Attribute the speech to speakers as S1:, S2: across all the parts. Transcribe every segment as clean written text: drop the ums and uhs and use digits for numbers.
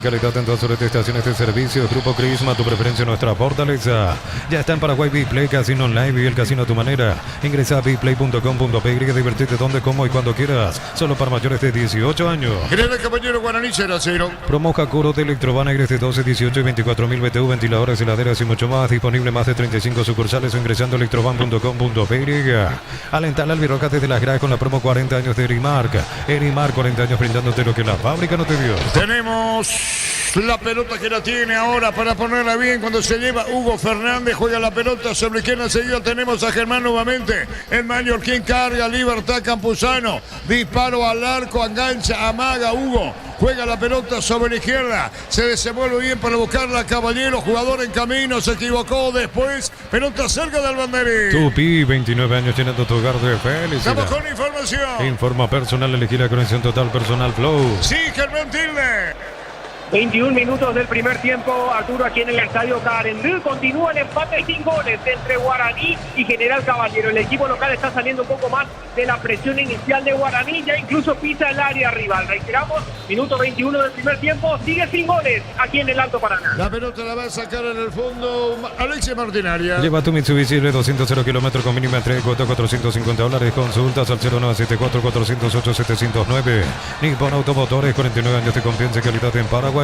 S1: Calidad en todas sus estaciones de servicio. Grupo Crisma, tu preferencia, nuestra fortaleza. Ya está en Paraguay Biplay, casino online, vive el casino a tu manera. Ingresa a biplay.com.pe y divertirte donde, como y cuando quieras. Solo para mayores de 18 años.
S2: General Caballero Guaraní 0-0.
S1: Promo Jacuro de Electrovan, aires de 12, 18 y 24.000 BTU, ventiladores, heladeras y mucho más. Disponible más de 35 sucursales o ingresando a electrovan.com.pe. Alentar la albirroja desde las gradas con la promo 40 años de Erimark. Erimark, 40 años brindándote lo que la fábrica no te dio.
S2: Tenemos la pelota que la tiene ahora para ponerla bien cuando se lleva Hugo Fernández, juega la pelota sobre quien enseguida tenemos a Germán nuevamente, el mallorquín carga, Libertad Campuzano, disparo al arco, engancha, amaga Hugo, juega la pelota sobre la izquierda, se desenvuelve bien para buscarla Caballero, jugador en camino, se equivocó después, pelota cerca del banderín.
S1: Tupi, 29 años llenando tu hogar de felicidad.
S2: Estamos con información.
S1: Informa personal, elegir la conexión total personal Flow.
S2: Sí, Germán Tilde.
S3: 21 minutos del primer tiempo, Arturo, aquí en el estadio Carendú. Continúa el empate sin goles entre Guaraní y General Caballero. El equipo local está saliendo un poco más de la presión inicial de Guaraní, ya incluso pisa el área rival. Reiteramos, minuto 21 del primer tiempo, sigue sin goles aquí en el Alto Paraná.
S2: La pelota la va a sacar en el fondo Alexis Martinaria.
S1: Lleva tu Mitsubishi de 200 kilómetros con mínima entrega, cuota $450. Consultas al 0974-408-709. Nippon Automotores, 49 años de confianza y calidad en Paraguay.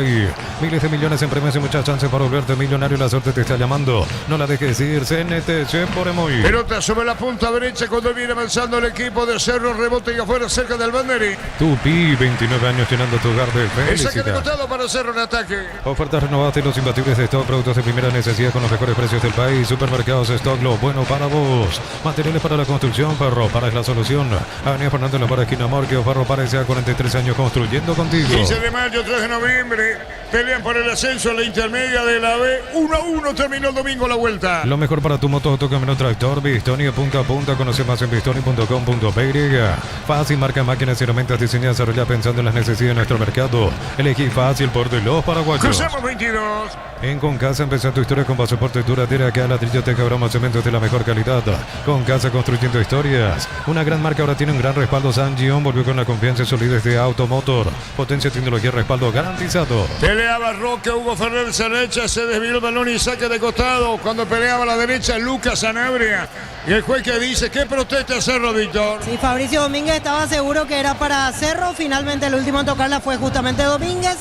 S1: Miles de millones en premios y muchas chances para volverte millonario. La suerte te está llamando. No la dejes ir. CNTC por Emoy.
S2: Pelota sobre la punta derecha cuando viene avanzando el equipo de Cerro. Rebote y afuera cerca del banderín.
S1: Tupi, 29 años llenando tu hogar de
S2: El saque de
S1: felicidad.
S2: costado para Cerro en ataque.
S1: Ofertas renovadas de los imbatibles de stock. Productos de primera necesidad con los mejores precios del país. Supermercados Stock, lo bueno para vos. Materiales para la construcción. Ferro para es la solución. Avenida Fernando Lamar, esquina Morquio. Ferro para ese 43 años construyendo contigo.
S2: 15 de mayo, 3 de noviembre. Pelean por el ascenso a la intermedia de la B. 1-1 terminó el domingo la vuelta.
S1: Lo mejor para tu moto, tu camino, tractor, Bistoni punta a punta. Conoce más en bistoni.com.pe. Fácil, marca máquinas y herramientas diseñadas y desarrolladas pensando en las necesidades de nuestro mercado. Elegí fácil por de los paraguayos.
S2: Cruzamos 22.
S1: En Concasa empezó tu historia con pasaporte duradera. Que a ladrillo te cabramos cementos de la mejor calidad. Concasa construyendo historias. Una gran marca ahora tiene un gran respaldo. San Gion volvió con la confianza y solidez de Automotor. Potencia, tecnología, respaldo garantizado.
S2: Peleaba Roque, Hugo Fernández a la derecha, se desvió el balón y saque de costado. Cuando peleaba a la derecha, Lucas Sanabria. Y el juez que dice, ¿qué protesta Cerro, Víctor?
S4: Sí, Fabricio Domínguez estaba seguro que era para Cerro. Finalmente el último en tocarla fue justamente Domínguez.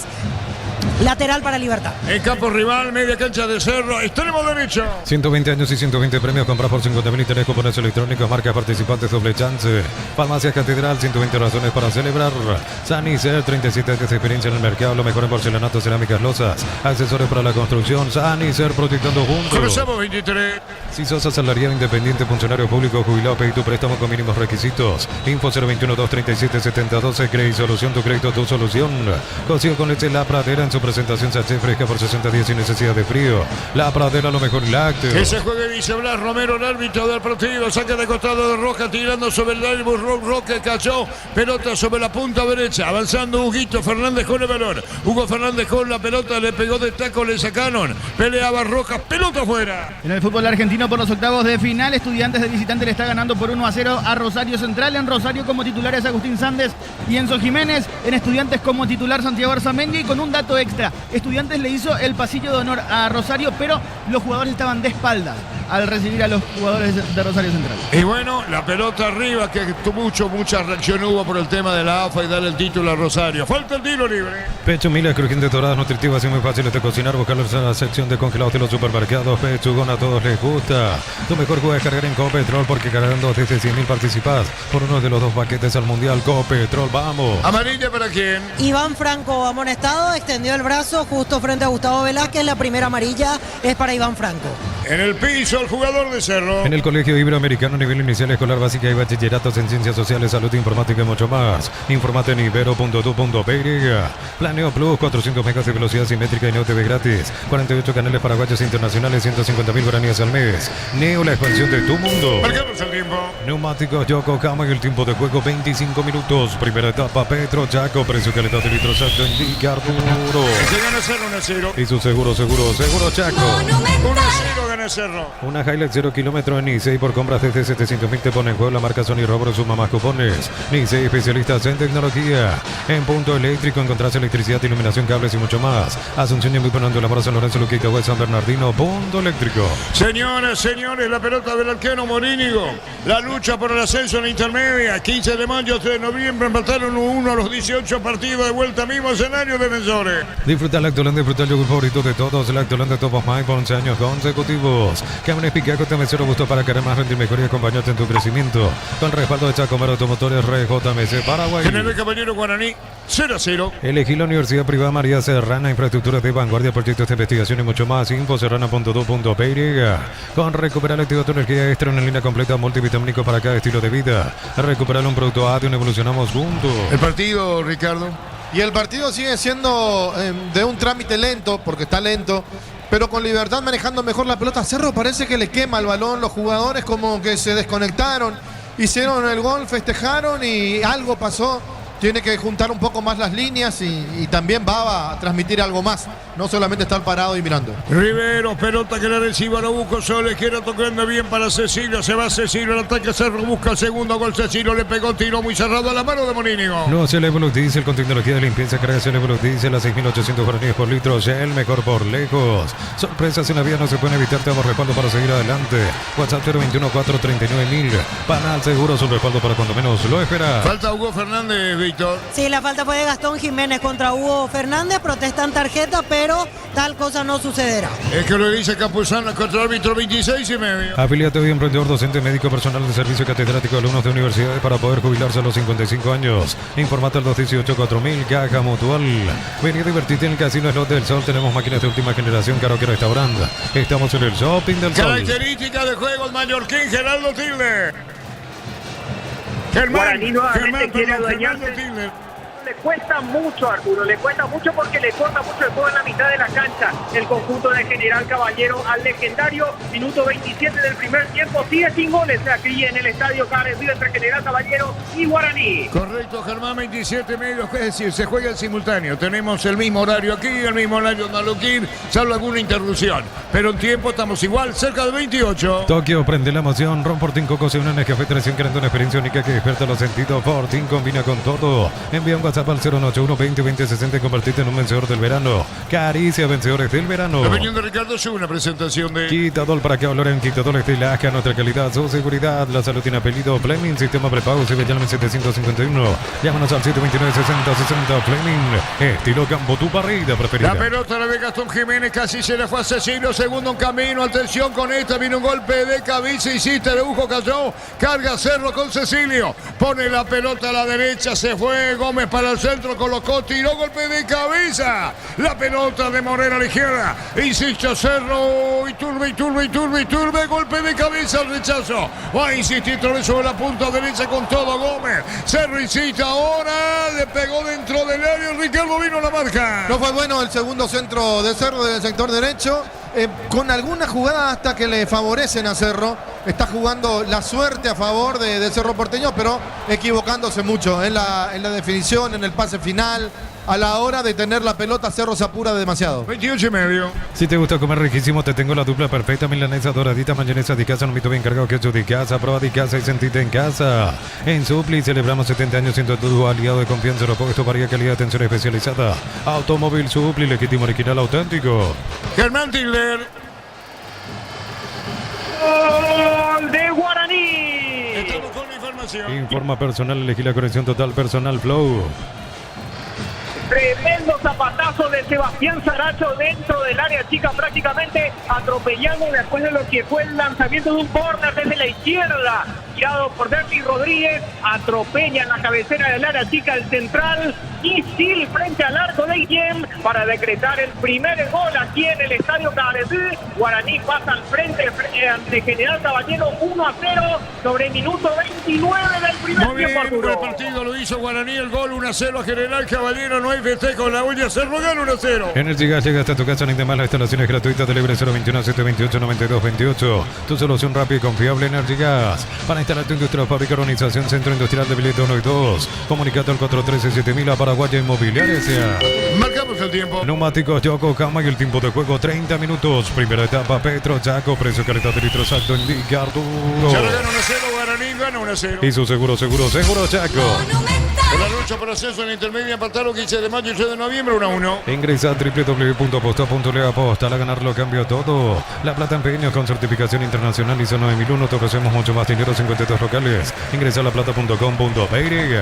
S4: Lateral para Libertad.
S2: En campo rival, media cancha de Cerro, extremo derecho.
S1: 120 años y 120 premios. Compras por 50.000 y tenés cupones electrónicos. Marcas participantes, doble chance. Farmacia Catedral, 120 razones para celebrar. Sanicer, 37 años de experiencia en el mercado. Lo mejor en porcelanato, cerámicas, losas. Accesorios para la construcción. Sanicer, proyectando juntos.
S2: Cruzamos 23.
S1: Si sos asalariado, independiente, funcionario público, jubilado, pedí tu préstamo con mínimos requisitos. Info 021-237-7012. Crédito Solución, tu crédito, tu solución. Cocido con leche La Pradera en su presentación sachet fresca por 60 días sin necesidad de frío. La Pradera, lo mejor lácteo.
S2: Que se juegue dice Blas Romero, el árbitro del partido. Saca de costado de Roca, tirando sobre el árbitro. Roque cayó. Pelota sobre la punta derecha. Avanzando Huguito Fernández con el balón. Hugo Fernández con la pelota. Le pegó de taco, le sacaron. Peleaba Roca. Pelota fuera.
S5: En el fútbol argentino por los octavos de final, Estudiantes de visitante le está ganando por 1-0 a Rosario Central. En Rosario como titulares Agustín Sández y Enzo Jiménez. En Estudiantes como titular Santiago Arzamendi. Y con un dato extra, Estudiantes le hizo el pasillo de honor a Rosario, pero los jugadores estaban de espaldas al recibir a los jugadores de Rosario Central.
S2: Y bueno, la pelota arriba, que mucha reacción hubo por el tema de la AFA y darle el título a Rosario. Falta el tiro libre.
S1: Pechumilas crujientes, doradas, nutritivas y muy fáciles de cocinar. Buscarlos en la sección de congelados de los supermercados. Pechugón, a todos les gusta. Tu mejor juego es cargar en Copetrol, porque cargando desde 100.000 participas por uno de los 2 paquetes al Mundial. Copetrol, vamos.
S2: ¿Amarilla para quién?
S4: Iván Franco amonestado, extendió el brazo justo frente a Gustavo Velázquez. La primera amarilla es para Iván Franco.
S2: En el piso, el jugador de Cerro.
S1: En el Colegio Iberoamericano, nivel inicial, escolar, básica y bachilleratos en ciencias sociales, salud, informática y mucho más. Informate en ibero.tu.pe. Planeo Plus, 400 megas de velocidad simétrica y Neo TV gratis. 48 canales paraguayos internacionales, 150.000 guaraníes al mes. Neo, la expansión de tu mundo.
S2: Marcamos el tiempo.
S1: Neumáticos Yokohama y el tiempo de juego 25 minutos. Primera etapa, Petro Chaco, precio calidad de litro exacto, indica Arturo.
S2: Se gana Cerro 1-0.
S1: Y su seguro Chaco.
S2: 1-0 gana Cerro.
S1: Una Hilux 0 kilómetros en Nicey por compras desde 700.000 te pone en juego la marca Sony Robro, suma más cupones. Nicey, especialistas en tecnología. En punto eléctrico encontrás electricidad, iluminación, cables y mucho más. Asunción y muy ponando la San Lorenzo, Luquita, West San Bernardino, punto eléctrico.
S2: Señoras, señores, la pelota del arquero Morínigo. La lucha por el ascenso en la intermedia. 15 de mayo, 3 de noviembre, empataron 1-1 a los 18 partidos de vuelta, mismo escenario, defensores.
S1: Disfruta el Lactoland, disfruta el yogur favorito de todos. El Lactoland de Top of Mind por 11 años consecutivos. Camiones Picaco, te mesero gusto para querer más, rendir mejor y acompañarte en tu crecimiento. Con respaldo de Chacomar Automotores, RJMC Paraguay.
S2: General Caballero Guaraní, 0-0.
S1: Elegí la Universidad Privada María Serrana, infraestructuras de vanguardia, proyectos de investigación y mucho más. Info serrana.do.py. Con recuperar activa tu energía extra, una línea completa multivitamínico para cada estilo de vida. Recuperar un producto ADN, evolucionamos juntos.
S2: El partido, Ricardo.
S6: Y el partido sigue siendo de un trámite lento, porque está lento, pero con Libertad manejando mejor la pelota. Cerro parece que le quema el balón, los jugadores como que se desconectaron, hicieron el gol, festejaron y algo pasó. Tiene que juntar un poco más las líneas y también va a transmitir algo más, no solamente estar parado y mirando.
S2: Rivero, pelota que la recibe Araújo, solo izquierda tocando bien para Cecilio, se va Cecilio, el ataque Cerro, busca el segundo gol, Cecilio le pegó, tiro muy cerrado a la mano de Morínigo.
S1: No se le Diesel con tecnología de limpieza, carga se le Diesel a 6.800 guaraníes por litro, el mejor por lejos. Sorpresas en la vida no se pueden evitar, te damos respaldo para seguir adelante. WhatsApp 021-439.000, Panal Seguros, un respaldo para cuando menos lo espera.
S2: Falta Hugo Fernández, Víctor.
S4: Sí, la falta fue de Gastón Jiménez contra Hugo Fernández, protestan tarjeta, pero tal cosa no sucederá.
S2: Es que lo dice Capuzano contra el árbitro 26,5.
S1: Afiliate hoy, emprendedor, docente, médico, personal de servicio, catedrático, alumnos de universidades para poder jubilarse a los 55 años. Informate al 218-4000, Caja Mutual. Vení a divertirte en el Casino Slot del Sol. Tenemos máquinas de última generación, karaoke, restaurante. Estamos en el Shopping del Sol.
S2: Característica de juego, el mallorquín Gerardo Tilde.
S3: Guaraní nuevamente quiere
S2: Germán
S3: adueñarse.
S2: Tilde.
S3: Le cuesta mucho, Arturo, le cuesta mucho porque le corta mucho el juego en la mitad de la cancha. El conjunto de General Caballero al legendario, minuto 27 del primer tiempo, sigue sin goles aquí en el estadio Carrefour entre General Caballero y Guaraní.
S2: Correcto, Germán, 27 medios, es decir, se juega en simultáneo. Tenemos el mismo horario aquí, el mismo horario en Maloquín, salvo alguna interrupción. Pero en tiempo estamos igual, cerca de 28.
S1: Tokio, prende la emoción. Ron Fortín Coco se une en el café 300, creando una experiencia única que despierta los sentidos. Fortín combina con todo. Envía un WhatsApp al 081-20-20-60 y convertirte en un vencedor del verano. Caricia, vencedores del verano.
S2: La opinión de Ricardo es una presentación de
S1: Quitadol, para que hablar en Quitadol Estilaja, nuestra calidad, su seguridad, la salud tiene apellido. Fleming, sistema prepago, se ve llame 751. Llámanos al 729-6060. Fleming, estilo campo, tu parrilla preferida.
S2: La pelota la de Gastón Jiménez, casi se le fue a Cecilio, segundo en camino, atención con esta, vino un golpe de cabeza, hiciste de Hugo cayó, carga Cerro con Cecilio, pone la pelota a la derecha, se fue Gómez para el centro, colocó, tiró, golpe de cabeza, la pelota de Morena a la izquierda, insiste Cerro, Iturbe, golpe de cabeza al rechazo, va a insistir otra vez sobre la punta derecha con todo Gómez, Cerro insiste ahora, le pegó dentro del área, Ricardo vino a la marca.
S6: No fue bueno el segundo centro de Cerro del sector derecho, con alguna jugada hasta que le favorecen a Cerro. Está jugando la suerte a favor de Cerro Porteño, pero equivocándose mucho en la definición, en el pase final. A la hora de tener la pelota, Cerro se apura demasiado.
S2: 28,5.
S1: Si te gusta comer riquísimo, te tengo la dupla perfecta. Milanesa doradita, mayonesa de casa, no mito bien cargado, queso de casa, prueba de casa y sentite en casa. En Supli celebramos 70 años siendo tu aliado de confianza, repuesto, varía calidad, atención especializada. Automóvil Supli, legítimo, original, auténtico.
S2: Germán Tilder.
S3: ¡Gol de Guaraní!
S2: Estamos con la información.
S1: Informa personal, elegí la conexión total personal Flow.
S3: Tremendo zapatazo de Sebastián Saracho dentro del área chica, prácticamente atropellando después de lo que fue el lanzamiento de un córner desde la izquierda, tirado por Derby Rodríguez, atropella en la cabecera del área chica el central y Sil frente al arco de Guillem para decretar el primer gol aquí en el estadio Carrefour. Guaraní pasa al frente ante General Caballero 1-0 sobre el minuto 29 del primer
S2: Muy bien,
S3: tiempo, Arturo.
S2: el partido lo hizo Guaraní, el gol 1-0 a General Caballero, no hay festejo, la olla Cerro gana 1-0.
S1: Energy Gas llega hasta tu casa, ni de más, las instalaciones gratuitas, libre 021-728-9228. Tu solución rápida y confiable, Energy Gas. Para instalar tu industria, fábrica, organización, centro industrial de Bilete 1 y 2. Comunicate al 413-7000, Paraguaya Inmobiliaria S.A.
S2: Marcamos el tiempo.
S1: Neumáticos Yokohama y el tiempo de juego 30 minutos. Primera etapa Petro Chaco, precio calidad de litro exacto indica Arturo.
S2: Se lo gana 1-0, Guaraní gana 1-0.
S1: Y su seguro Chaco.
S2: Por la lucha por ascenso en la intermedia empataron 15 de mayo y 3 de noviembre 1-1.
S1: Ingresa a www.aposta.le aposta. A ganar lo cambio todo. La plata en pequeños con certificación internacional ISO 9001. Te ofrecemos mucho más dinero, 52 locales. Ingresa a laplata.com.py.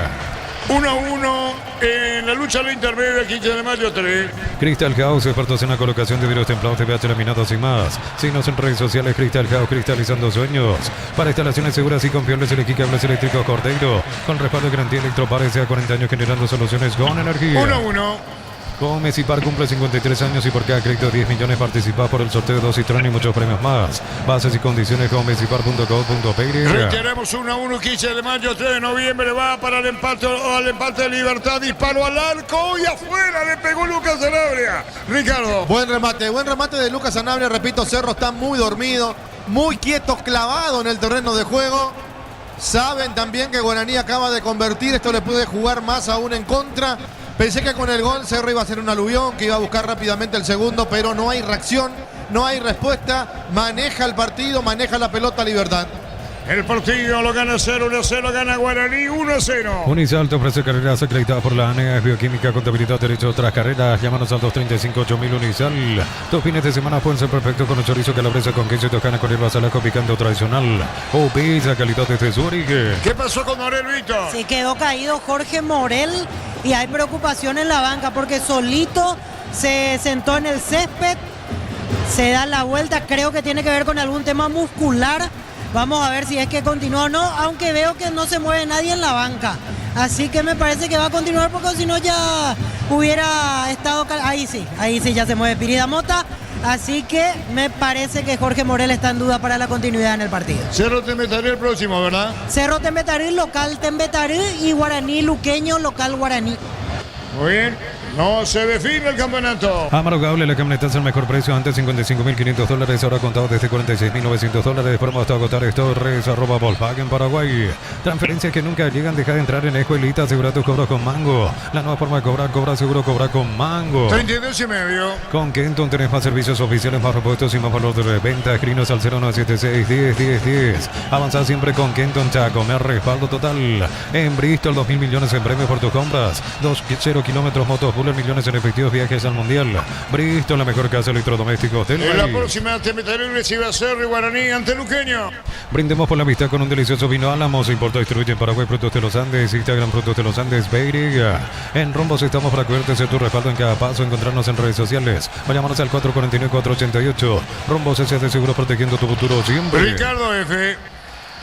S2: 1-1 en la lucha a la intermedia, 15 de mayo 3.
S1: Crystal House, expertos en la colocación de vidrios templados, TVH laminados y más. Síguenos en redes sociales, Crystal House, cristalizando sueños. Para instalaciones seguras y confiables, elegí cables eléctricos Cordeiro. Con respaldo de garantía Electropar, a 40 años generando soluciones con energía.
S2: 1-1.
S1: Gómez y Par cumple 53 años y por cada crédito 10 millones participa por el sorteo de 2 Citroën y muchos premios más. Bases y condiciones gómezipar.co.py.
S2: Reiteramos 1-1, 15 de mayo, 3 de noviembre. Va para el empate de Libertad. Disparo al arco y afuera le pegó Lucas Sanabria. Ricardo.
S6: Buen remate de Lucas Sanabria. Repito, Cerro está muy dormido, muy quieto, clavado en el terreno de juego. Saben también que Guaraní acaba de convertir. Esto le puede jugar más aún en contra. Pensé que con el gol Cerro iba a ser un aluvión, que iba a buscar rápidamente el segundo, pero no hay reacción, no hay respuesta. Maneja el partido, maneja la pelota Libertad.
S2: El partido lo gana 0-1, gana Guaraní 1-0.
S1: Unisal te ofrece carreras acreditadas por la ANEA, bioquímica, contabilidad, derecho, otras carreras. Llámanos al 235-8000 Unisal. Tus fines de semana pueden ser perfectos con el chorizo calabresa con queso y toscana con hierbas alaco picante tradicional. O pizza, calidad de Zurich.
S2: ¿Qué pasó con Morel, Víctor?
S4: Sí, quedó caído Jorge Morel y hay preocupación en la banca porque solito se sentó en el césped, se da la vuelta, creo que tiene que ver con algún tema muscular. Vamos a ver si es que continúa o no, aunque veo que no se mueve nadie en la banca. Así que me parece que va a continuar porque si no ya hubiera estado... Ahí sí ya se mueve Pirida Mota. Así que me parece que Jorge Morel está en duda para la continuidad en el partido.
S2: Cerro Tembetarí el próximo, ¿verdad?
S4: Cerro Tembetarí, local Tembetarí y Guaraní Luqueño, local Guaraní.
S2: Muy bien. No se define el campeonato.
S1: Amaro Gable, la camioneta es el mejor precio. Antes $55.500, ahora contado desde $46.900. Forma hasta agotar Torres, @Volkswagen Paraguay. Transferencias que nunca llegan, deja de entrar en Escuelita. Asegura tus cobros con Mango. La nueva forma de cobrar, cobra seguro, cobra con Mango.
S2: 32,5.
S1: Con Kenton tenés más servicios oficiales, más repuestos y más valor de venta. Escrinos al 0976-10-10-10. Avanza siempre con Kenton Chaco. Me respaldo total. En Bristol, 2.000 millones en premios por tus compras. 0 kilómetros motos. Millones en efectivos, viajes al mundial. Bristol, la mejor casa de electrodomésticos del
S2: En la
S1: país.
S2: próxima Tembetarí recibe a Cerro y Guaraní ante Luqueño.
S1: Brindemos por la amistad con un delicioso vino Álamos. Importa y distribuye en Paraguay Frutos de los Andes. Instagram Frutos de los Andes. Beirig. En Rombos estamos para cuidarte de tu respaldo en cada paso. Encontrarnos en redes sociales. Vayámonos al 449-488. Rombos S de seguro protegiendo tu futuro siempre.
S2: Ricardo F.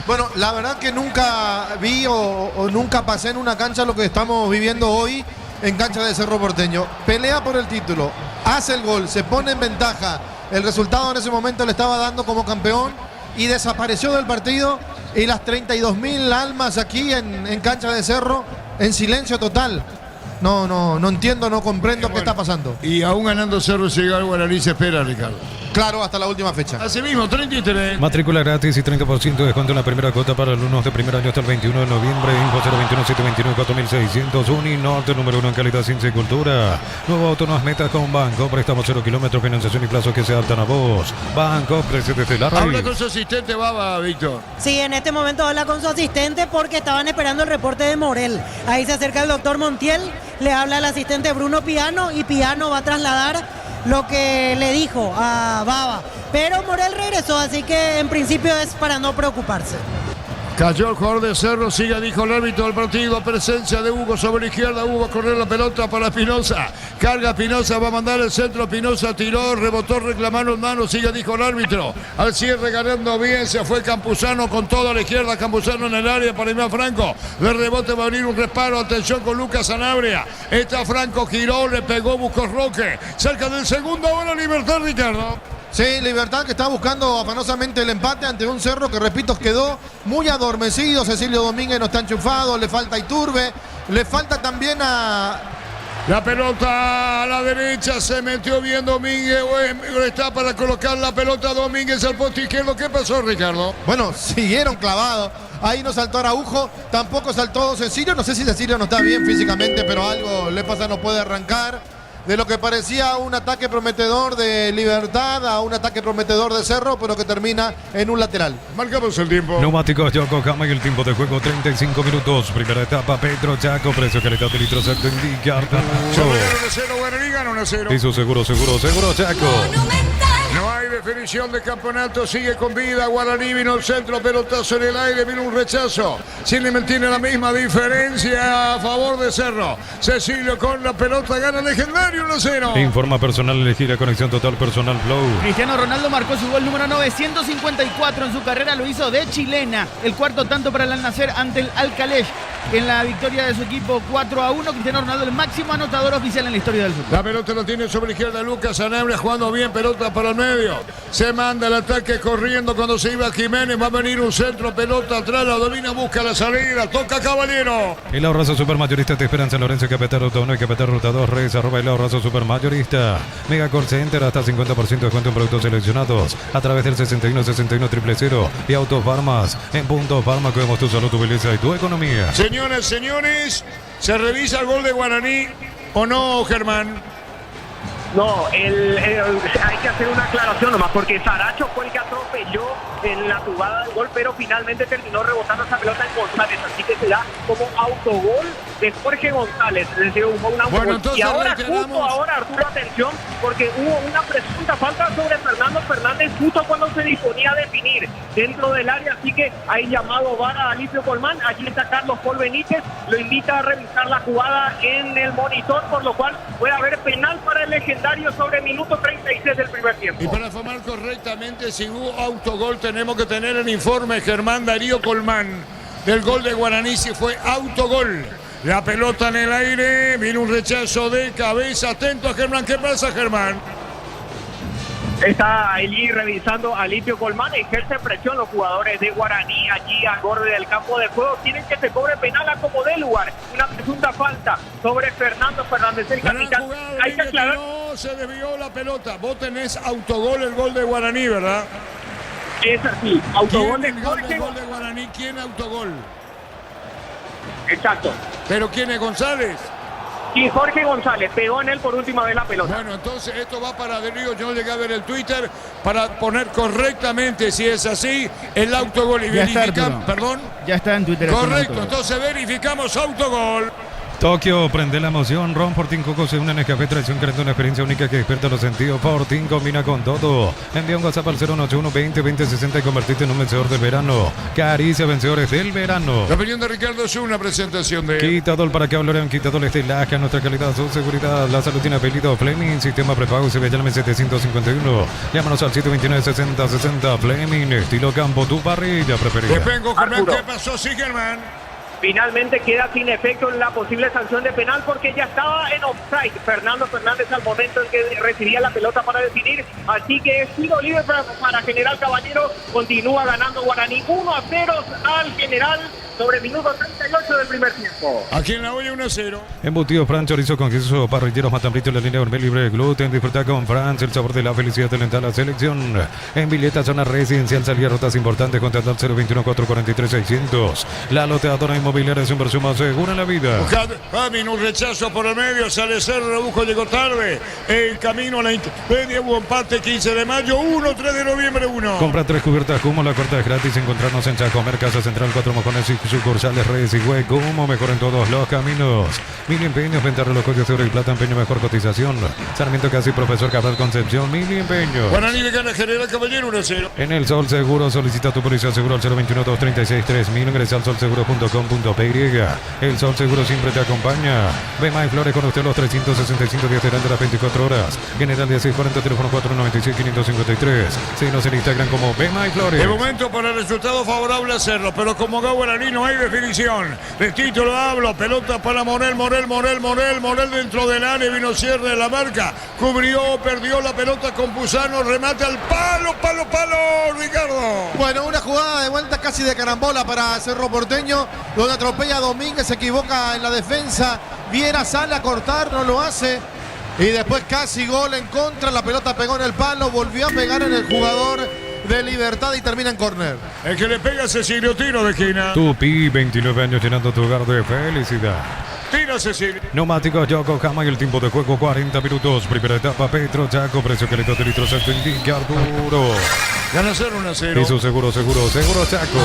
S6: Bueno, la verdad que nunca vi o nunca pasé en una cancha lo que estamos viviendo hoy en cancha de Cerro Porteño. Pelea por el título, hace el gol, se pone en ventaja. El resultado en ese momento le estaba dando como campeón y desapareció del partido. Y las 32.000 almas aquí en cancha de Cerro en silencio total. No entiendo, no comprendo qué está pasando.
S2: Y aún ganando Cerro y llega al Guaraní se espera, Ricardo.
S6: Claro, hasta la última fecha.
S2: Así mismo, 33.
S1: Matrícula gratis y 30% de descuento en la primera cuota para alumnos de primer año hasta el 21 de noviembre. Info 021-729-4600. Uninorte, número 1 en calidad, ciencia y cultura. Nuevo auto, nuevas metas con Banco. Préstamos 0 kilómetros, financiación y plazos que se adaptan a vos. Banco, precio desde la raíz.
S2: Habla con su asistente, Baba, Víctor.
S4: Sí, en este momento habla con su asistente porque estaban esperando el reporte de Morel. Ahí se acerca el doctor Montiel, le habla al asistente Bruno Piano y Piano va a trasladar lo que le dijo a Baba. Pero Morel regresó, así que en principio es para no preocuparse.
S2: Cayó el jugador de Cerro, sigue, dijo el árbitro del partido. Presencia de Hugo sobre la izquierda. Hugo va a correr la pelota para Espinosa. Carga Espinosa, va a mandar el centro. Espinosa tiró, rebotó, reclamaron mano. Sigue, dijo el árbitro. Al cierre ganando bien, se fue Campuzano con toda la izquierda. Campuzano en el área para Imán Franco. De rebote va a venir un reparo. Atención con Lucas Sanabria. Está Franco, giró, le pegó, buscó Roque. Cerca del segundo, ahora Libertad, Ricardo.
S6: Sí, Libertad que está buscando afanosamente el empate ante un Cerro que, repito, quedó muy adormecido. Cecilio Domínguez no está enchufado, le falta Iturbe, le falta también a
S2: La pelota a la derecha, se metió bien Domínguez, está para colocar la pelota Domínguez al poste izquierdo. ¿Qué pasó, Ricardo?
S6: Bueno, siguieron clavados. Ahí no saltó Araujo, tampoco saltó Cecilio. No sé si Cecilio no está bien físicamente, pero algo le pasa, no puede arrancar. De lo que parecía un ataque prometedor de Libertad a un ataque prometedor de Cerro, pero que termina en un lateral.
S2: Marcamos el tiempo.
S1: Neumáticos Yokohama y el tiempo de juego 35 minutos. Primera etapa, Pedro Chaco, precio calidad de litros acto indica.
S2: Sobre 1-0, Guaraní gana 1-0.
S1: Hizo seguro Chaco.
S2: No hay definición de campeonato, sigue con vida. Guaraní vino el centro, pelotazo en el aire, vino un rechazo. Chile mantiene la misma diferencia a favor de Cerro. Cecilio con la pelota, gana Legendario 1-0.
S1: Informa personal, elegir la conexión total personal Flow.
S5: Cristiano Ronaldo marcó su gol número 954 en su carrera, lo hizo de chilena. El cuarto tanto para el Al-Nassr ante el Al-Khalej. En la victoria de su equipo 4-1, Cristiano Ronaldo el máximo anotador oficial en la historia del fútbol.
S2: La pelota lo tiene sobre la izquierda Lucas Sanabria, jugando bien, pelota para el medio. Se manda el ataque corriendo cuando se iba Jiménez, va a venir un centro, pelota atrás, la domina, busca la salida, toca Caballero.
S1: El ahorrazo supermayorista te espera en San Lorenzo, Capital Ruta 1 y Capital Ruta 2, Reyes, @ el ahorrazo supermayorista. Mega Call Center, hasta 50% de descuento en productos seleccionados a través del 61 61 000 y Autofarmas. En Punto Farma cuidamos tu salud, tu belleza y tu economía.
S2: Señoras, señores, ¿se revisa el gol de Guaraní o no, Germán?
S3: No, hay que hacer una aclaración nomás, porque Saracho fue el que atropelló en la jugada del gol, pero finalmente terminó rebotando esa pelota en González, así que se da como autogol de Jorge González. Es decir, hubo un autogol.
S2: Bueno, entonces
S3: y ahora,
S2: reiteramos.
S3: justo ahora, Arturo, atención, porque hubo una presunta falta sobre Fernando Fernández justo cuando se disponía a definir dentro del área, así que hay llamado VAR a Alipio Colmán. Allí está Carlos Paul Benítez, lo invita a revisar la jugada en el monitor, por lo cual puede haber penal para el Legendario sobre minuto 36 del primer tiempo.
S2: Y para formar correctamente si hubo autogol, tenemos que tener el informe, Germán Darío Colmán, del gol de Guaraní, si fue autogol. La pelota en el aire, vino un rechazo de cabeza. Atento a Germán, ¿qué pasa, Germán?
S3: Está allí revisando a Alipio Colmán, ejerce presión los jugadores de Guaraní allí al borde del campo de juego, tienen que se cobre penal a como dé lugar, una presunta falta sobre Fernando Fernández, el capitán. Hay que aclarar.
S2: No se desvió la pelota, vos tenés autogol el gol de Guaraní, ¿verdad?
S3: Es así, autogol de
S2: ¿Quién el gol
S3: Jorge.
S2: de Guaraní? ¿Quién autogol?
S3: Exacto.
S2: ¿Pero quién es González?
S3: Y Jorge González pegó en él por última vez la pelota.
S2: Bueno, entonces esto va para Darío. Yo llegué a ver el Twitter para poner correctamente, si es así, el autogol y
S5: Ya está,
S2: verificamos.
S5: Arturo.
S2: ¿Perdón?
S5: Ya está en Twitter.
S2: Correcto, entonces verificamos autogol.
S1: Tokio, prende la emoción. Ron Fortín Coco se une en el café traición, creando una experiencia única que despierta los sentidos. Fortín combina con todo. Envía un WhatsApp al 081 20 20 60 y convertirte en un vencedor del verano. Caricia, vencedores del verano.
S2: La opinión de Ricardo es una presentación de...
S1: Quitador para que hablarán, quitador Estelaje, nuestra calidad, su seguridad, la salud tiene apellido Fleming, sistema prepago, se ve llame 751. Llámanos al 729-6060, Fleming, estilo campo, tu parrilla preferida.
S2: Vengo, Germán,
S3: Arturo.
S2: ¿qué pasó? Sí, Germán.
S3: Finalmente queda sin efecto la posible sanción de penal porque ya estaba en offside Fernando Fernández al momento en que recibía la pelota para definir, así que es tiro libre para General Caballero. Continúa ganando Guaraní 1-0 al General sobre minuto 38 del primer tiempo.
S2: Aquí en la olla 1-0.
S1: Embutido Fran, chorizo con queso, parrilleros, matambrito, la línea gourmet libre de gluten. Disfruta con Franz el sabor de la felicidad de alentar la selección. En Villeta, zona residencial, salía rutas importantes. Contacta al 021-443-600. La loteadora inmobiliaria es un versión más segura en la vida.
S2: Vino un rechazo por el medio, sale Cerro, Busco llegó tarde. El camino a la intermedia, hubo empate 15 de mayo, 1, 3 de noviembre, 1.
S1: Compra 3 cubiertas como la cuarta es gratis. Encontrarnos en Chacomer, Casa Central, 4 Mojones y sucursales Redes y Hue, como mejor en todos los caminos. Mil empeños, venta reloj de oro y plata, empeño, mejor cotización. Sarmiento Casi, Profesor Cabral Concepción, mil empeños.
S2: Guaraní le gana General Caballero 1-0.
S1: En el Sol Seguro, solicita tu póliza seguro al 021-236-3000. Ingresa al solseguro.com.py. El Sol Seguro siempre te acompaña. Bema y Flores con usted los 365 días de las 24 horas. General 1640, teléfono 496-553. Síguenos en Instagram como Bema y Flores.
S2: De momento para el resultado favorable a Cerro, pero como acá Guaraní no hay definición. De título hablo, pelota para Morel dentro del área, vino cierre de la marca, cubrió, perdió la pelota con Pusano, remate al palo, Ricardo.
S6: Bueno, una jugada de vuelta casi de carambola para Cerro Porteño, donde atropella a Domínguez, se equivoca en la defensa Viera sale a cortar, no lo hace. Y después casi gol en contra. La pelota pegó en el palo, volvió a pegar en el jugador de Libertad y termina en córner.
S2: El que le pega es Cecilio, tiro de esquina.
S1: Tupi, 29 años llenando tu hogar de felicidad.
S2: Tira Cecilio.
S1: Neumáticos Yokohama y el tiempo de juego 40 minutos. Primera etapa Petro Chaco, precio que le de litros esto indica Arturo.
S2: Gana 0-1-0.
S1: Y su seguro Chaco.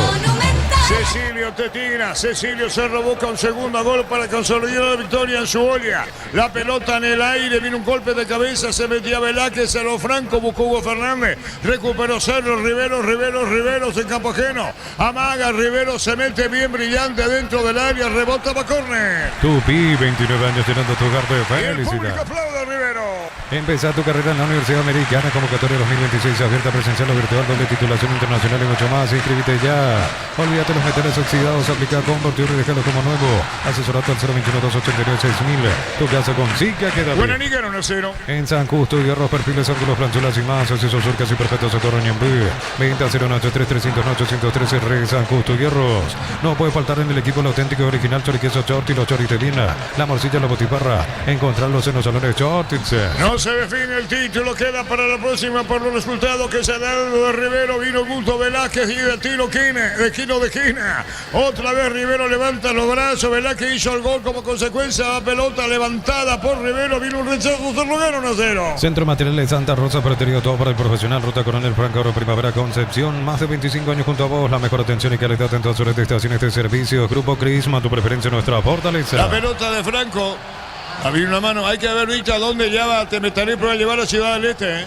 S2: Cecilio Tetina, Cecilio Cerro busca un segundo gol para consolidar la victoria en su olla. La pelota en el aire, viene un golpe de cabeza, se metía Velázquez, a lo Franco, buscó Hugo Fernández, recuperó Cerro, Riveros en campo ajeno. Amaga, Rivero se mete bien brillante dentro del área, rebota para córner.
S1: Tupi, 29 años llenando tu hogar de
S2: Y el público
S1: felicidad.
S2: aplaude a Rivero.
S1: Empieza tu carrera en la Universidad Americana, convocatoria 2026 abierta, presencial o virtual, doble titulación internacional y mucho más. Inscríbete ya. Olvídate los metales oxidados, aplica convertir y déjalo como nuevo. Asesorate al 021-289-6000. Tu casa con Zika queda bien.
S2: Guaraní gana 1-0.
S1: En San Justo, hierros, perfiles, ángulos, planchuelas y más. Accesos, surcas y perfectos socorro en B. Venta 083-300-813 Re San Justo, hierros. No puede faltar en el equipo el auténtico y original choriqueso Chorti, los choris de Viena, la morcilla, la botifarra. Encontrarlos en los salones Chortitz.
S2: No se define el título, queda para la próxima por los resultados que se ha dado de Rivero. Vino Gusto Velázquez y de tiro de Quino de esquina. Otra vez Rivero levanta los brazos, Velázquez hizo el gol como consecuencia de la pelota levantada por Rivero. Vino un rechazo, se lo gana 1-0.
S1: Centro Materiales Santa Rosa, preterido todo para el profesional. Ruta Coronel Franco Oro, Primavera Concepción. Más de 25 años junto a vos. La mejor atención y calidad en todas las estaciones de servicio. Grupo Crisma, tu preferencia, nuestra fortaleza.
S2: La pelota de Franco. Abrir una mano, hay que ver, visto a dónde ya va te meteré para llevar a Ciudad del Este.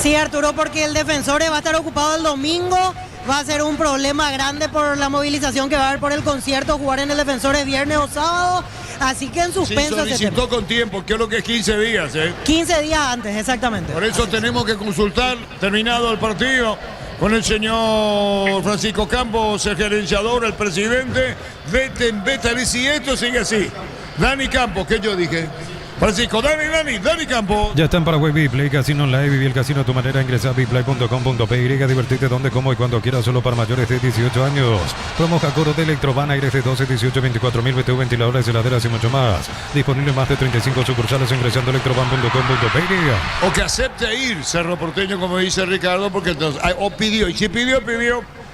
S4: Sí, Arturo, porque el defensor va a estar ocupado el domingo. Va a ser un problema grande por la movilización que va a haber por el concierto. Jugar en el defensor es viernes o sábado. Así que en suspenso.
S2: Se solicitó con tiempo, creo que es 15 días.
S4: 15 días antes, exactamente.
S2: Por eso tenemos que consultar, terminado el partido, con el señor Francisco Campos, el gerenciador, el presidente. Vete, si esto sigue así. Dani Campos, que yo dije. Francisco, Dani Campos.
S1: Ya está en Paraguay Biplay, Casino Online, viví el casino a tu manera, ingresa a biplay.com.py, divertirte donde, como y cuando quieras, solo para mayores de 18 años. Promo Jacoro de Electrovan, aires de 12, 18, 24.000, BTU, ventiladores, heladeras y mucho más. Disponible en más de 35 sucursales ingresando a electrovan.com.py.
S2: O que acepte ir, Cerro Porteño, como dice Ricardo, porque entonces, o pidió, y si pidió,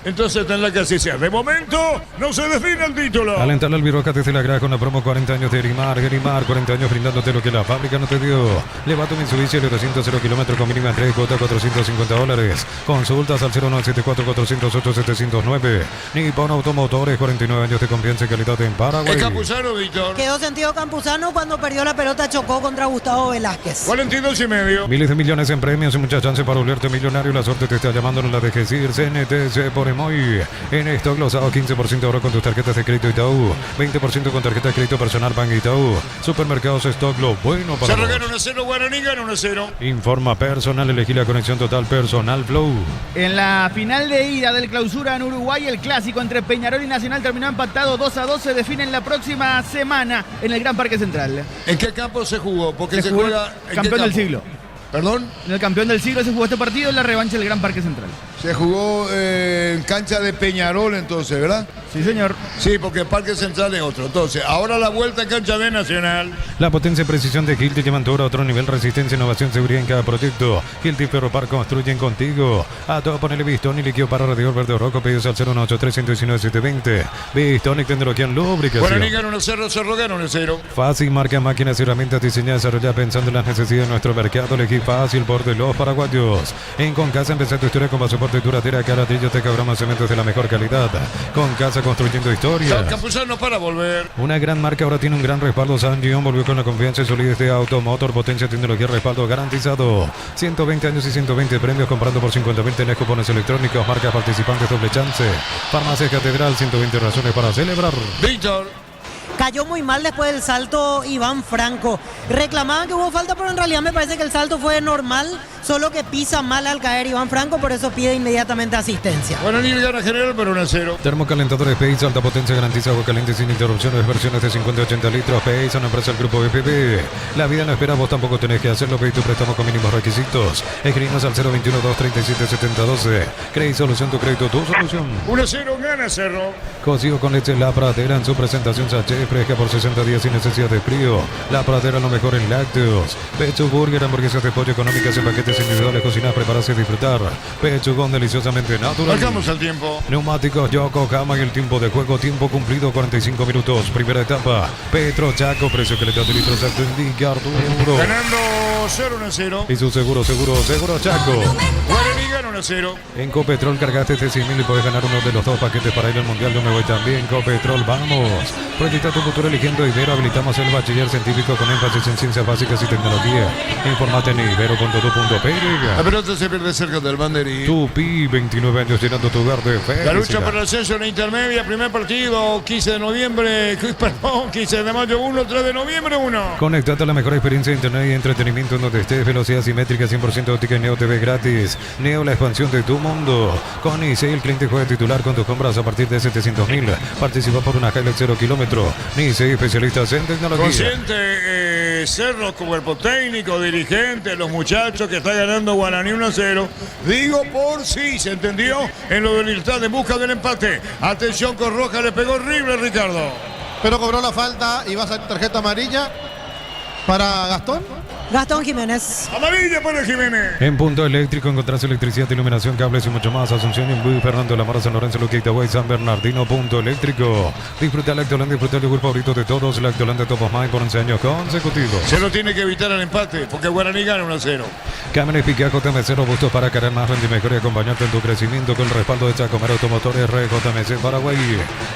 S2: entonces tendrá que así sea. De momento, no se define el título.
S1: Alentar al Viroca desde la granja con la promo 40 años de Grimar, 40 años brindándote lo que la fábrica no te dio. Leva tu Mitsubishi de 200 0 kilómetros con mínima 3 cuota $450. Consultas al 0974-408-709. Nippon Automotores, 49 años de confianza y calidad en Paraguay.
S2: El Campuzano, Víctor.
S4: Quedó sentido Campuzano cuando perdió la pelota, chocó contra Gustavo Velázquez.
S2: 42,5.
S1: Miles de millones en premios y muchas chances para volverte millonario. La suerte te está llamando, no la dejes ir. CNTC por Emoy. En esto glosado 15% ahora con tus tarjetas de crédito Itaú. 20% con tarjeta de crédito personal Banco Itaú. Supermercados Stock, lo bueno para
S2: Cerro
S1: vos.
S2: gana 1-0, Guaraní gana 1-0.
S1: Informa personal, elegí la conexión total personal Flow.
S5: En la final de ida del Clausura en Uruguay, el clásico entre Peñarol y Nacional terminó empatado 2-2. Se define en la próxima semana en el Gran Parque Central.
S2: ¿En qué campo se jugó? Porque se
S5: jugó
S2: juega. ¿En
S5: campeón
S2: qué
S5: del
S2: campo?
S5: siglo.
S2: ¿Perdón?
S5: En el campeón del siglo se jugó este partido en la revancha del Gran Parque Central.
S2: Se jugó en cancha de Peñarol entonces, ¿verdad?
S5: Sí, señor.
S2: Sí, porque el Parque Central es otro. Entonces, ahora la vuelta en cancha de Nacional.
S1: La potencia y precisión de Hilti llevan todo a otro nivel. Resistencia, innovación, seguridad en cada proyecto. Hilti Ferropar construyen contigo. A todo ponerle Bistonic, líquido para radiador verde o rojo. Pedidos al 018319720. Bistonic, tecnología en lubricación.
S2: Guaraní gana 1-0, Cerro gana 1-0.
S1: Fácil, marca, máquinas y herramientas diseñadas y desarrolladas pensando en las necesidades de nuestro mercado. Elegí fácil por de los paraguayos. En Concasa empezar tu historia con pasaporte duradera, caratrillo, te cabramos cementos de la mejor calidad. Concasa construyendo historias.
S2: Campuzano para volver.
S1: Una gran marca ahora tiene un gran respaldo. San Gion volvió con la confianza y solidez de Automotor, potencia, tecnología, respaldo garantizado. 120 años y 120 premios comprando por 50.000 tenés cupones electrónicos, marcas participantes, doble chance. Farmacia Catedral, 120 razones para celebrar.
S2: Víctor.
S4: Cayó muy mal después del salto Iván Franco. Reclamaban que hubo falta, pero en realidad me parece que el salto fue normal, solo que pisa mal al caer Iván Franco, por eso pide inmediatamente asistencia.
S2: Guaraní gana general, pero 1-0.
S1: Termocalentadores Pace, alta potencia, garantiza agua caliente sin interrupciones, versiones de 50 y 80 litros. Pace, una empresa del grupo BPP. La vida no espera, vos tampoco tenés que hacerlo. Pedí tu préstamo con mínimos requisitos. Escribinos al 021-237-7012. Credit Solución, tu crédito, tu solución.
S2: 1-0 gana Cerro.
S1: Cocido con leche La Pradera en su presentación Sachet. fresca por 60 días sin necesidad de frío. La Pradera, lo mejor en lácteos. Pechu Burger, hamburguesas de pollo económicas en paquetes individuales, cocinadas, preparadas y disfrutar. Pechugón deliciosamente natural.
S2: Marcamos el tiempo.
S1: Neumáticos Yokohama y el tiempo de juego, tiempo cumplido 45 minutos. Primera etapa, Petro Chaco, precio que le da de litros acto indica Arturo.
S2: Ganando 0-1-0.
S1: Y su seguro Chaco.
S2: Guaraní gana 1-0.
S1: En Copetrol cargaste de 100.000 y puedes ganar uno de los 2 paquetes para ir al Mundial. Yo me voy también. Copetrol, vamos. Proyecta tu futuro eligiendo Ibero. Habilitamos el bachiller científico con énfasis en ciencias básicas y tecnología. Informate en ibero.tu.py.
S2: La pelota se pierde cerca del banderín.
S1: Tupi, 29 años llenando tu hogar de fe.
S2: La lucha por el ascenso en la intermedia. Primer partido, 15 de noviembre. Perdón, 15 de mayo 1, 3 de noviembre 1.
S1: Conectate a la mejor experiencia de internet y entretenimiento en donde estés. Velocidad simétrica, 100% óptica y Neo TV gratis. Neo, la expansión de tu mundo. Con Nicey, el cliente juega titular con tus compras a partir de 700.000. Participa por una Hilux 0 kilómetro. Nicey, especialistas en tecnología.
S2: Consciente Cerro, cuerpo técnico, dirigente, los muchachos que está ganando Guaraní 1-0. Digo por sí, ¿se entendió? En lo de Libertad en busca del empate. Atención con Roja, le pegó horrible Ricardo.
S6: Pero cobró la falta y va a salir tarjeta amarilla para Gastón.
S4: Gastón Jiménez.
S2: Amarilla para Jiménez.
S1: En Punto Eléctrico encontrás electricidad, iluminación, cables y mucho más. Asunción, Imbuí, Fernando La Mora, San Lorenzo, Luque, Itaguay, San Bernardino. Punto Eléctrico. Disfruta Lactoland, disfruta el yogur favorito de todos. Lactoland de Top of Mind por 11 años consecutivos.
S2: Se lo tiene que evitar el empate porque Guaraní gana 1-0.
S1: Cámeras Picajo TMC robustos para cargar más rendimiento y acompañarte en tu crecimiento con el respaldo de Chacomero Automotores RJMC Paraguay.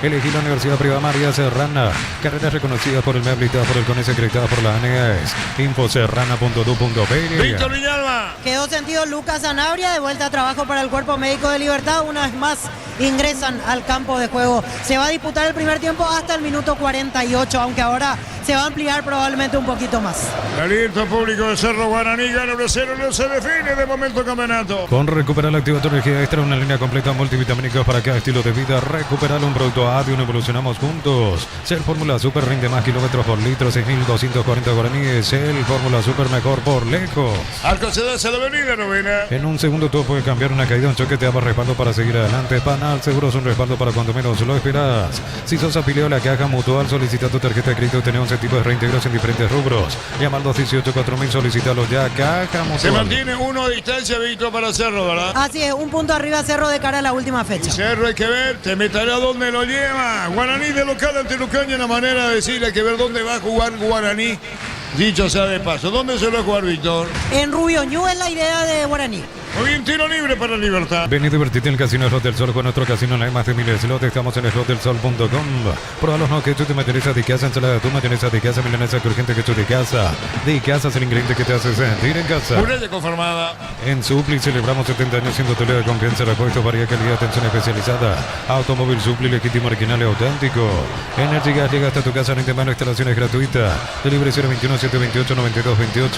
S1: Elegí la Universidad Privada María Serrana. Carreras reconocidas por el MEP, listadas por el CONES, acreditadas por la ANES. Infoserrana.du.pe.
S2: Víctor Villalba.
S4: Quedó sentido Lucas Sanabria, de vuelta a trabajo para el Cuerpo Médico de Libertad. Una vez más ingresan al campo de juego. Se va a disputar el primer tiempo hasta el minuto 48, aunque ahora se va a ampliar probablemente un poquito más.
S2: Aliento público de Cerro, Guaraní gana 1-0, no se define de momento el campeonato.
S1: Con Recuperar Activa tu energía extra, una línea completa multivitamínica para cada estilo de vida. Recuperar un producto ADI, evolucionamos juntos. Shell Fórmula Super rinde más kilómetros por litro, 6.240 guaraníes. Shell Fórmula Super mejor por lejos.
S2: Alcocedas a la avenida novena.
S1: En un segundo todo puede cambiar. Una caída, un choque te da respaldo para seguir adelante. Panal Seguros, un respaldo para cuando menos lo esperas. Si sos afiliado a la Caja Mutual, solicita tu tarjeta de crédito. Tenés 11 tipos de reintegros en diferentes rubros. Llama al 218-4000, solicítalo ya. Caja Mutual.
S2: Se mantiene uno a distancia, Víctor, para Cerro, ¿verdad?
S4: Así es, un punto arriba Cerro de cara a la última fecha.
S2: Cerro hay que ver, te meterá dónde lo lleva. Guaraní de local ante Lucaña, la manera de decir, hay que ver dónde va a jugar Guaraní. Dicho sea de paso, ¿dónde se va a jugar, Víctor?
S4: En Rubio Ñu es la idea de Guaraní.
S2: Muy bien, tiro libre para Libertad.
S1: Ven y divertirte en el Casino Slot del Sol con nuestro casino. No hay más de miles de slots. Estamos en slotdelsol.com. Prueba los no ketchup de mayonesa de casa, ensalada de atún, mayonesa de casa, milanesa crujiente ketchup de casa. De casa es el ingrediente que te hace sentir en casa.
S2: Muralla conformada.
S1: En Supli celebramos 70 años siendo tu de confianza, repuesto, variedad, calidad, atención especializada. Automóvil Supli, legítimo, original y auténtico. Energy Gas llega hasta tu casa en mano, instalaciones gratuitas. Delivery 021-728-9228.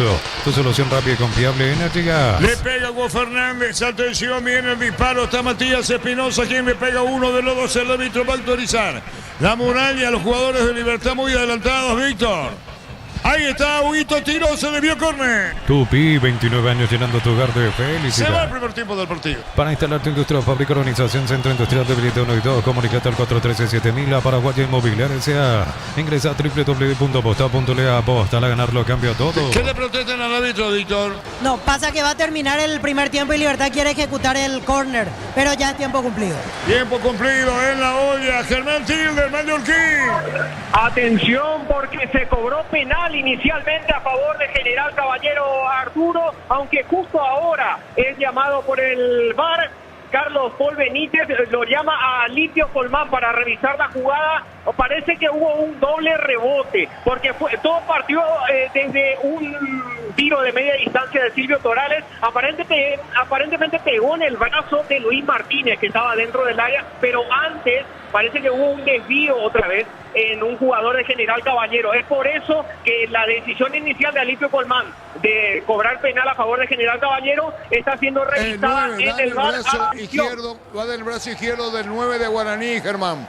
S1: Tu solución rápida y confiable. Energy Gas.
S2: Le pega Hugo Fernández, atención, viene el disparo, está Matías Espinosa, quien le pega uno de los dos, el árbitro va a autorizar. La muralla, los jugadores de Libertad muy adelantados, Víctor. Ahí está, Huguito tiró, se debió córner.
S1: Tupi, 29 años llenando tu hogar de felicidad.
S2: Se va el primer tiempo del partido.
S1: Para instalar tu industria, fábrica, organización, centro industrial de Habilita 1 y 2, comunicate al 413-7000, la Paraguaya Inmobiliaria S.A. Ingresa a www.aposta.le, aposta, a ganarlo cambia todo.
S2: ¿Qué le protestan al árbitro, Víctor?
S4: No, pasa que va a terminar el primer tiempo y Libertad quiere ejecutar el córner, pero ya es tiempo cumplido.
S2: Tiempo cumplido en la olla, Germán Tilde, mallorquín.
S3: Atención porque se cobró penal inicialmente a favor de General Caballero Arturo, aunque justo ahora es llamado por el VAR. Carlos Paul Benítez lo llama a Litio Colmán para revisar la jugada. Parece que hubo un doble rebote, porque todo partió desde un tiro de media distancia de Silvio Torales. Aparentemente pegó en el brazo de Luis Martínez, que estaba dentro del área, pero antes parece que hubo un desvío otra vez en un jugador de General Caballero. Es por eso que la decisión inicial de Alipio Colmán de cobrar penal a favor de General Caballero está siendo revisada en el VAR.
S2: Va del brazo izquierdo del 9 de Guaraní, Germán.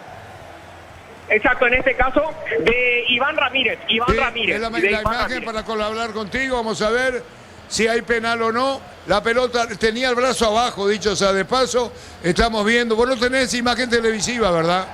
S3: Exacto, en este caso de Iván Ramírez.
S2: Es la imagen para colaborar contigo. Vamos a ver si hay penal o no. La pelota tenía el brazo abajo, dicho sea de paso. Estamos viendo. Vos no tenés imagen televisiva, ¿verdad?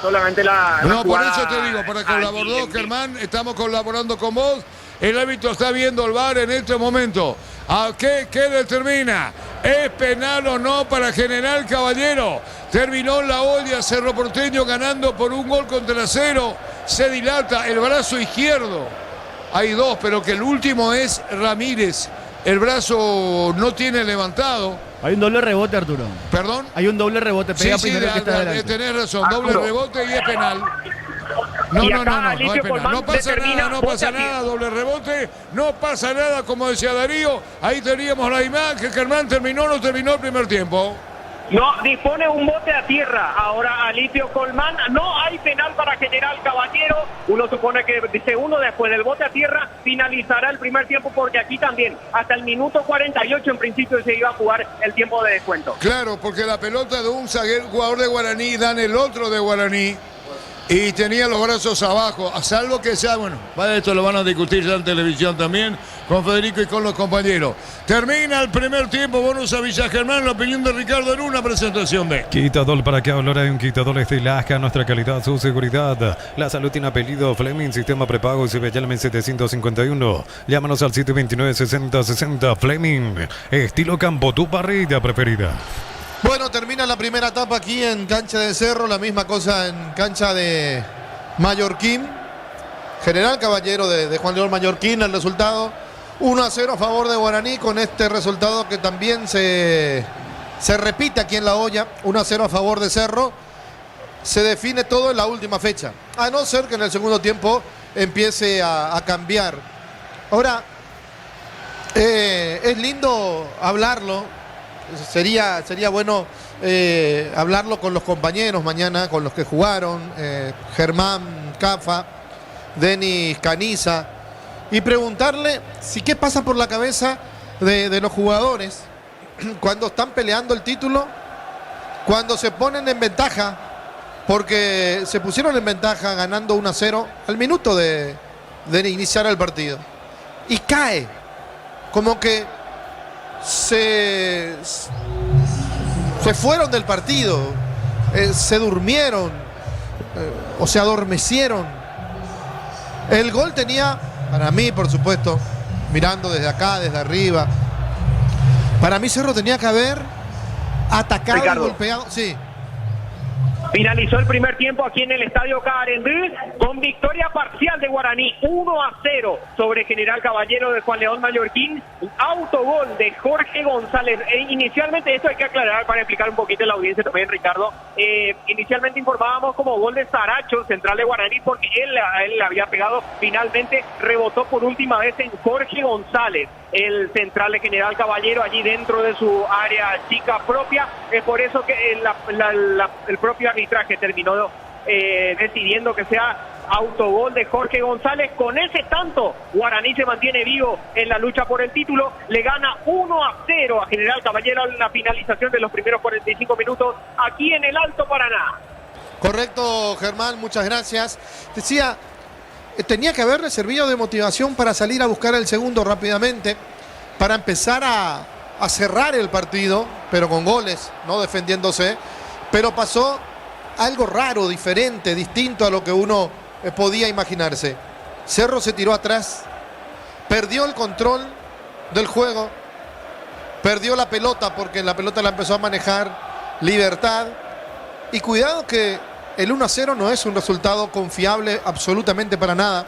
S3: solamente la
S2: No, por
S3: jugada
S2: eso te digo, para
S3: allí
S2: colaborar,
S3: en vivo.
S2: Germán, estamos colaborando con vos. El árbitro está viendo el VAR en este momento. ¿A qué determina? ¿Es penal o no para General Caballero? Terminó la olla, Cerro Porteño ganando por 1-0. Se dilata el brazo izquierdo. Hay dos, pero que el último es Ramírez. El brazo no tiene levantado.
S5: Hay un doble rebote, Arturo.
S2: ¿Perdón?
S5: Hay un doble rebote. Pega primero que está adelante.
S2: tenés razón. Doble rebote y es penal. No,
S3: Y
S2: no,
S3: acá
S2: no, no, no
S3: Alicio
S2: es penal.
S3: Colmán
S2: No pasa
S3: determina
S2: nada, no
S3: bote
S2: pasa
S3: a tierra.
S2: nada, doble rebote, no pasa nada, como decía Darío. Ahí teníamos la imagen, Germán terminó, no terminó el primer tiempo.
S3: No, dispone un bote a tierra. Ahora Alicio Colmán, no hay penal para General Caballero. Uno supone que segundo después del bote a tierra finalizará el primer tiempo, porque aquí también hasta el minuto 48 en principio se iba a jugar el tiempo de descuento.
S2: Claro, porque la pelota de un jugador de Guaraní, dan el otro de Guaraní. Y tenía los brazos abajo, a salvo que sea, bueno, para esto lo van a discutir ya en televisión también, con Federico y con los compañeros. Termina el primer tiempo, bonus a Villa Germán, la opinión de Ricardo en una presentación de...
S1: Quitador, ¿para qué hablar? Hay un quitador Estilasca, nuestra calidad, su seguridad. La salud tiene apellido Fleming, sistema prepago y CBLM 751. Llámanos al 729-6060 Fleming. Estilo campo, tu parrilla preferida.
S6: Bueno, termina la primera etapa aquí en cancha de Cerro, la misma cosa en cancha de Mallorquín. General Caballero de Juan León Mallorquín, el resultado 1-0 a favor de Guaraní, con este resultado que también se repite aquí en La Hoya, 1-0 a favor de Cerro. Se define todo en la última fecha, a no ser que en el segundo tiempo empiece a cambiar. Ahora, es lindo hablarlo. Sería bueno hablarlo con los compañeros mañana, con los que jugaron, Germán Cafa, Denis Caniza, y preguntarle si qué pasa por la cabeza de los jugadores cuando están peleando el título, cuando se ponen en ventaja, porque se pusieron en ventaja ganando 1-0 al minuto de iniciar el partido, y cae, como que se fueron del partido, se durmieron o se adormecieron. El gol tenía, para mí por supuesto, mirando desde acá, desde arriba, para mí Cerro tenía que haber atacado,
S3: Ricardo,
S6: y golpeado. Sí.
S3: Finalizó el primer tiempo aquí en el Estadio Carendú con victoria parcial de Guaraní, 1-0 sobre General Caballero de Juan León Mallorquín. Autogol de Jorge González. Inicialmente, esto hay que aclarar para explicar un poquito a la audiencia también, Ricardo. Inicialmente informábamos como gol de Saracho, central de Guaraní, porque él le había pegado. Finalmente rebotó por última vez en Jorge González, el central de General Caballero, allí dentro de su área chica propia. Es por eso que el propio arbitraje terminó decidiendo que sea autogol de Jorge González. Con ese tanto, Guaraní se mantiene vivo en la lucha por el título. Le gana 1-0 a General Caballero en la finalización de los primeros 45 minutos aquí en el Alto Paraná.
S6: Correcto, Germán, muchas gracias. Decía, tenía que haberle servido de motivación para salir a buscar el segundo rápidamente, para empezar a cerrar el partido, pero con goles, no defendiéndose. Pero pasó algo raro, diferente, distinto a lo que uno podía imaginarse. Cerro se tiró atrás, perdió el control del juego, perdió la pelota, porque la pelota la empezó a manejar Libertad. Y cuidado que el 1-0 no es un resultado confiable absolutamente para nada,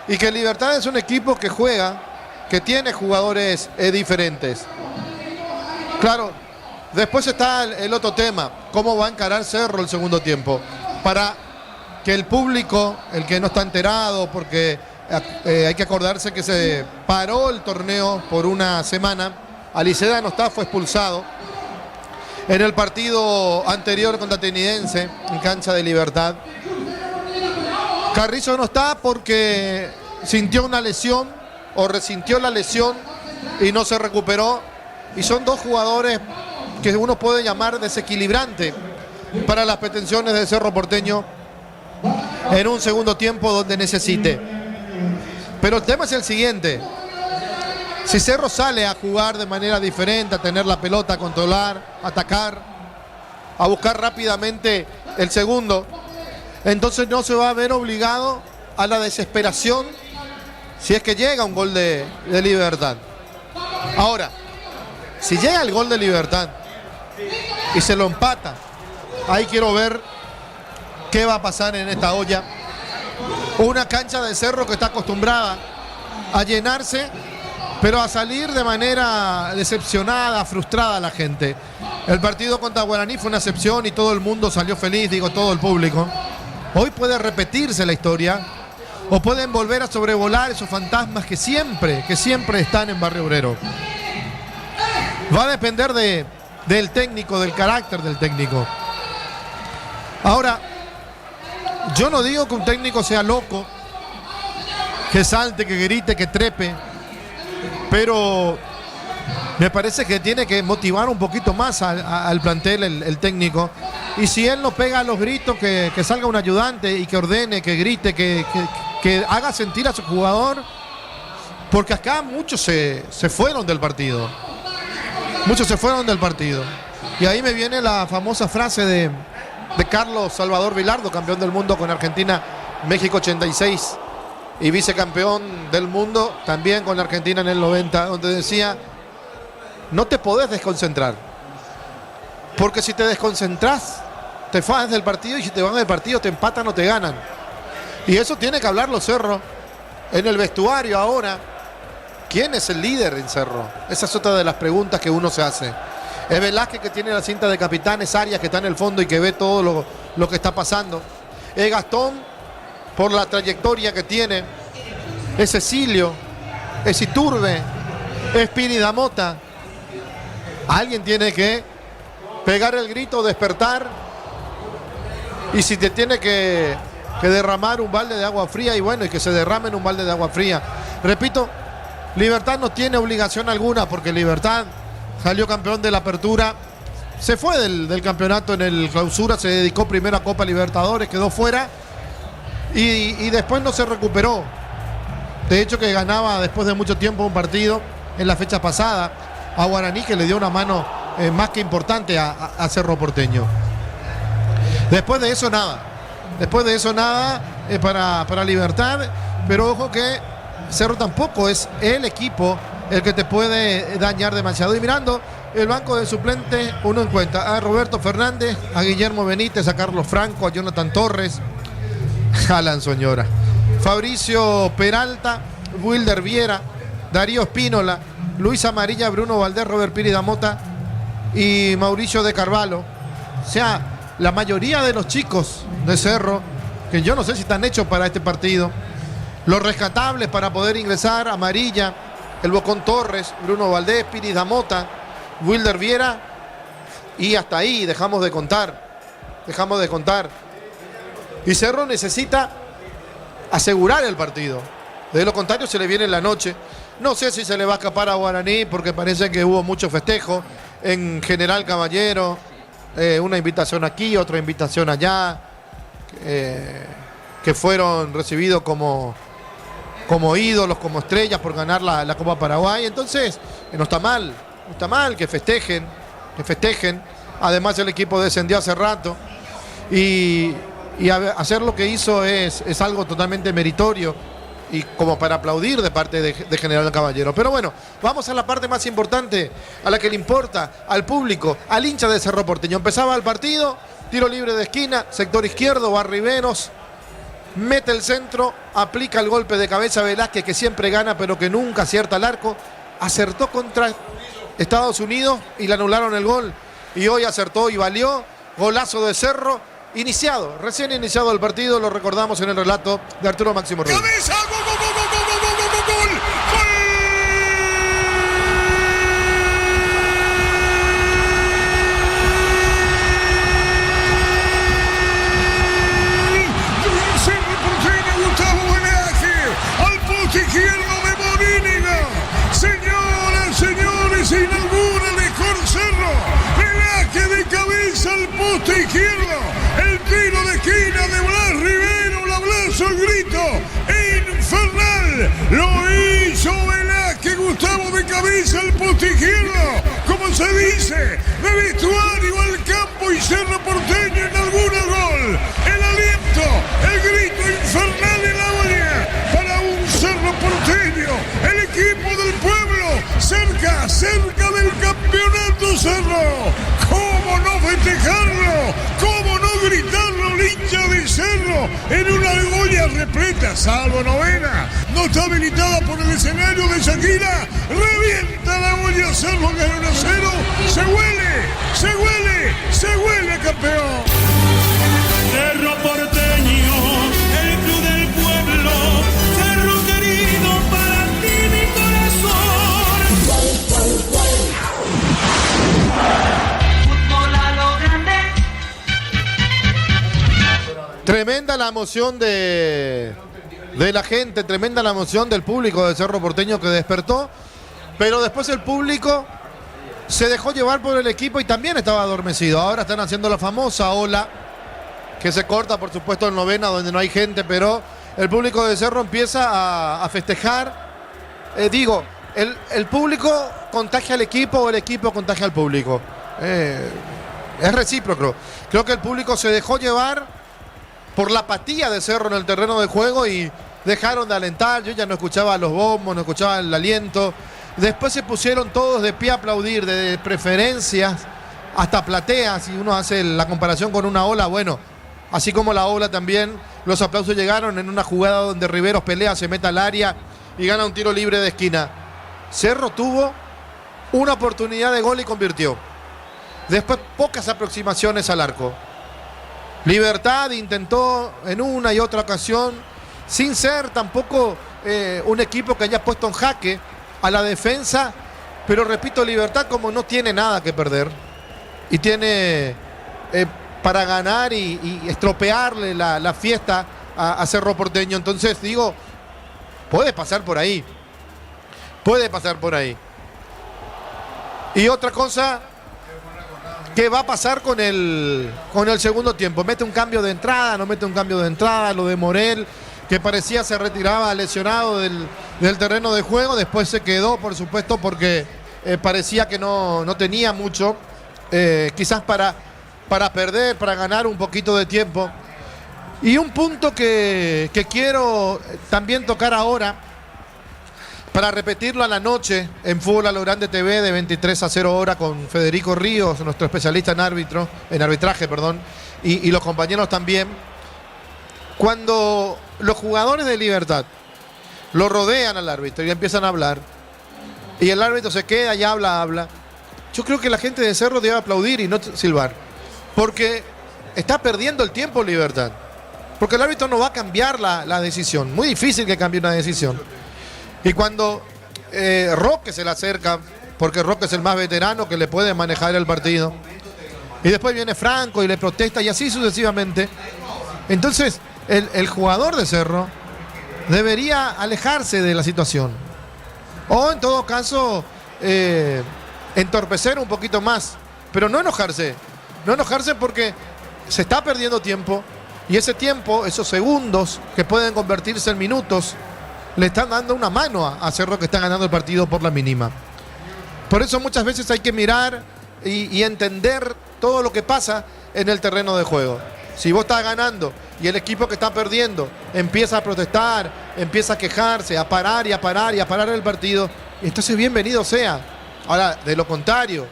S6: y que Libertad es un equipo que juega, que tiene jugadores diferentes. Claro, después está el otro tema, cómo va a encarar Cerro el segundo tiempo, para que el público, el que no está enterado, porque hay que acordarse que se paró el torneo por una semana. Aliceda no está, fue expulsado en el partido anterior contra Tenidense, en cancha de Libertad. Carrizo no está porque sintió una lesión, o resintió la lesión, y no se recuperó. Y son dos jugadores que uno puede llamar desequilibrante para las pretensiones de Cerro Porteño en un segundo tiempo donde necesite. Pero el tema es el siguiente: si Cerro sale a jugar de manera diferente, a tener la pelota, a controlar, a atacar, a buscar rápidamente el segundo, entonces no se va a ver obligado a la desesperación si es que llega un gol de Libertad. Ahora, si llega el gol de Libertad y se lo empata, ahí quiero ver qué va a pasar en esta olla. Una cancha de Cerro que está acostumbrada a llenarse, pero a salir de manera decepcionada, frustrada la gente. El partido contra Guaraní fue una excepción y todo el mundo salió feliz, digo todo el público. Hoy puede repetirse la historia o pueden volver a sobrevolar esos fantasmas que siempre están en Barrio Obrero. Va a depender del técnico, del carácter del técnico. Ahora, yo no digo que un técnico sea loco, que salte, que grite, que trepe, pero me parece que tiene que motivar un poquito más al plantel el técnico. Y si él no pega a los gritos, que salga un ayudante y que ordene, que grite, que haga sentir a su jugador, porque acá muchos se fueron del partido. Muchos se fueron del partido. Y ahí me viene la famosa frase de Carlos Salvador Vilardo, campeón del mundo con Argentina, México 86, y vicecampeón del mundo también con Argentina en el 90, donde decía: no te podés desconcentrar, porque si te desconcentrás, te fajas del partido, y si te van del partido, te empatan o te ganan. Y eso tiene que hablar los Cerro en el vestuario ahora. ¿Quién es el líder en Cerro? Esa es otra de las preguntas que uno se hace. Es Velázquez, que tiene la cinta de capitán, es Arias, que está en el fondo y que ve todo lo que está pasando. Es Gastón, por la trayectoria que tiene. Es Cecilio, es Iturbe, es Pini Damota. Alguien tiene que pegar el grito, despertar. Y si te tiene que derramar un balde de agua fría, y bueno, y que se derrame en un balde de agua fría. Repito, Libertad no tiene obligación alguna, porque Libertad salió campeón de la Apertura, se fue del campeonato en el Clausura, se dedicó primero a Copa Libertadores, quedó fuera y después no se recuperó. De hecho, que ganaba después de mucho tiempo un partido en la fecha pasada a Guaraní, que le dio una mano más que importante a Cerro Porteño. Después de eso nada. Después de eso nada para Libertad, pero ojo que Cerro tampoco es el equipo el que te puede dañar demasiado. Y mirando el banco de suplentes, uno encuentra a Roberto Fernández, a Guillermo Benítez, a Carlos Franco, a Jonathan Torres, Alan Soñora, Fabricio Peralta, Wilder Viera, Darío Espínola, Luis Amarilla, Bruno Valdés, Robert Piri Damota y Mauricio de Carvalho. O sea, la mayoría de los chicos de Cerro, que yo no sé si están hechos para este partido. Los rescatables para poder ingresar: Amarilla, el Bocón Torres, Bruno Valdés, Piri Damota, Wilder Viera, y hasta ahí dejamos de contar. Y Cerro necesita asegurar el partido. De lo contrario se le viene en la noche. No sé si se le va a escapar a Guaraní, porque parece que hubo mucho festejo en General Caballero. Una invitación aquí, otra invitación allá, que fueron recibidos como ídolos, como estrellas por ganar la Copa Paraguay. Entonces, no está mal que festejen. Además, el equipo descendió hace rato y hacer lo que hizo es algo totalmente meritorio y como para aplaudir de parte de General Caballero. Pero bueno, vamos a la parte más importante, a la que le importa al público, al hincha de Cerro Porteño. Empezaba el partido, tiro libre de esquina, sector izquierdo, va Riveros, mete el centro, aplica el golpe de cabeza Velázquez, que siempre gana pero que nunca acierta al arco. Acertó contra Estados Unidos y le anularon el gol, y hoy acertó y valió. Golazo de Cerro, recién iniciado el partido, lo recordamos en el relato de Arturo Máximo Ruiz.
S2: ¡Cabeza! ¡Gol! Izquierdo de Moríniga. Señoras, señores, se inaugura el mejor Cerro. Velázquez de cabeza al poste izquierdo. El tiro de esquina de Blas Rivero. Un abrazo, el grito infernal. Lo hizo Velázquez, Gustavo, de cabeza al poste izquierdo. Como se dice, de vestuario al campo, y Cerro Porteño inaugura el gol. El aliento El grito infernal en la olla para un Cerro Porteño, el equipo del pueblo, cerca del campeonato Cerro. ¿Cómo no festejarlo? ¿Cómo no gritarlo, el hincha de Cerro? En una argolla repleta, salvo novena. No está habilitada por el escenario de Shakira. Revienta la olla Cerro, gana 1-0. Se huele, campeón.
S7: Cerro Porteño, el club del pueblo, Cerro querido, para ti mi corazón. Fútbol a lo grande.
S6: Tremenda la emoción de la gente, tremenda la emoción del público de Cerro Porteño que despertó, pero después el público se dejó llevar por el equipo y también estaba adormecido. Ahora están haciendo la famosa ola que se corta, por supuesto, en novena donde no hay gente, pero el público de Cerro empieza a festejar. El público contagia al equipo o el equipo contagia al público. Es recíproco. Creo que el público se dejó llevar por la apatía de Cerro en el terreno de juego y dejaron de alentar. Yo ya no escuchaba los bombos, no escuchaba el aliento. Después se pusieron todos de pie a aplaudir, de preferencias hasta plateas. Si uno hace la comparación con una ola, bueno, así como la ola también, los aplausos llegaron en una jugada donde Riveros pelea, se mete al área y gana un tiro libre de esquina. Cerro tuvo una oportunidad de gol y convirtió. Después pocas aproximaciones al arco. Libertad intentó en una y otra ocasión, sin ser tampoco un equipo que haya puesto en jaque a la defensa, pero repito, Libertad como no tiene nada que perder y tiene para ganar y estropearle la fiesta a Cerro Porteño, entonces digo, puede pasar por ahí. Y otra cosa, ¿qué va a pasar con el segundo tiempo? ¿Mete un cambio de entrada? ¿No mete un cambio de entrada? Lo de Morel, que parecía se retiraba lesionado del terreno de juego, después se quedó, por supuesto, porque parecía que no tenía mucho, quizás para perder, para ganar un poquito de tiempo. Y un punto que quiero también tocar ahora, para repetirlo a la noche en Fútbol a lo Grande TV de 23 a 0 hora con Federico Ríos, nuestro especialista en arbitraje, y los compañeros también. Cuando los jugadores de Libertad lo rodean al árbitro y empiezan a hablar, y el árbitro se queda y habla, yo creo que la gente de Cerro debe aplaudir y no silbar, porque está perdiendo el tiempo Libertad, porque el árbitro no va a cambiar la decisión, muy difícil que cambie una decisión. Y cuando Roque se le acerca, porque Roque es el más veterano que le puede manejar el partido, y después viene Franco y le protesta y así sucesivamente, entonces el jugador de Cerro debería alejarse de la situación, o en todo caso entorpecer un poquito más, pero no enojarse porque se está perdiendo tiempo, y ese tiempo, esos segundos que pueden convertirse en minutos, le están dando una mano a Cerro, que está ganando el partido por la mínima. Por eso muchas veces hay que mirar y entender todo lo que pasa en el terreno de juego. Si vos estás ganando y el equipo que está perdiendo empieza a protestar, empieza a quejarse, a parar el partido, entonces bienvenido sea. Ahora, de lo contrario,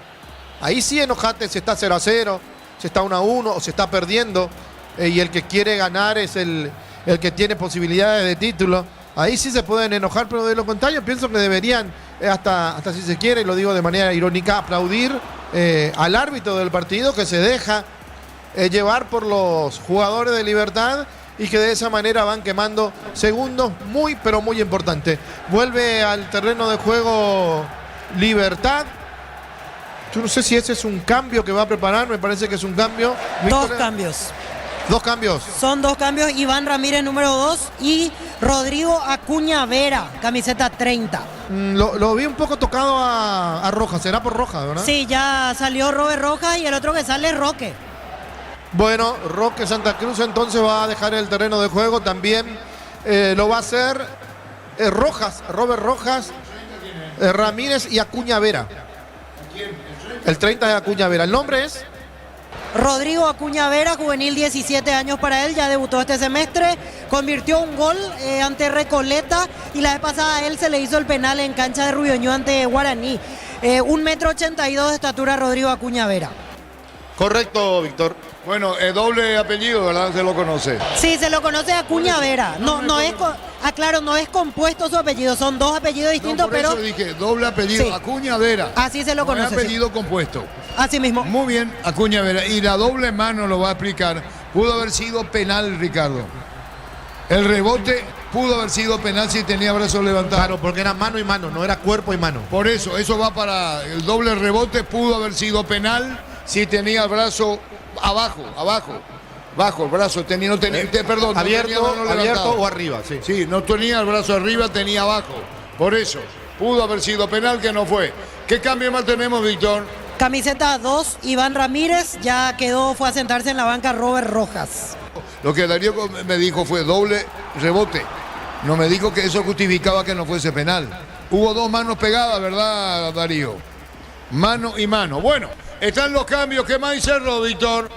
S6: ahí sí enojate si está 0-0, si está 1-1 o si está perdiendo, y el que quiere ganar es el que tiene posibilidades de título. Ahí sí se pueden enojar, pero de lo contrario pienso que deberían, hasta si se quiere, y lo digo de manera irónica, aplaudir al árbitro del partido, que se deja llevar por los jugadores de Libertad y que de esa manera van quemando segundos muy, pero muy importantes. Vuelve al terreno de juego Libertad. Yo no sé si ese es un cambio que va a preparar, me parece que es un cambio.
S4: Dos cambios.
S6: Dos cambios.
S4: Son dos cambios, Iván Ramírez número 2 y Rodrigo Acuña Vera, camiseta 30.
S6: Lo vi un poco tocado a Rojas, será por Rojas, ¿verdad?
S4: Sí, ya salió Robert Rojas y el otro que sale es Roque.
S6: Bueno, Roque Santa Cruz entonces va a dejar el terreno de juego, también lo va a hacer Robert Rojas, Ramírez y Acuña Vera. El 30 de Acuña Vera. ¿El nombre es?
S4: Rodrigo Acuña Vera, juvenil, 17 años para él, ya debutó este semestre, convirtió un gol ante Recoleta y la vez pasada a él se le hizo el penal en cancha de Rubiñó ante Guaraní. 1,82 m de estatura Rodrigo Acuña Vera.
S6: Correcto, Víctor.
S2: Bueno, doble apellido, ¿verdad? Se lo conoce.
S4: Sí, se lo conoce Acuña Vera. No es, aclaro, no es compuesto su apellido, son dos apellidos distintos,
S2: por
S4: pero
S2: eso dije, doble apellido,
S4: sí.
S2: Acuña Vera.
S4: Así se lo
S2: No es
S4: conoce.
S2: apellido
S4: Sí.
S2: compuesto.
S4: Así mismo.
S2: Muy bien, Acuña Vera. Y la doble mano lo va a explicar. Pudo haber sido penal, Ricardo. El rebote pudo haber sido penal si tenía brazos levantados.
S6: Claro, porque era mano y mano, no era cuerpo y mano.
S2: Por eso va para el doble rebote. Pudo haber sido penal si tenía el brazo abajo. Bajo el brazo, no tenía
S6: Abierto,
S2: mano levantada.
S6: abierto o arriba, sí.
S2: Sí, no tenía el brazo arriba, tenía abajo. Por eso, pudo haber sido penal que no fue. ¿Qué cambio más tenemos, Víctor?
S4: Camiseta 2, Iván Ramírez, ya fue a sentarse en la banca Robert Rojas.
S2: Lo que Darío me dijo fue doble rebote. No me dijo que eso justificaba que no fuese penal. Hubo dos manos pegadas, ¿verdad, Darío? Mano y mano. Bueno, están los cambios. ¿Qué más hay, Cerro, Víctor?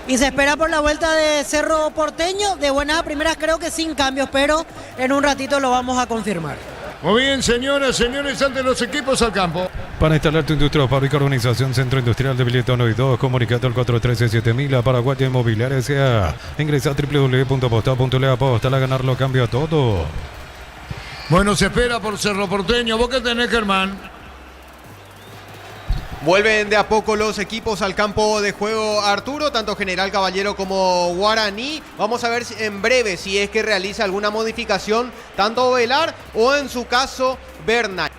S4: Y se espera por la vuelta de Cerro Porteño, de buenas a primeras creo que sin cambios, pero en un ratito lo vamos a confirmar.
S2: Muy bien, señoras, señores, ante los equipos al campo.
S1: Para instalar tu industria o fábrica, organización Centro Industrial de Billetón 1 y 2, comunicate al 413-7000, a Paraguaya Inmobiliaria S.A. Ingresa a www.postado.le, apostala a ganar, lo cambia todo.
S2: Bueno, se espera por Cerro Porteño. ¿Vos qué tenés, Germán?
S8: Vuelven de a poco los equipos al campo de juego, Arturo, tanto General Caballero como Guaraní. Vamos a ver en breve si es que realiza alguna modificación, tanto Velar o en su caso Bernal.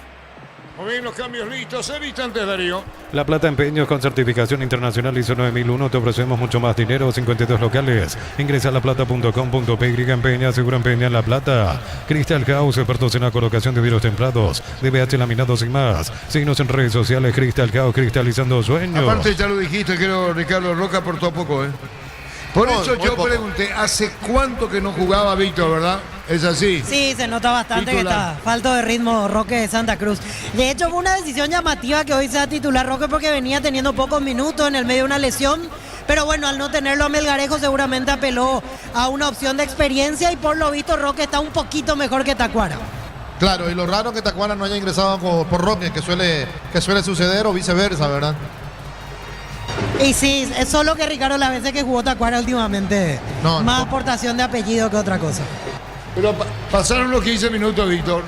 S2: Muy bien, los cambios listos. En instantes, Darío.
S1: La Plata Empeños con certificación internacional ISO 9001. Te ofrecemos mucho más dinero. 52 locales. Ingresa a laplata.com.py. Empeña, seguro empeña en La Plata. Crystal House, expertos en la colocación de vidrios templados, DBH laminados y más. Síguenos en redes sociales. Crystal House, cristalizando sueños.
S2: Aparte, ya lo dijiste, creo, Ricardo Roca aportó poco, ¿eh? Por
S6: No,
S2: eso
S6: muy
S2: yo
S6: poco.
S2: pregunté, ¿hace cuánto que no jugaba Víctor, verdad? ¿Es así?
S4: Sí, se nota bastante
S2: Titular.
S4: que está falto de ritmo Roque de Santa Cruz. De hecho, fue una decisión llamativa que hoy sea titular Roque porque venía teniendo pocos minutos en el medio de una lesión. Pero bueno, al no tenerlo a Melgarejo seguramente apeló a una opción de experiencia y por lo visto Roque está un poquito mejor que Tacuara.
S6: Claro, y lo raro que Tacuara no haya ingresado por Roque, que suele suceder o viceversa, ¿verdad?
S4: Y sí, es solo que Ricardo las veces que jugó Tacuara últimamente,
S6: No,
S4: más
S6: no.
S4: aportación de apellido que otra cosa.
S2: Pero pasaron los 15 minutos, Víctor.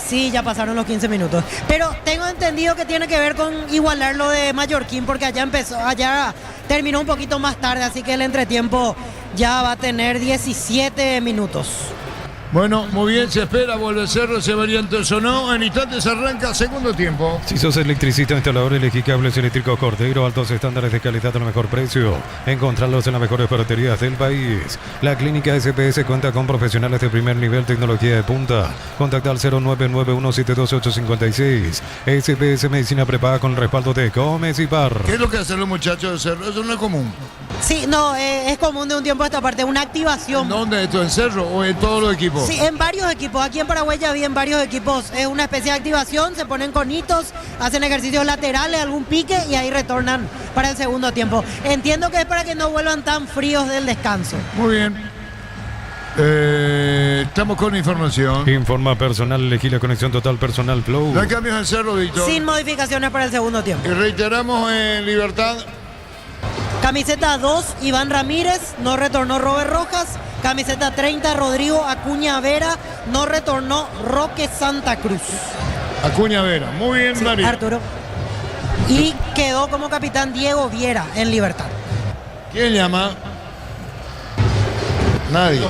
S4: Sí, ya pasaron los 15 minutos. Pero tengo entendido que tiene que ver con igualar lo de Mallorquín, porque allá terminó un poquito más tarde, así que el entretiempo ya va a tener 17 minutos.
S2: Bueno, muy bien, se espera, vuelve Cerro, ese variante sonó. En instantes arranca segundo tiempo.
S1: Si sos electricista, instalador, elegí cables eléctricos Cordero, altos estándares de calidad al mejor precio. Encontrarlos en las mejores ferreterías del país. La clínica SPS cuenta con profesionales de primer nivel, tecnología de punta. Contacta al 0991728856. SPS Medicina prepaga con el respaldo de Gómez y Par.
S2: ¿Qué es lo que hacen los muchachos de Cerro? Eso no es común.
S4: Sí, no, es común de un tiempo a esta parte, una activación.
S2: ¿Dónde esto? ¿En Cerro o en todos los equipos?
S4: Sí, en varios equipos. Aquí en Paraguay ya vi en varios equipos. Es una especie de activación, se ponen conitos, hacen ejercicios laterales, algún pique y ahí retornan para el segundo tiempo. Entiendo que es para que no vuelvan tan fríos del descanso.
S2: Muy bien. Estamos con información.
S1: Informa personal, elegí la conexión total personal Flow.
S2: No hay cambios en Cerro, Víctor.
S4: Sin modificaciones para el segundo tiempo.
S2: Y reiteramos en Libertad.
S4: Camiseta 2, Iván Ramírez, no retornó Robert Rojas. Camiseta 30, Rodrigo Acuña Vera, no retornó Roque Santa Cruz.
S2: Acuña Vera. Muy bien,
S4: Sí,
S2: Darío.
S4: Arturo. Y quedó como capitán Diego Viera en Libertad.
S2: ¿Quién llama? Nadie.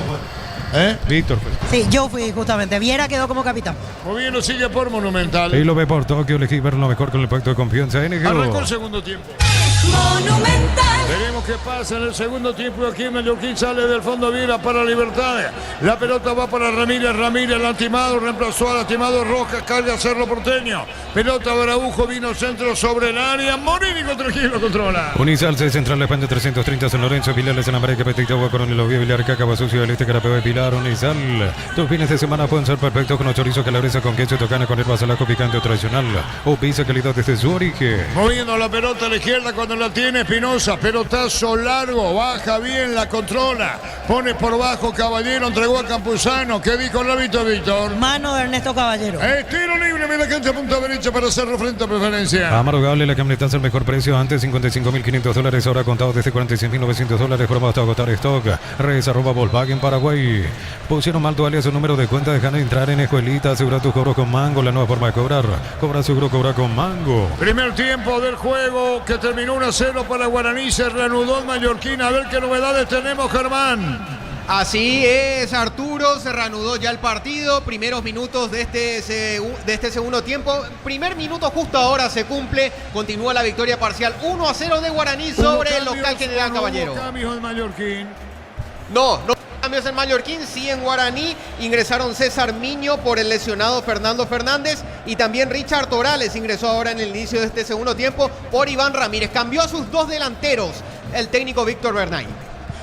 S2: ¿Eh?
S1: Víctor, pues.
S4: Sí, yo fui justamente. Viera quedó como capitán.
S2: Muy bien, lo sigue por Monumental.
S1: Ahí lo ve por Tokio, elegí ver lo mejor con el pacto de confianza.
S2: Arrancó el segundo tiempo.
S7: Monumental.
S2: Veremos qué pasa en el segundo tiempo. Aquí Mallorquín sale del fondo, Viera para Libertad. La pelota va para Ramírez. Ramírez, lastimado, reemplazó al lastimado Rojas. Carga Cerro Porteño. Pelota Araujo, vino centro sobre el área. Morini contra quien lo controla.
S1: Unizalce, Central España 330, San Lorenzo, Pilares, en América, Petitagua, Coronel Oviedo, Vilar, Cacaba, Sucio del Este, Carapeo y Pilar, Unizal. Tus fines de semana pueden ser perfectos con los chorizos calabresa, con queso, tocana, con hierba, salaco, picante o tradicional. O pizza calidad desde su origen.
S2: Moviendo la pelota a la izquierda cuando la tiene Espinosa, pelotazo largo, baja bien, la controla, pone por bajo Caballero, entregó a Campuzano. ¿Qué dijo el árbitro, Víctor?
S4: Mano de Ernesto Caballero.
S2: Tiro libre, media cancha, punta derecha para Cerro frente a preferencia.
S1: Amaro Gable, la camioneta es el mejor precio. Antes $55.500, ahora contado desde $46.900. Promo hasta agotar stock. Redes @ Volkswagen Paraguay. Pusieron mal tu alias su número de cuenta, dejan de entrar en Escuelita. Asegura tus cobros con Mango, la nueva forma de cobrar. Cobra seguro, cobra con Mango.
S2: Primer tiempo del juego que terminó 1-0 para Guaraní. Se reanudó el Mallorquín. A ver qué novedades tenemos, Germán.
S8: Así es, Arturo, se reanudó ya el partido, primeros minutos de este segundo tiempo, primer minuto justo ahora se cumple, continúa la victoria parcial 1-0 de Guaraní sobre el local General Caballero.
S2: ¿Hubo cambios en Mallorquín?
S8: No cambios en Mallorquín, sí en Guaraní, ingresaron César Miño por el lesionado Fernando Fernández y también Richard Torales ingresó ahora en el inicio de este segundo tiempo por Iván Ramírez, cambió a sus dos delanteros, el técnico Víctor Bernay.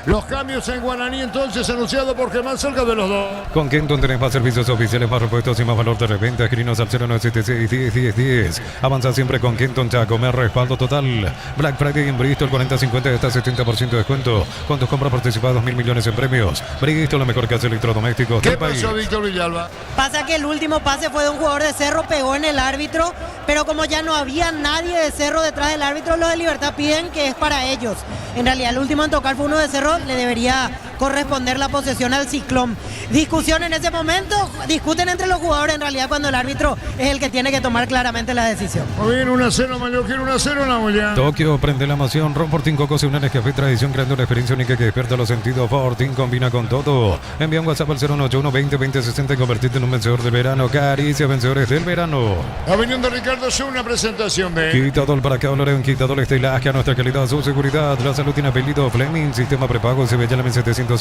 S2: Los cambios en Guaraní entonces anunciado por Germán cerca de los dos.
S1: Con Kenton tenés más servicios oficiales, más repuestos y más valor de reventa. Escrinos al 0976-10-10-10. Avanza siempre con Kenton Chaco, me respaldo total. Black Friday en Bristol, 40-50 hasta 70% de descuento. Con tus compras participadas, 1.000 millones en premios. Bristol, lo mejor que hace electrodomésticos.
S2: ¿Qué pasó, Víctor Villalba?
S4: Pasa que el último pase fue de un jugador de Cerro, pegó en el árbitro, pero como ya no había nadie de Cerro detrás del árbitro, los de Libertad piden que es para ellos. En realidad el último en tocar fue uno de Cerro, le debería corresponder la posesión al Ciclón. Discusión en ese momento, discuten entre los jugadores en realidad cuando el árbitro es el que tiene que tomar claramente la decisión.
S2: Muy bien, 1-0 Mallorquín, 1-0 Nahuel.
S1: Tokio prende la emoción, Ron Fortín Coco se une en Café Tradición, creando una experiencia única que despierta los sentidos. Fortín combina con todo. Envía un WhatsApp al 018-120-2060 y convertirte en un vencedor del verano. Caricia, vencedores del verano.
S2: Avenida de Ricardo, es una presentación de
S1: Quitador para que hablaré un quitador estilaje a nuestra calidad, su seguridad. La salud tiene apellido Fleming, sistema prepago, se ve ya la 751.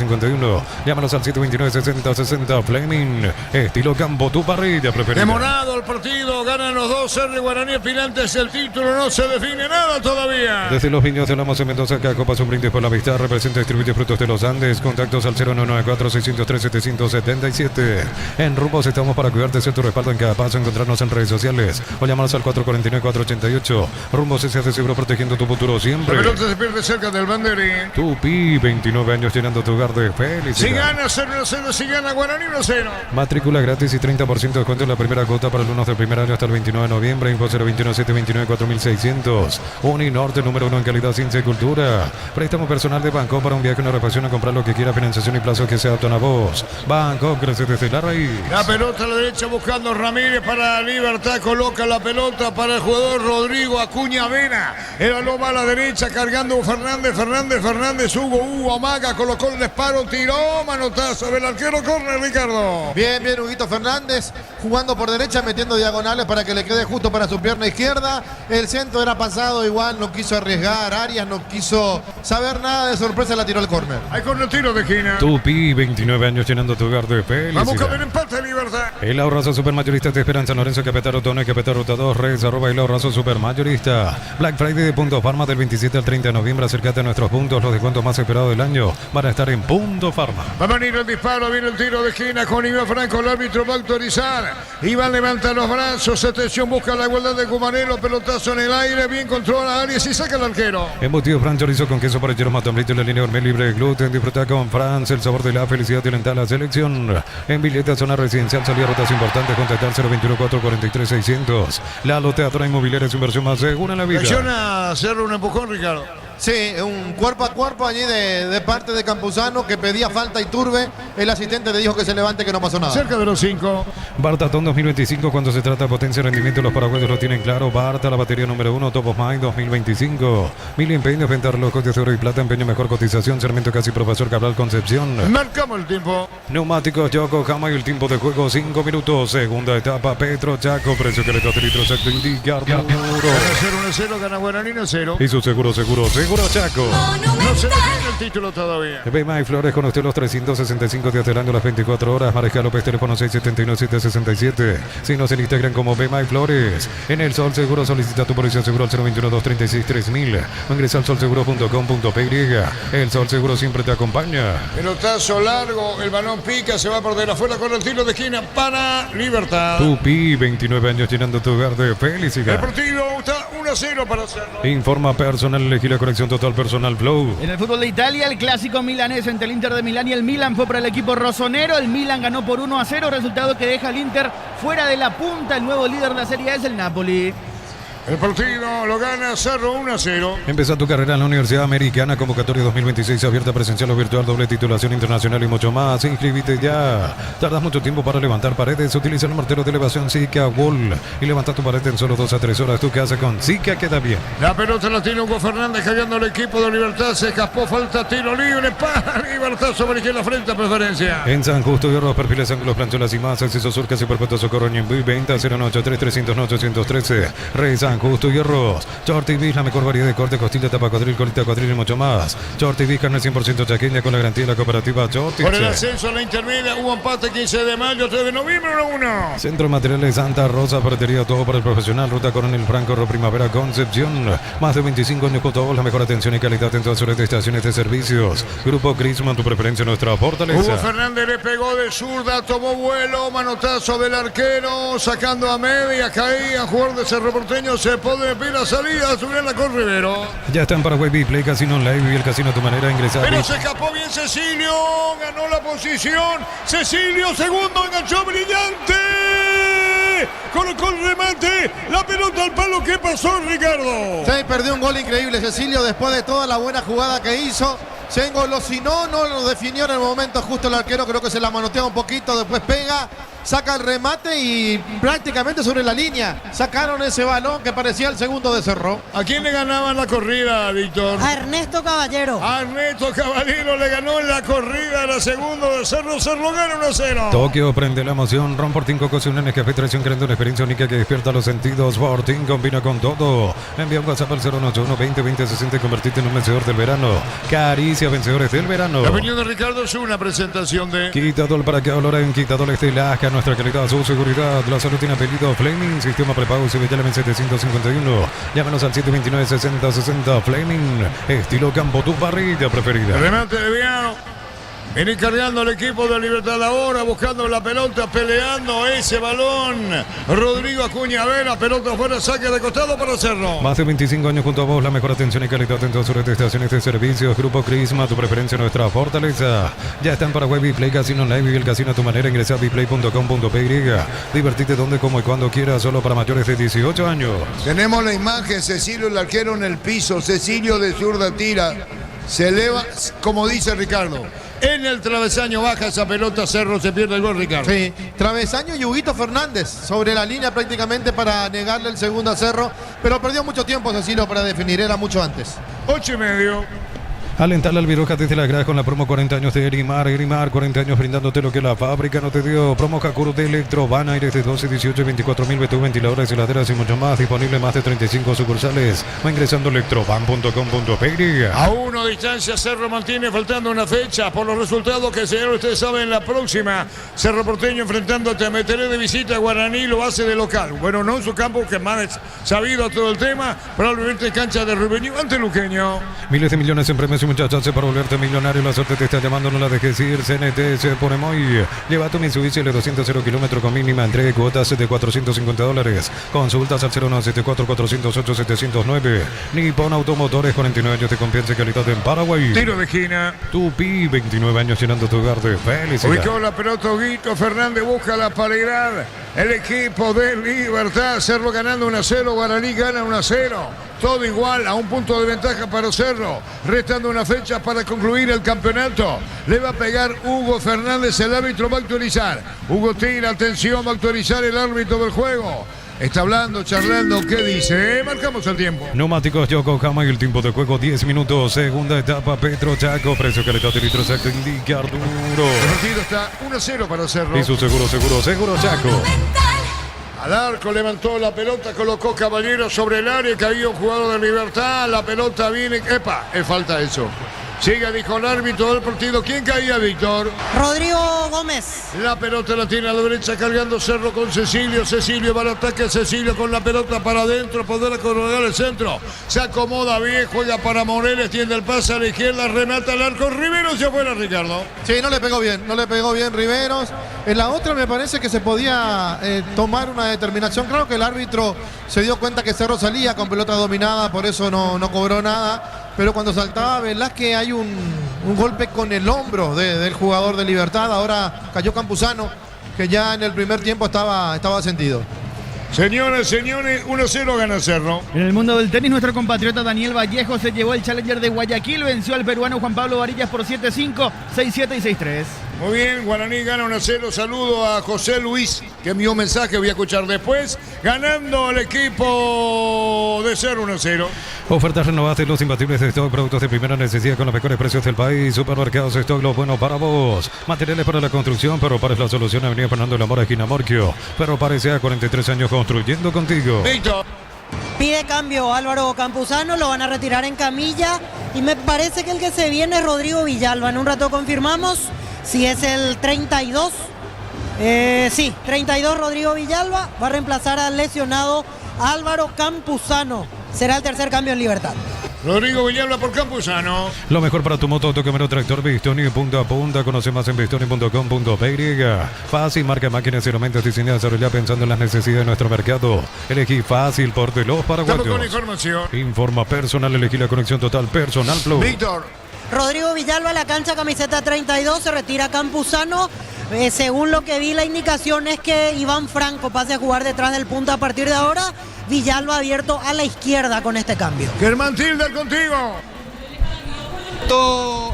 S1: Llámanos al 729-6060 Fleming. Estilo campo, tu parrilla preferida.
S2: Demorado el partido, ganan los dos. R Guaraní aspirantes, el título no se define nada todavía.
S1: Desde los Viños de Lamos en Mendoza, acá Copas un brindis por la amistad. Representa y distribuye frutos de los Andes. Contactos al 0994-603-777. En Rumbos estamos para cuidarte, ser tu respaldo en cada paso. Encontrarnos en redes sociales o llamarnos al 449-488. Rumbos se hace seguro protegiendo tu futuro siempre.
S2: La pelota se pierde cerca del banderín.
S1: Tupi, 29 años llenando tu hogar de felicidad.
S2: Si gana 0-0, si gana Guaraní 1-0.
S1: Matrícula gratis y 30% de descuento en la primera cuota para alumnos del primer año hasta el 29 de noviembre. Info 021-729-4600. Uninorte, número 1 en calidad, ciencia y cultura. Préstamo personal de Banco para un viaje, una reparación, a comprar lo que quiera, financiación y plazo que se adaptan a vos. Banco, crece desde la raíz.
S2: La pelota a la derecha buscando Ramírez para Libertad. Coloca la pelota para el jugador Rodrigo Acuña Vena. El balón va a la derecha cargando Fernández. Hugo amaga, colocó el disparo, tiró, manotazo del arquero, córner, Ricardo.
S6: Bien, Huguito Fernández jugando por derecha, metiendo diagonales para que le quede justo para su pierna izquierda. El centro era pasado, igual no quiso arriesgar. Arias no quiso saber nada, de sorpresa la tiró al córner.
S2: Hay con el tiro de esquina.
S1: Tupi, 29 años llenando tu hogar de felicidad.
S2: Vamos a ver empate de Libertad.
S1: El ahorrazo supermayorista te espera en San Lorenzo, Capetaro, Tono y Capetaro Ruta 2, redes @ el ahorrazo supermayorista. Black Friday de Punto Farma del 27 al 30 de noviembre. Acércate a nuestros puntos, los descuentos más esperados del año van a estar en Punto Farma.
S2: Va a venir el disparo, viene el tiro de esquina con Iván Franco, el árbitro va a autorizar. Iván levanta los brazos, atención, busca la igualdad de Cumanelo, pelotazo en el aire, bien controla Arias y saca el arquero.
S1: Embutido Fran chorizo con queso parrillero matambrito en la línea gourmet libre de gluten. Disfruta con Franz el sabor de la felicidad y alentar la selección. En billete zona residencial, salida rutas importantes, contactar 021-443-600. La loteadora inmobiliaria es inversión más segura en la vida.
S2: Reacciona a hacerle un empujón, Ricardo.
S6: Sí, un cuerpo a cuerpo allí de parte de Campuzano que pedía falta y Turbe. El asistente le dijo que se levante, que no pasó nada.
S2: Cerca de los 5.
S1: Bartatón 2025, cuando se trata de potencia y rendimiento, los paraguayos lo tienen claro. Barta, la batería número 1, Top of Mind 2025. Mil empeños, venta relojes de oro y plata, empeño mejor cotización, Sarmiento Casi Profesor Cabral Concepción.
S2: Marcamos el tiempo.
S1: Neumáticos Yokohama y el tiempo de juego 5 minutos. Segunda etapa, Petro Chaco, precio que le da litro exacto, indica Arturo.
S2: Gana 0-1-0, gana Guaraní 1-0.
S1: Y su seguro Chaco.
S2: No se define el título todavía.
S1: Bema y Flores con usted los 365 días del año, las 24 horas. Mariscal López, teléfono 679-767. Síguenos en Instagram como Bema y Flores. En El Sol Seguro solicita tu póliza seguro al 021-236-3000 o ingresa al solseguro.com.py. El Sol Seguro siempre te acompaña.
S2: Pelotazo largo, el balón pica, se va a perder afuera con el tiro de esquina para Libertad.
S1: Tupi, 29 años llenando tu hogar de felicidad.
S2: El partido está 1-0 1-0 para Cerro.
S1: Informa personal, elegí la conexión total personal Flow.
S5: En el fútbol de Italia, el clásico milanés entre el Inter de Milán y el Milan fue para el equipo rosonero. El Milan ganó por 1-0, resultado que deja al Inter fuera de la punta. El nuevo líder de la Serie A es el Napoli.
S2: El partido lo gana Cerro 1-0.
S1: Empieza tu carrera en la Universidad Americana, convocatoria 2026 abierta, presencial o virtual, doble titulación internacional y mucho más. Inscríbete ya. Tardas mucho tiempo para levantar paredes. Utiliza el mortero de elevación Zika Wall y levanta tu pared en solo 2 a 3 horas. Tu casa con Zika queda bien.
S2: La pelota la tiene Hugo Fernández cargando el equipo de Libertad. Se escapó, falta tiro libre para Libertad sobre izquierda frente a preferencia.
S1: En San Justo y Oro, perfiles, ángulos, plancholas y más. Acceso surcas y perpetuo socorro en venta 093-309-813. Rey San Justo y Hierros. Short Beef, la mejor variedad de corte, costilla, tapa, cuadril, colita, cuadril y mucho más. Short Beef, carne 100% chaqueña con la garantía de la cooperativa Short.
S2: Por el ascenso a la intermedia hubo empate 15 de mayo, 3 de noviembre, 1-1.
S1: Centro de Materiales Santa Rosa, ferretería, todo para el profesional. Ruta Coronel Franco, Primavera, Concepción. Más de 25 años con todos, la mejor atención y calidad en todas sus estaciones de servicios. Grupo Crisman, tu preferencia, nuestra fortaleza.
S2: Hugo Fernández le pegó de zurda, tomó vuelo, manotazo del arquero, sacando a media, caía, jugador de Cerro Porteño, se pone de pie la salida, Juliana con Rivero.
S1: Ya está en Paraguay Play Casino Online y el casino a tu manera de ingresar.
S2: Pero se escapó bien Cecilio, ganó la posición, Cecilio, segundo, enganchó brillante. Colocó el remate, la pelota al palo, ¿qué pasó, Ricardo?
S6: Sí, perdió un gol increíble Cecilio después de toda la buena jugada que hizo. Se engolosinó, no lo definió en el momento justo el arquero, creo que se la manotea un poquito, después pega, saca el remate y prácticamente sobre la línea sacaron ese balón que parecía el segundo de Cerro.
S2: ¿A quién le ganaban la corrida, Víctor?
S4: A Ernesto Caballero.
S2: A Ernesto Caballero le ganó en la corrida, la segunda de Cerro, Cerro gana 1-0.
S1: Tokio prende la emoción, Ron Fortín Cocosunen, café traición, creando una experiencia única que despierta los sentidos. Fortín combina con todo. Envía un WhatsApp al 081 20 20 60 y convertirte en un vencedor del verano. Caricia, vencedores del verano.
S2: La opinión de Ricardo es una presentación de
S1: Quitador para que Loren, Quitador Estelasca, nuestra calidad, su seguridad. La salud tiene apellido Fleming, sistema prepago, se ve en 751. Llámanos al 729-6060. Fleming, estilo campo, tu parrilla preferida.
S2: Remate de Viano. Viene cargando el equipo de Libertad ahora, buscando la pelota, peleando ese balón. Rodrigo Acuña Vera, pelota fuera, saque de costado para Cerro.
S1: Más de 25 años junto a vos, la mejor atención y calidad en todas sus estaciones de servicios. Grupo Crisma, tu preferencia, nuestra fortaleza. Ya está en Paraguay Play Casino Live y el casino a tu manera. Ingresa a biplay.com.py. Divertite donde, como y cuando quieras, solo para mayores de 18 años.
S2: Tenemos la imagen, Cecilio el arquero en el piso, Cecilio de zurda tira, se eleva, como dice Ricardo. En el travesaño baja esa pelota, Cerro, se pierde el gol, Ricardo.
S6: Sí, travesaño y Huguito Fernández sobre la línea prácticamente para negarle el segundo a Cerro, pero perdió mucho tiempo Cecilio para definir, era mucho antes.
S2: 8:30.
S1: Alentar la Albiroja desde la grada con la promo 40 años de Erimar. Erimar, 40 años brindándote lo que la fábrica no te dio. Promo Hakuru de Electrovan, aires de 12, 18 y 24.000 BTU, ventiladores, heladeras y mucho más. Disponible en más de 35 sucursales. Va ingresando a electrovan.com.py.
S2: A 1 distancia, Cerro mantiene faltando una fecha por los resultados que, señor, ustedes saben, la próxima. Cerro Porteño enfrentando a Temeteré de visita a Guaraní, lo hace de local. Bueno, no en su campo, que más sabido todo el tema, probablemente cancha de Rubeño ante Luqueño.
S1: Miles de millones en premios y muchas chances para volverte millonario. La suerte te está llamando, no la dejes ir. CNT se pone muy. Lleva tu Mitsubishi L200 0 kilómetros con mínima entrega, cuotas de $450. Consultas al 0974-408-709. Nippon Automotores, 49 años de confianza y calidad en Paraguay.
S2: Tiro de esquina.
S1: Tupi, 29 años llenando tu hogar de felicidad.
S2: Ubicó la pelota Huguito Fernández, busca la paridad. El equipo de Libertad, Cerro ganando 1-0, Guaraní gana 1-0. Todo igual, a un punto de ventaja para Cerro. Restando una fecha para concluir el campeonato. Le va a pegar Hugo Fernández, el árbitro va a actualizar. Hugo tira, atención, va a actualizar el árbitro del juego. Está hablando, charlando, ¿qué dice? Marcamos el tiempo.
S1: Neumáticos Yokohama y el tiempo de juego 10 minutos. Segunda etapa, Petro Chaco. Precio, calidad de litro exacto indica Arturo.
S2: El partido está 1-0 para Cerro.
S1: Y su seguro Chaco.
S2: Al arco levantó la pelota, colocó Caballero sobre el área, caía un jugador de Libertad, la pelota viene, ¡epa! Es falta eso. Siga, dijo el árbitro del partido. ¿Quién caía, Víctor?
S4: Rodrigo Gómez.
S2: La pelota la tiene a la derecha cargando Cerro con Cecilio. Cecilio va al ataque. Cecilio con la pelota para adentro. Poder correr el centro. Se acomoda bien. Juega para Morel. Extiende el pase a la izquierda. Remata el arco. Riveros se afuera, Ricardo.
S6: Sí, no le pegó bien Riveros. En la otra me parece que se podía tomar una determinación. Claro que el árbitro se dio cuenta que Cerro salía con pelota dominada, por eso no cobró nada. Pero cuando saltaba Velázquez hay un golpe con el hombro del jugador de Libertad. Ahora cayó Campuzano, que ya en el primer tiempo estaba sentido.
S2: Señoras, señores, 1-0 gana Cerro.
S5: En el mundo del tenis, nuestro compatriota Daniel Vallejo se llevó el Challenger de Guayaquil, venció al peruano Juan Pablo Varillas por 7-5, 6-7 y 6-3.
S2: Muy bien, Guaraní gana 1-0. Saludo a José Luis, que envió un mensaje, voy a escuchar después. Ganando el equipo de Cerro 1-0.
S1: Ofertas renovadas de los imbatibles de stock, productos de primera necesidad con los mejores precios del país. Supermercados Stock, lo bueno para vos. Materiales para la construcción, pero para la solución. Avenida Fernando de la Mora, esquina Morquio. Pero parece a 43 años construyendo contigo.
S2: Víctor.
S4: Pide cambio Álvaro Campuzano, lo van a retirar en camilla. Y me parece que el que se viene es Rodrigo Villalba. En un rato confirmamos si es el 32. Sí, 32 Rodrigo Villalba. Va a reemplazar al lesionado Álvaro Campuzano. Será el tercer cambio en Libertad.
S2: Rodrigo Villalba por Campuzano.
S1: Lo mejor para tu moto, auto, tractor, Bistoni, punta a punta. Conoce más en bistoni.com.py. Fácil, marca máquinas y herramientas diseñadas desarrolladas pensando en las necesidades de nuestro mercado. Elegí Fácil por de los paraguayos.
S2: Estamos con información.
S1: Informa personal, elegí la conexión total personal plus.
S2: Víctor.
S4: Rodrigo Villalba a la cancha, camiseta 32, se retira Campuzano. Según lo que vi, la indicación es que Iván Franco pase a jugar detrás del punta a partir de ahora. Villalba abierto a la izquierda con este cambio.
S2: Germán Tilder contigo.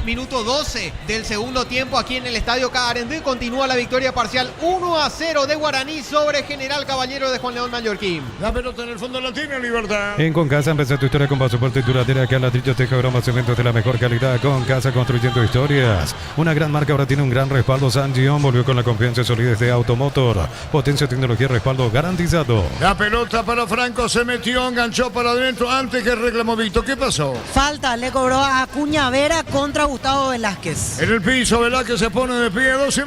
S8: Minuto 12 del segundo tiempo aquí en el Estadio Carendí. Continúa la victoria parcial 1-0 de Guaraní sobre General Caballero de Juan León Mallorquín.
S2: La pelota en el fondo la tiene Libertad.
S1: En Concasa empezó tu historia con pasaporte duradera, que a ladrillos, teja, bromas, cementos de la mejor calidad. Concasa, construyendo historias. Una gran marca ahora tiene un gran respaldo. San Gion volvió con la confianza y solidez de Automotor. Potencia, tecnología, respaldo garantizado.
S2: La pelota para Franco, se metió, enganchó para adentro antes que reclamó Víctor. ¿Qué pasó?
S4: Falta, le cobró a Acuña Vera contra Gustavo Velázquez.
S2: En el piso, Velázquez se pone de pie, 2,5.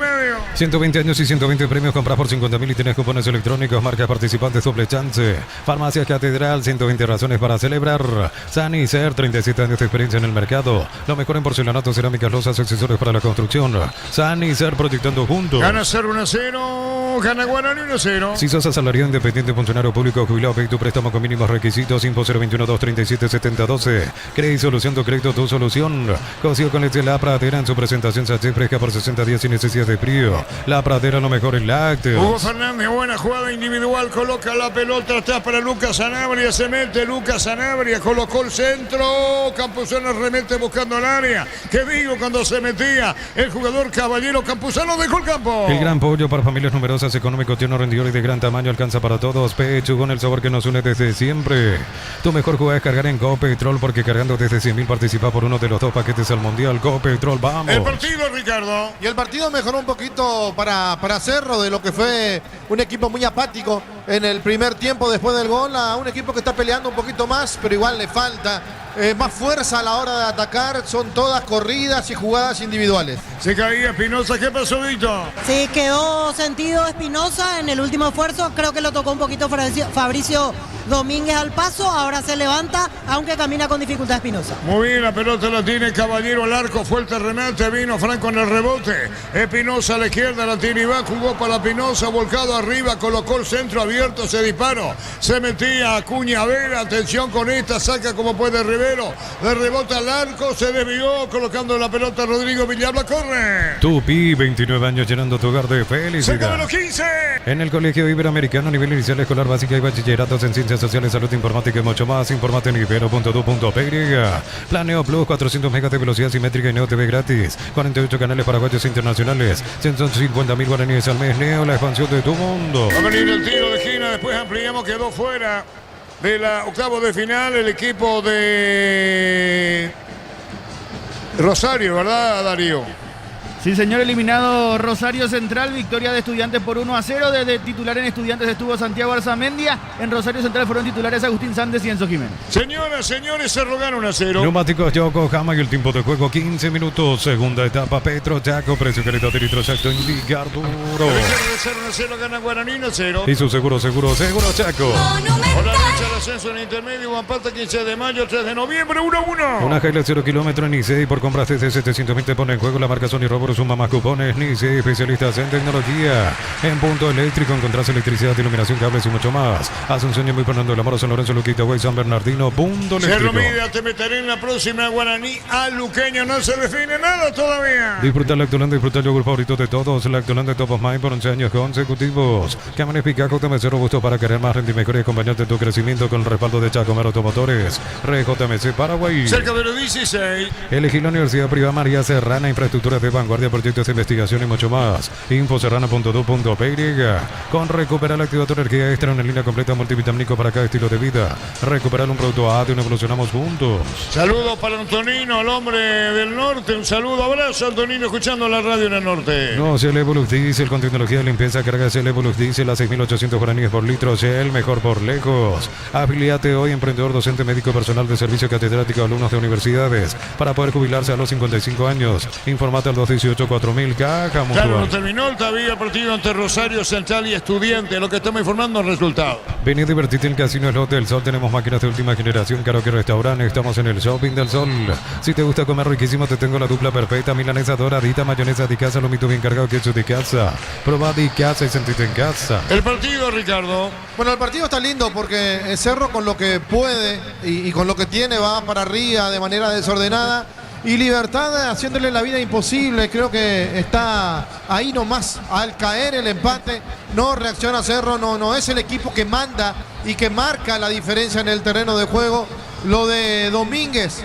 S1: 120 años y 120 premios. Compras por 50.000 y tenés cupones electrónicos. Marcas participantes, doble chance. Farmacias Catedral, 120 razones para celebrar. Sanicer, 37 años de experiencia en el mercado. Lo mejor en porcelanato, cerámicas, losas, accesorios para la construcción. Sanicer, proyectando juntos.
S2: Gana Cerro 1-0, gana Guaraní 1-0.
S1: Si sos asalariado, independiente, funcionario público, jubilado, pedí tu préstamo con mínimos requisitos. Info 021-237-7012. Crédito Solución, tu crédito, tu solución. Consigo con la Pradera en su presentación sachet fresca por 60 días sin necesidad de frío. La Pradera, lo mejor en lácteos.
S2: Hugo Fernández, buena jugada individual, coloca la pelota atrás para Lucas Sanabria, se mete Lucas Sanabria, colocó el centro, Campuzano remete buscando el área. ¿Qué digo cuando se metía el jugador Caballero? Campuzano dejó el campo.
S1: El gran pollo para familias numerosas, económico, tierno, rendidor y de gran tamaño, alcanza para todos. Pechugón, el sabor que nos une desde siempre. Tu mejor jugada es cargar en Copetrol, porque cargando desde 100.000 participa por uno de los 2 paquetes al Mundial. Copetrol, vamos.
S2: El partido, Ricardo.
S6: Y el partido mejoró un poquito para Cerro de lo que fue un equipo muy apático en el primer tiempo después del gol, a un equipo que está peleando un poquito más, pero igual le falta más fuerza a la hora de atacar. Son todas corridas y jugadas individuales.
S2: Se caía Espinosa. ¿Qué pasó, Víctor?
S4: Sí, quedó sentido Espinosa en el último esfuerzo. Creo que lo tocó un poquito Fabricio Domínguez al paso. Ahora se levanta, aunque camina con dificultad Espinosa.
S2: Muy bien, la pelota la tiene Caballero al arco. Fuerte remate, vino Franco en el rebote. Espinosa a la izquierda, la tiene Iván. Jugó para Espinosa, volcado arriba. Colocó el centro abierto, se disparó. Se metía Acuña Vera. Atención con esta, saca como puede Rivero. De rebote al arco, se desvió. Colocando la pelota Rodrigo Villalba, corre.
S1: Tupi, 29 años llenando tu hogar de felicidad.
S2: Se acaban los 15.
S1: En el Colegio Iberoamericano, nivel inicial, escolar, básica y bachilleratos en ciencias sociales, salud, informática y mucho más. Informate en ibero.du.py. Planeo Plus, 400 megas de velocidad simétrica y Neo TV gratis. 48 canales paraguayos internacionales. 150.000 guaraníes al mes. Neo, la expansión de tu mundo.
S2: Va a venir el tiro de esquina, después ampliamos, quedó fuera de la octavo de final el equipo de Rosario, ¿verdad, Darío?
S5: Sí, señor, eliminado Rosario Central, victoria de Estudiantes por 1-0. Desde titular en Estudiantes estuvo Santiago Arzamendia. En Rosario Central fueron titulares Agustín Sandes y Enzo Jiménez.
S2: Señoras, señores, se rogaron 1-0.
S1: Neumáticos Yokohama y el tiempo de juego 15 minutos. Segunda etapa, Petro Chaco, precio calidad de litro exacto, indica Arturo.
S2: 1-0 gana Guaraní 1-0.
S1: Y su seguro Chaco.
S2: Por la derecha el ascenso en intermedio, Guampata 15 de mayo, 3 de noviembre, 1-1.
S1: Una Hilux 0 kilómetros en Nice y por compras de 700.000 te pone en juego la marca Sony Robo, suma más cupones. Nice, especialistas en tecnología. En punto eléctrico encontrás electricidad, iluminación, cables y mucho más. Asunción y muy Fernando del Amor, San Lorenzo, Luquita, Güey, San Bernardino, punto eléctrico.
S2: Cerro Media, te meteré en la próxima Guaraní al Luqueño, no se define nada todavía.
S1: Disfruta Lactolanda, disfruta el yogur favorito de todos. Lactolanda Top of Mind por 11 años consecutivos. Cámaras Picaco, TMC robusto para querer más, rendir mejor y acompañarte en tu crecimiento con el respaldo de Chacomero Automotores. RJMC Paraguay.
S2: Cerca de los 16.
S1: Elegí la Universidad Privada María Serrana, infraestructuras de vanguardia, proyectos de investigación y mucho más. Infoserrana.do.py. Con Recuperar activa tu energía extra, una línea completa multivitamínico para cada estilo de vida. Recuperar un producto ADE, no evolucionamos juntos.
S2: Saludos para Antonino, el hombre del norte. Un saludo, abrazo, Antonino, escuchando la radio en el norte.
S1: No, Shell Evolux Diesel con tecnología de limpieza, carga Shell Evolux Diesel a 6.800 guaraníes por litro. Shell, mejor por lejos. Afiliate hoy, emprendedor, docente, médico, personal de servicio, catedrático, alumnos de universidades, para poder jubilarse a los 55 años. Informate al 218-4000, Caja Mutual.
S2: Claro, no terminó el partido entre Rosario Central y Estudiantes, lo que estamos informando el resultado.
S1: Vení a divertirte en Casino Slot del Sol, tenemos máquinas de última generación, karaoke, restaurante, estamos en el Shopping del Sol. Si te gusta comer riquísimo, te tengo la dupla perfecta, milanesa doradita, mayonesa de casa, lomito bien cargado, queso de casa. Probá de casa y sentite en casa.
S2: El partido, Ricardo.
S6: Bueno, el partido está lindo porque el Cerro con lo que puede y con lo que tiene va para arriba de manera desordenada. Y Libertad haciéndole la vida imposible, creo que está ahí nomás. Al caer el empate, no reacciona Cerro, no es el equipo que manda y que marca la diferencia en el terreno de juego. Lo de Domínguez,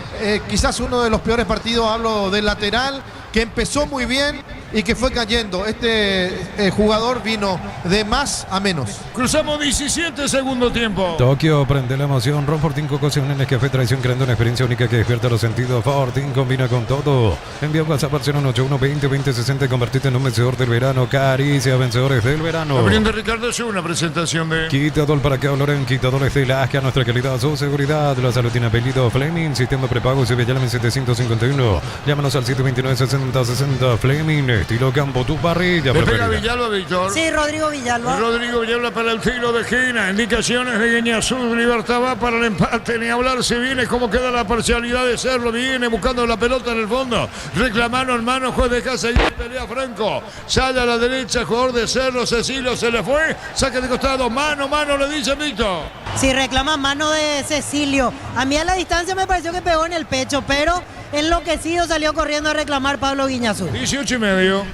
S6: quizás uno de los peores partidos, hablo del lateral, que empezó muy bien y que fue cayendo. Este jugador vino de más a menos.
S2: Cruzamos 17 segundo tiempo.
S1: Tokio, prende la emoción. Ron Fortín Cococión en Café Traición, creando una experiencia única que despierta los sentidos. Fortín combina con todo. Envía un WhatsApp al 081202060 y convertite en un vencedor del verano. Caricia, vencedores del verano.
S2: Abriendo Ricardo, es una presentación de
S1: Quitador para que Loren, quitadores de la que a nuestra calidad, su seguridad. La salud tiene apellido Fleming, sistema prepago y Llame 751. Llámanos al 729-6060 Fleming. Estilo campo, tu parrilla.
S2: Le pega Villalba, Víctor.
S4: Sí, Rodrigo Villalba.
S2: Rodrigo Villalba para el tiro de esquina. Indicaciones de Guiñazú. Libertad va para el empate. Ni hablar se viene. Cómo queda la parcialidad de Cerro. Viene buscando la pelota en el fondo. Reclamando en mano. Juez de casa y pelea Franco. Sale a la derecha. Jugador de Cerro. Cecilio se le fue. Saque de costado. Mano, le dice Víctor.
S4: Sí, reclama mano de Cecilio. A mí a la distancia me pareció que pegó en el pecho, pero enloquecido salió corriendo a reclamar Pablo Guiñazú.
S2: 18:30.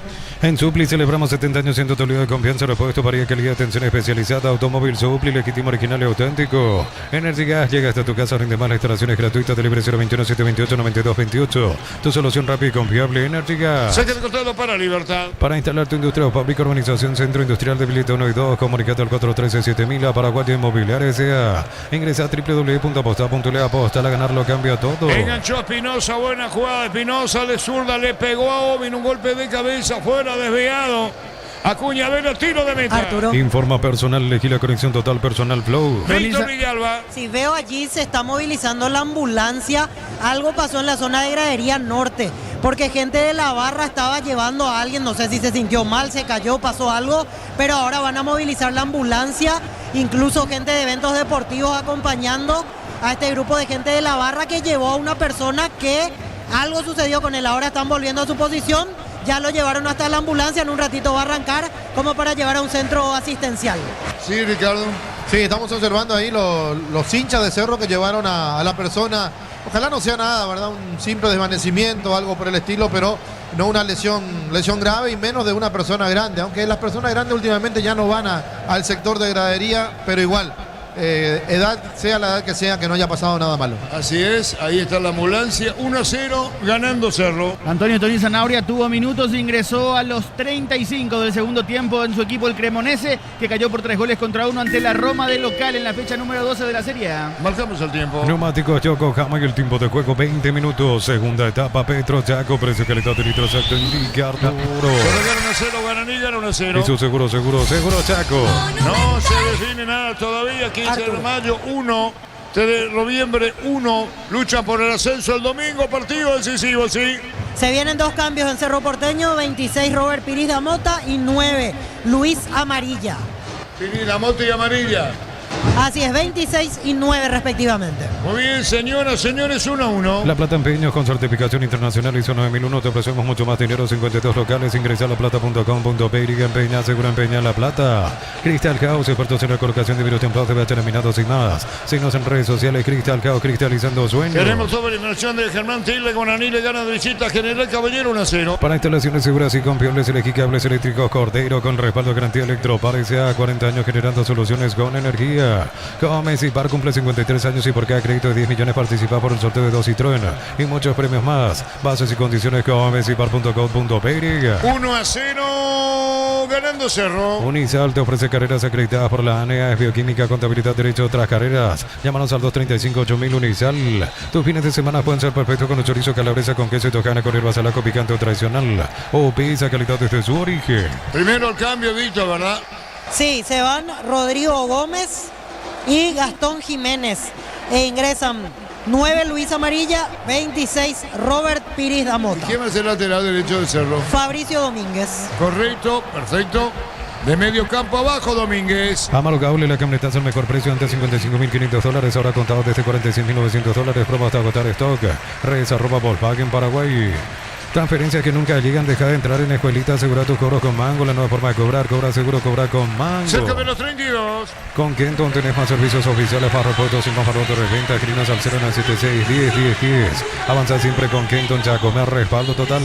S1: En Supli celebramos 70 años siendo tu de confianza, repuesto para calidad, atención especializada, automóvil Supli, legítimo, original y auténtico. Energy Gas llega hasta tu casa, rinde más, las instalaciones gratuitas, de libre 021-728-9228. Tu solución rápida y confiable, Energy Gas.
S2: Saque de costado para Libertad.
S1: Para instalar tu industria o fábrica, urbanización, centro industrial de Habilita 1 y 2, comunicate al 413-7000, a Paraguay Inmobiliaria S.A. Ingresa a www.aposta.le, aposta, a ganarlo cambia todo.
S2: Enganchó a Espinosa, buena jugada de Espinosa, de zurda, le pegó a Ovin, un golpe de cabeza, fuera, desviado. Acuña, Velo, tiro de meta.
S4: Arturo.
S1: Informa personal, elegí la conexión total personal Flow.
S2: Víctor Villalba.
S4: Si veo allí se está movilizando la ambulancia. Algo pasó en la zona de gradería norte, porque gente de la barra estaba llevando a alguien, no sé si se sintió mal, se cayó, pasó algo, pero ahora van a movilizar la ambulancia, incluso gente de eventos deportivos acompañando a este grupo de gente de la barra que llevó a una persona que algo sucedió con él. Ahora están volviendo a su posición. Ya lo llevaron hasta la ambulancia, en un ratito va a arrancar como para llevar a un centro asistencial.
S2: Sí, Ricardo.
S6: Sí, estamos observando ahí los hinchas de Cerro que llevaron a la persona. Ojalá no sea nada, ¿verdad? Un simple desvanecimiento, algo por el estilo, pero no una lesión grave y menos de una persona grande. Aunque las personas grandes últimamente ya no van al sector de gradería, pero igual, edad, sea la edad que no haya pasado nada malo.
S2: Así es, ahí está la ambulancia, 1-0 ganando Cerro.
S5: Antonio Tonín Zanabria tuvo minutos e ingresó a los 35 del segundo tiempo en su equipo el Cremonese, que cayó por 3-1 ante la Roma de local en la fecha número 12 de la Serie A.
S2: Marcamos el tiempo.
S1: Neumáticos Yokohama y el tiempo de juego 20 minutos. Segunda etapa, Petro Chaco, precio calidad de litro exacto indica Arturo.
S2: Solo gana 1-0, Guaraní gana 1-0.
S1: Y su seguro Chaco.
S2: No se define nada todavía, 15 de mayo 1, de noviembre 1, luchan por el ascenso el domingo, partido decisivo, sí.
S4: Se vienen 2 cambios en Cerro Porteño, 26 Robert Piris da Mota y 9 Luis Amarilla.
S2: La moto y amarilla.
S4: Así es, 26 y 9 respectivamente.
S2: Muy bien, señoras, señores, 1-1.
S1: La Plata Empeños con certificación internacional ISO 9001. Te ofrecemos mucho más dinero. 52 locales. Ingresa a laplata.com.pe y empeña, segura empeña La Plata. Crystal House, expertos en la colocación de virus templados de BH laminados y más. Síguenos en redes sociales. Crystal House, cristalizando sueños.
S2: Tenemos sobre inversión de Germán Tilde. Guaraní le gana de visita General Caballero 1-0.
S1: Para instalaciones seguras y confiables, elegí cables eléctricos Cordero con respaldo de garantía Electro. Parece a 40 años generando soluciones con energía. Comecipar cumple 53 años y por cada crédito de 10 millones participa por el sorteo de 2 Citroën y muchos premios más. Bases y condiciones comecipar.com.pe.
S2: 1-0 ganando Cerro.
S1: Unisal te ofrece carreras acreditadas por la ANEA, es bioquímica, contabilidad, derecho, otras carreras. Llámanos al 235-8000 Unisal. Tus fines de semana pueden ser perfectos con un chorizo calabresa con queso y tojana con hierbas salaco picante o tradicional o pizza calidad desde su origen.
S2: Primero el cambio, Víctor, ¿verdad?
S4: Sí, se van Rodrigo Gómez y Gastón Jiménez e ingresan 9 Luis Amarilla, 26 Robert Piris da Mota.
S2: ¿Quién va a ser lateral derecho del Cerro?
S4: Fabricio Domínguez.
S2: Correcto, perfecto. De medio campo abajo, Domínguez.
S1: Amaro Gaule, la camioneta al mejor precio, antes $55.500, ahora contado desde $46.900. Promo hasta agotar stock. Redes @Volkswagen Paraguay. Transferencias que nunca llegan, deja de entrar en escuelita, asegura tus cobros con Mango, la nueva forma de cobrar, cobra seguro, cobra con Mango.
S2: Cerca de los 32.
S1: Con Kenton tenés más servicios oficiales para repuestos sin compartir de reventa, escribinos al 0976-10-10-10. Avanza siempre con Kenton Chaco, me respaldo total.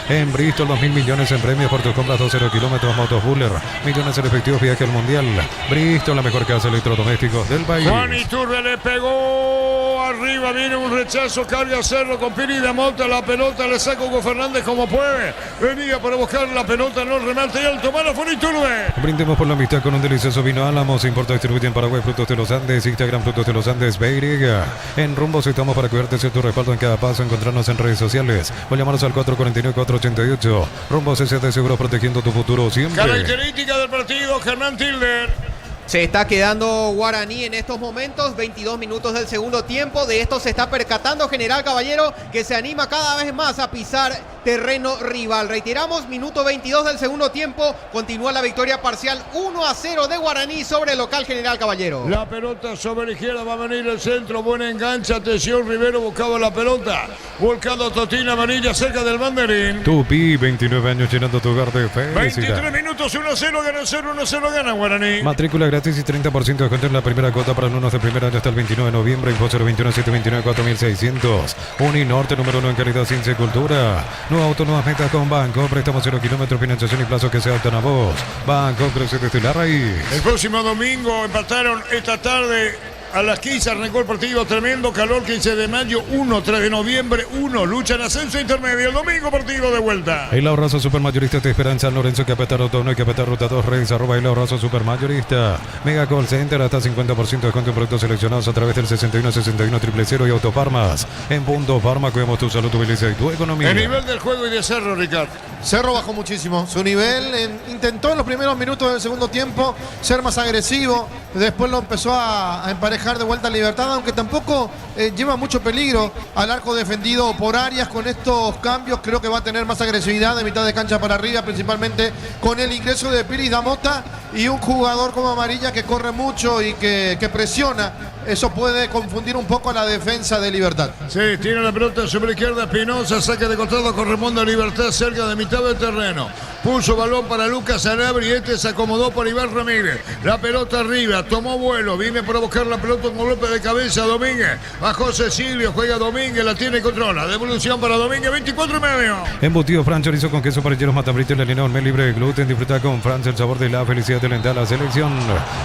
S1: En Bristol, 2.000 millones en premios por tus compras 2-0 kilómetros, motos Buller, millones en efectivos, viaje al mundial. Bristol, la mejor casa de electrodomésticos del país.
S2: Juan Iturbe le pegó arriba, viene un rechazo, carga Cerro con Piri de Mota, la pelota le saca Hugo Fernández como puede. Venía para buscar la pelota, no remate y alto, mano Juan Iturbe.
S1: Brindemos por la amistad con un delicioso vino Álamos, importa y distribuye en Paraguay Frutos de los Andes, Instagram Frutos de los Andes, BY. En Rumbos estamos para cuidarte de tu respaldo en cada paso, encontrarnos en redes sociales o llamarnos al 449-488. Rumbos S.A.D. Seguro, protegiendo tu futuro siempre.
S2: Característica del partido, Germán Tilder.
S8: Se está quedando Guaraní en estos momentos, 22 minutos del segundo tiempo. De esto se está percatando General Caballero, que se anima cada vez más a pisar terreno rival. Reiteramos, minuto 22 del segundo tiempo. Continúa la victoria parcial 1-0 de Guaraní sobre el local General Caballero.
S2: La pelota sobre la izquierda, va a venir el centro, buena engancha, atención, Rivero buscaba la pelota. Volcado Totina Amarilla cerca del banderín.
S1: Tupi, 29 años llenando tu hogar de felicidad.
S2: 23 minutos, 1-0 gana 0, 1-0 gana Guaraní.
S1: Matrícula gratis y 30% de descuento en la primera cuota para alumnos de primer año hasta el 29 de noviembre. Info 021-729-4600. Uninorte, número 1 en calidad, ciencia y cultura. Nueva auto, nuevas metas con Banco. Préstamos 0 kilómetros, financiación y plazo que se adaptan a vos. Banco, crece desde la raíz.
S2: El próximo domingo empataron esta tarde. A las 15 arrancó el partido, tremendo calor, 15 de mayo, 1, 3 de noviembre, 1, lucha en ascenso intermedio, el domingo partido de vuelta.
S1: El Ahorrazo Supermayorista te espera en San Lorenzo, Capital Ruta 1 y Capital Ruta 2, redes @ el Ahorrazo Supermayorista. Mega Call Center, hasta 50% de descuento en productos seleccionados a través del 61-61-000 y Autofarmas. En Punto Farma, cuidamos tu salud, tu belleza y tu economía.
S2: El nivel del juego y de Cerro, Ricardo.
S6: Cerro bajó muchísimo su nivel, intentó en los primeros minutos del segundo tiempo ser más agresivo, después lo empezó a emparejar de vuelta a Libertad, aunque tampoco lleva mucho peligro al arco defendido por Arias. Con estos cambios creo que va a tener más agresividad de mitad de cancha para arriba, principalmente con el ingreso de Piris da Mota y un jugador como Amarilla que corre mucho y que presiona eso puede confundir un poco a la defensa de Libertad.
S2: Sí, tiene la pelota sobre la izquierda Espinosa, saque de costado, corresponde a Libertad cerca de mitad del terreno. Puso balón para Lucas Sanabria y este se acomodó por Iván Ramírez. La pelota arriba, tomó vuelo, viene para buscar la pelota con golpe de cabeza Domínguez. Bajó Cecilio, juega Domínguez, la tiene y controla. Devolución para Domínguez, 24,5.
S1: Embutido Fran chorizo con queso parrilleros Matabrito en la línea Olmé libre de gluten. Disfruta con Fran el sabor de la felicidad de la selección.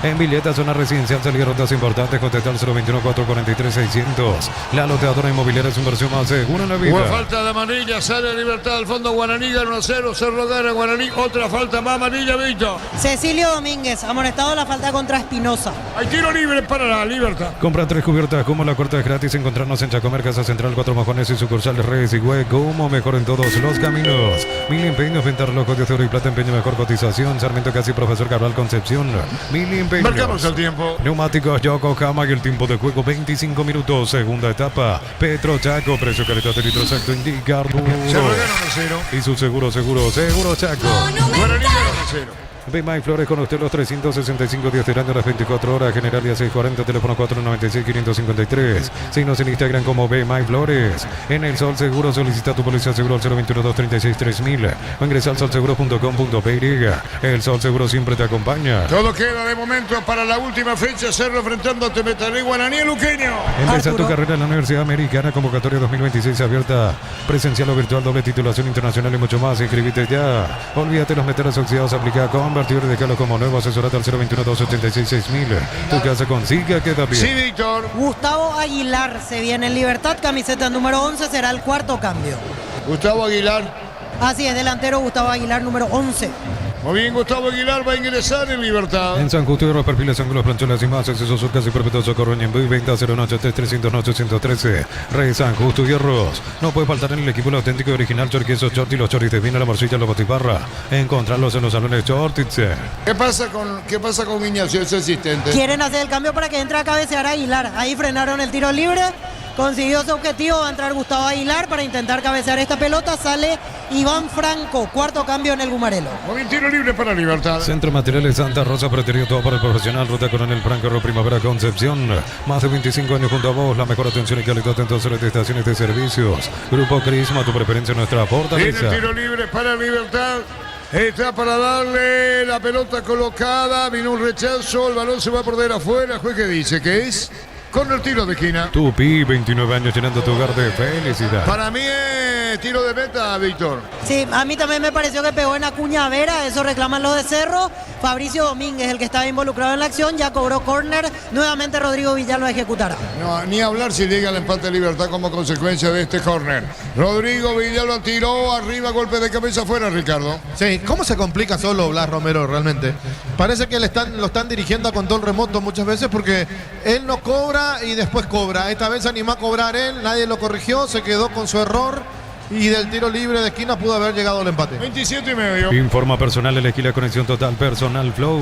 S1: En Villeta, zona residencial, salida rutas importantes. Contestar 021-443-600. La loteadora inmobiliaria es inversión más segura en la vida.
S2: Hubo falta de amarilla, sale Libertad al fondo. Guaraní gana 1-0, Cerro gana Guaraní. Otra falta más amarilla, Víctor.
S4: Cecilio Domínguez, amonestado la falta contra Espinosa.
S2: Hay tiro libre para la Libertad.
S1: Compra 3 cubiertas como la corta es gratis. Encontrarnos en Chacomer, Casa Central, 4 Mojones y sucursales Reyes y Güey. Como mejor en todos los caminos. Mil empeños, pintar locos de oro y plata, empeño mejor cotización. Sarmiento Casi, Profesor Cabral Concepción. Mil empeños.
S2: Marcamos el tiempo.
S1: Neumáticos Yokohama y el tiempo de juego 25 minutos. Segunda etapa. Petro Chaco, precio calidad de litro exacto indica Arturo.
S2: Se regaron 0.
S1: Y su seguro Chaco.
S2: Guaraní gana 0.
S1: Bemay Flores con usted los 365 días del año, las 24 horas, General Día 640, teléfono 496-553. Síguenos en Instagram como Bemay Flores. En El Sol Seguro solicita tu póliza seguro al 021-236-3000 o ingresa al solseguro.com.py. El Sol Seguro siempre te acompaña.
S2: Todo queda de momento para la última fecha. Cerro enfrentando a Temetalí, Guaraní, Luqueño.
S1: Empieza tu carrera en la Universidad Americana, convocatoria 2026 abierta, presencial o virtual, doble titulación internacional y mucho más. Inscríbete ya. Olvídate los metales oxidados, aplica convertir de Carlos como nuevo, asesorate al 021-286-6000. Tu casa consiga queda bien.
S2: Sí, Víctor.
S4: Gustavo Aguilar se viene en Libertad, camiseta número 11, será el cuarto cambio.
S2: Gustavo Aguilar.
S4: Así es, delantero Gustavo Aguilar, número 11.
S2: Muy bien, Gustavo Aguilar va a ingresar en Libertad.
S1: En San Justo y los perfiles, ángulos, planchones y más, accesos, surcas y perpetuos, socorro en y venta 093-300-813. Rey San Justo y Hierros. No puede faltar en el equipo el auténtico y original Chorquizo Chorti, los choris de vino, la morcilla, la botifarra. Encontrarlos en los salones Chortitze.
S2: ¿Qué pasa con Ignacio, ese asistente?
S4: Quieren hacer el cambio para que entre a cabecear Aguilar. Ahí frenaron el tiro libre. Consiguió su objetivo, va a entrar Gustavo Aguilar para intentar cabecear esta pelota. Sale Iván Franco, cuarto cambio en el Gumarelo.
S2: Muy bien, tiro libre para Libertad.
S1: Centro Materiales Santa Rosa, preterido todo para el profesional. Ruta Coronel Franco, Primavera Concepción. Más de 25 años junto a vos, la mejor atención y calidad en todas las estaciones de servicios. Grupo Crisma, tu preferencia, nuestra fortaleza.
S2: Tiene tiro libre para Libertad. Está para darle la pelota colocada. Vino un rechazo, el balón se va a perder afuera. Juez que dice que es con el tiro de esquina.
S1: Tupi, 29 años llenando tu hogar de felicidad.
S2: Para mí es tiro de meta, Víctor.
S4: Sí, a mí también me pareció que pegó en Acuña Vera, eso reclaman los de Cerro. Fabricio Domínguez, el que estaba involucrado en la acción, ya cobró córner. Nuevamente Rodrigo Villar lo ejecutará.
S2: No, ni hablar si llega el empate de Libertad como consecuencia de este córner. Rodrigo Villar lo tiró arriba, golpe de cabeza afuera, Ricardo.
S6: Sí, ¿cómo se complica solo Blas Romero realmente? Parece que lo están dirigiendo a control remoto muchas veces porque él no cobra y después cobra. Esta vez se animó a cobrar él, nadie lo corrigió, se quedó con su error y del tiro libre de esquina pudo haber llegado el empate.
S2: 27,5.
S1: Informa personal, elegí la conexión total personal Flow.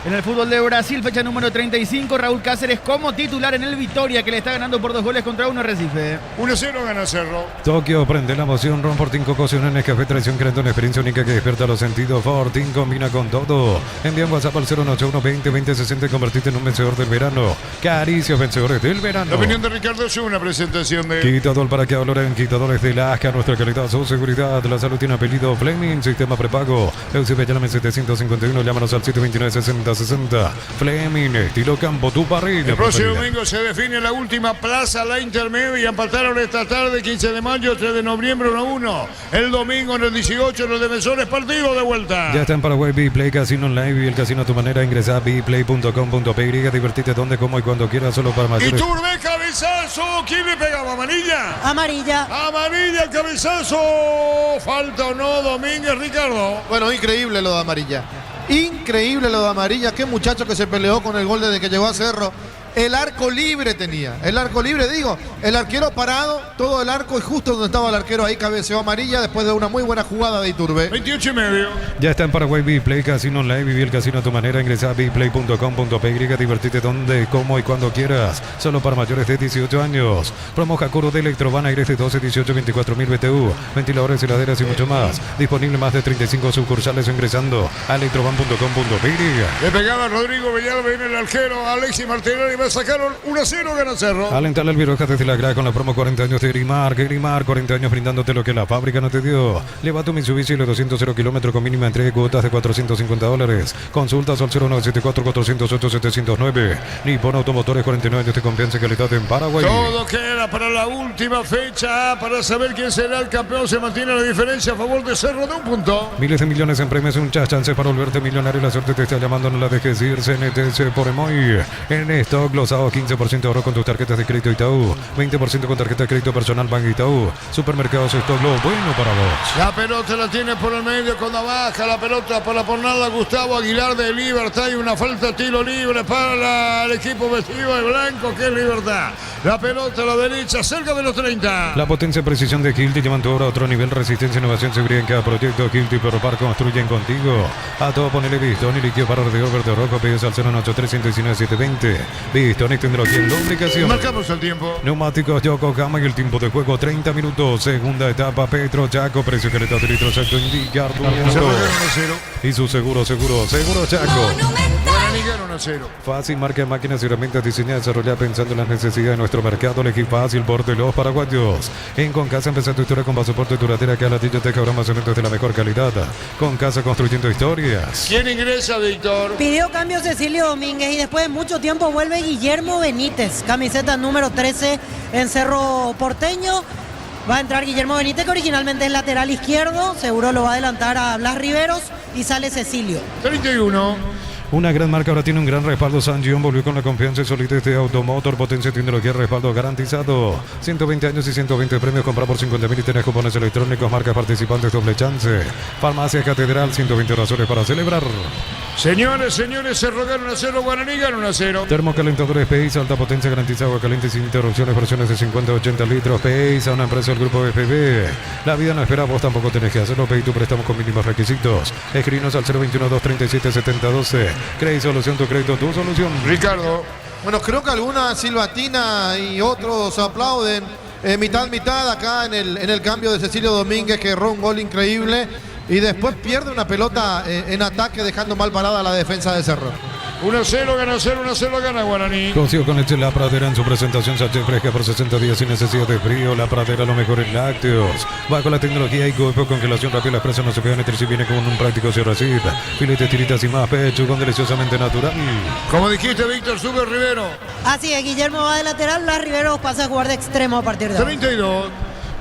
S5: En el fútbol de Brasil, fecha número 35, Raúl Cáceres como titular en el Vitória, que le está ganando por 2-1 Recife.
S2: 1-0 gana Cerro.
S1: Tokio prende la emoción, Ron Fortín Cococión en Café Traición, creando una experiencia única que despierta los sentidos. Fortín combina con todo. Envía un WhatsApp al 081-20-2060 y convertirte en un vencedor del verano. Caricias vencedores del verano.
S2: La opinión de Ricardo es una presentación de
S1: Quitador para que valoren quitadores de la ASCA, nuestra calidad, su seguridad. La salud tiene apellido Fleming, sistema prepago. EUCP, llámame 751, llámanos al 729-6060. Fleming, estilo campo, tu parrilla.
S2: El próximo domingo se define la última plaza, la intermedia. Empataron esta tarde, 15 de mayo, 3 de noviembre, 1-1. El domingo en el 18, los defensores, partido de vuelta.
S1: Ya está en Paraguay, Play Casino Online y el casino a tu manera. Ingresa a bplay.com.py. Divertite donde, como y cuando quieras, solo para mayores.
S2: Iturbe, cabezazo. ¿Quién le pegaba? ¿Amarilla?
S4: Amarilla.
S2: Amarilla, el cabezazo. ¿Falta o no, Domínguez, Ricardo?
S6: Bueno, increíble lo de amarilla. Increíble lo de amarilla. Qué muchacho que se peleó con el gol desde que llegó a Cerro. El arco libre tenía. El arco libre, digo. El arquero parado, todo el arco y justo donde estaba el arquero ahí cabeceó amarilla después de una muy buena jugada de Iturbe.
S2: 28,5.
S1: Ya está en Paraguay, Play Casino Online. Viví el casino a tu manera. Ingresa a bplay.com.py. Divertite donde, como y cuando quieras. Solo para mayores de 18 años. Promo Hakuro de Electrovana. Ingrese 12, 18, 24.000 BTU. Ventiladores, heladeras y mucho más. Disponible más de 35 sucursales ingresando a electrovan.com.py.
S2: Le pegaba Rodrigo Villar, viene el arquero Alexis Martinelli. la sacaron 1-0, gana Cerro.
S1: Alentar al Viroja desde la grada con la promo 40 años de Grimar. Grimar, 40 años brindándote lo que la fábrica no te dio. Lleva tu Mitsubishi los 200 kilómetros con mínima entrega y cuotas de $450. Consultas al 0974-408-709. Nippon Automotores, 49 años de confianza y calidad en Paraguay.
S2: Todo queda para la última fecha, para saber quién será el campeón. Se mantiene la diferencia a favor de Cerro de un punto.
S1: Miles de millones en premios, muchas chances para volverte millonario. La suerte te está llamando, no la dejes ir. CNTC por Emoy. En stock, glosado 15% de ahorro con tus tarjetas de crédito Itaú. 20% con tarjeta de crédito personal Banco Itaú. Supermercados Stock, lo bueno para vos.
S2: La pelota la tiene por el medio cuando baja la pelota para ponerla Gustavo Aguilar de Libertad. Y una falta tiro libre para el equipo vestido de blanco que es Libertad. La pelota a la derecha, cerca de los 30.
S1: La potencia y precisión de Hilti llevan tu obra a otro nivel. Resistencia, innovación, seguridad en cada proyecto. Hilti Perropar construyen contigo. A todo ponele Bistoni, líquido para de verde rojo. Pedidos al 093-119-720. Bistoni, tecnología en lubricación.
S2: Marcamos el tiempo.
S1: Neumáticos Yokohama y el tiempo de juego 30 minutos. Segunda etapa, Petro Chaco. Precio que le da de litros alto indica y su seguro Chaco.
S2: Guaraní 1-0.
S1: Fácil, marca de máquinas y herramientas diseñadas y desarrolladas pensando en las necesidades de nuestro mercado. Elegí fácil por de los paraguayos. En Concasa empezar tu historia con pasaporte duradera que a Latillo te cabrón más eventos de la mejor calidad. Concasa construyendo historias.
S2: ¿Quién ingresa, Víctor?
S4: Pidió cambio Cecilio Domínguez y después de mucho tiempo vuelve Guillermo Benítez. Camiseta número 13 en Cerro Porteño. Va a entrar Guillermo Benítez, que originalmente es lateral izquierdo. Seguro lo va a adelantar a Blas Riveros y sale Cecilio.
S2: 31.
S1: Una gran marca ahora tiene un gran respaldo. San Gion volvió con la confianza y solidez de Automotor. Potencia, tecnología, respaldo garantizado. 120 años y 120 premios. Compra por 50.000 y tenés cupones electrónicos. Marcas participantes, doble chance. Farmacia Catedral, 120 razones para celebrar.
S2: Señores, Cerro gana 1-0, Guaraní gana 1-0.
S1: Termocalentadores Pace, alta potencia, garantizado, agua caliente sin interrupciones, versiones de 50 a 80 litros. Pace, a una empresa del grupo FB. La vida no espera, vos tampoco tenés que hacerlo. Pace, tu préstamo con mínimos requisitos. Escribinos al 021-237-7012. Crédito Solución, tu crédito, tu solución.
S2: Ricardo.
S6: Bueno, creo que alguna silbatina y otros aplauden. Mitad acá en el cambio de Cecilio Domínguez, que erró un gol increíble. Y después pierde una pelota en ataque, dejando mal parada a la defensa de Cerro.
S2: 1-0 gana Cerro, 1-0 gana Guaraní.
S1: Consigo con leche La Pradera en su presentación. Sachet fresca por 60 días sin necesidad de frío. La Pradera, lo mejor en lácteos. Bajo la tecnología y con congelación rápida, la presa no se pegan entre sí, viene como un práctico cierre así. Filetes, tiritas y más pecho con deliciosamente natural.
S2: Como dijiste, Víctor, sube Rivero.
S4: Así es, Guillermo va de lateral, Blas Riveros pasa a jugar de extremo a partir de ahora.
S2: 32.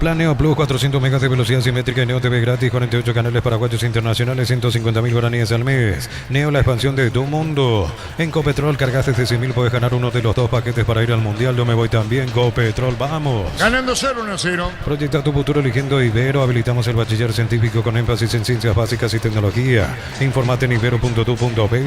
S1: Plan Neo Plus, 400 megas de velocidad simétrica y Neo TV gratis, 48 canales paraguayos internacionales, 150.000 guaraníes al mes. Neo, la expansión de tu mundo. En Copetrol, cargas desde 100.000, puedes ganar uno de los 2 paquetes para ir al Mundial. Yo me voy también. Copetrol, vamos.
S2: Ganando 0-1-0.
S1: Proyecta tu futuro eligiendo Ibero. Habilitamos el bachiller científico con énfasis en ciencias básicas y tecnología. Informate en ibero.tu.py.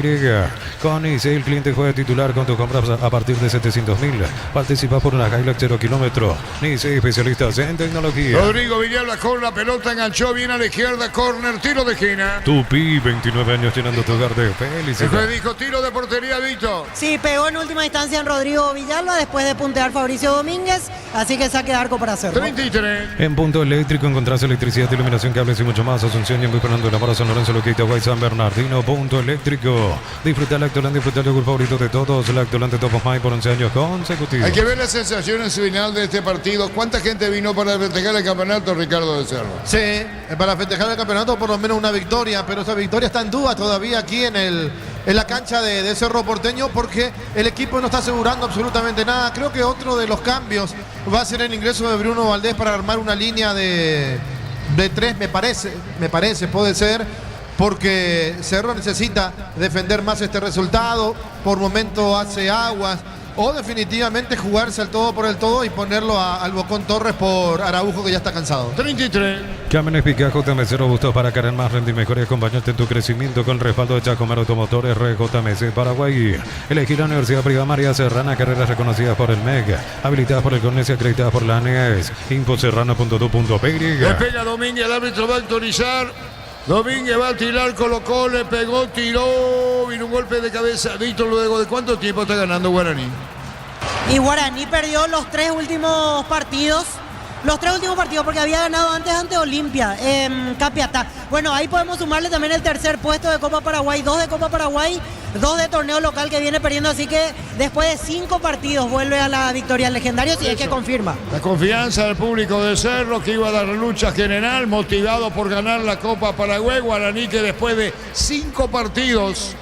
S1: Con ICE, el cliente juega titular con tus compras a partir de 700.000. Participa por una Hilux 0 kilómetro. ICE, especialistas en tecnología.
S2: Rodrigo Villalba con la pelota, enganchó bien a la izquierda, córner, tiro de esquina.
S1: Tupi, 29 años llenando tu hogar de felicidad.
S2: Se dijo tiro de portería, Víctor.
S4: Sí, pegó en última instancia en Rodrigo Villalba después de puntear Fabricio Domínguez, así que saque de arco para Cerro.
S2: 33.
S1: En Punto Eléctrico encontrás electricidad, iluminación, cables y mucho más. Asunción y en Fernando de la Mora, San Lorenzo, Loquita, Guay, San Bernardino. Punto Eléctrico. Disfruta la Lactolante, disfruta el yogur favorito de todos. Lactolante Top of Mind por 11 años consecutivos.
S2: Hay que ver las sensaciones final de este partido. ¿Cuánta gente vino para festejar el campeonato, Ricardo de Cerro?
S6: Sí, para festejar el campeonato por lo menos una victoria, pero esa victoria está en duda todavía aquí en la cancha de Cerro Porteño, porque el equipo no está asegurando absolutamente nada. Creo que otro de los cambios va a ser el ingreso de Bruno Valdés para armar una línea de 3, me parece, puede ser, porque Cerro necesita defender más este resultado, por momento hace aguas, o definitivamente jugarse al todo por el todo y ponerlo al Bocón Torres por Araujo, que ya está cansado.
S2: 33.
S1: Cámenes Pica, JMC Robusto para cargar más, rendir mejor y acompañarte en tu crecimiento con respaldo de Chacomar Automotores, RJMC Paraguay. Elegir la Universidad Privada María Serrana, carreras reconocidas por el MEG, habilitadas por el CONES y acreditadas por la ANES. Infoserrano.tu.py.
S2: Le pega Domínguez, el árbitro va a autorizar. Domínguez va a tirar, colocó, le pegó, tiró, vino un golpe de cabeza. Víctor, luego de cuánto tiempo está ganando Guaraní.
S4: Y Guaraní perdió los 3 últimos partidos Los 3 últimos partidos, porque había ganado antes ante Olimpia, Capiatá. Bueno, ahí podemos sumarle también el tercer puesto de Copa Paraguay, 2 de Copa Paraguay, 2 de torneo local que viene perdiendo, así que después de 5 partidos vuelve a la victoria legendario, si es que confirma.
S2: La confianza del público de Cerro, que iba a dar lucha general, motivado por ganar la Copa Paraguay. Guaraní, que después de 5 partidos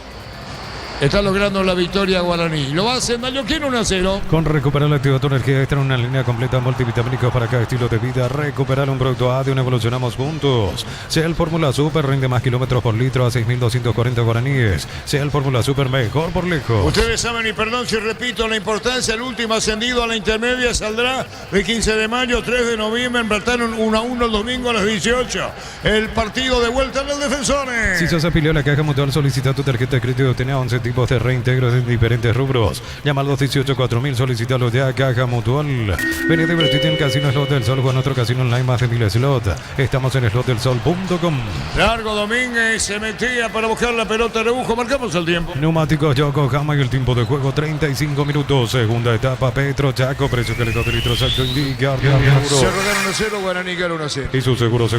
S2: está logrando la victoria Guaraní. Lo hace Mallorquín 1-0.
S1: Con recuperar la actividad energía extra, una línea completa multivitamínicos para cada estilo de vida. Recuperar un producto ADN, evolucionamos juntos. Sea el Fórmula Super, rinde más kilómetros por litro a 6.240 guaraníes. Sea el Fórmula Super, mejor por lejos.
S2: Ustedes saben, y perdón si repito la importancia, el último ascendido a la intermedia saldrá el 15 de mayo, 3 de noviembre. Empataron 1-1 el domingo a las 18. El partido de vuelta en los Defensores.
S1: Si sos afiliado a la Caja Mutual, solicita tu tarjeta de crédito y obtener 11 tipos de reintegros en diferentes rubros. Llama al 218-4000, solicítalo ya. Caja Mutual. Ven a divertirte en Casino Slot del Sol, con otro casino online, más de 1000 slots. Estamos en slotdelsol.com.
S2: Largo Domínguez se metía para buscar la pelota de Rebujo. Marcamos el tiempo.
S1: Neumáticos Yokohama y el tiempo de juego 35 minutos. Segunda etapa, Petro Chaco, precio que le da de litro exacto indica.
S2: Cerro gana 1-0, Guaraní gana 1-0.
S1: Y su seguro Chaco.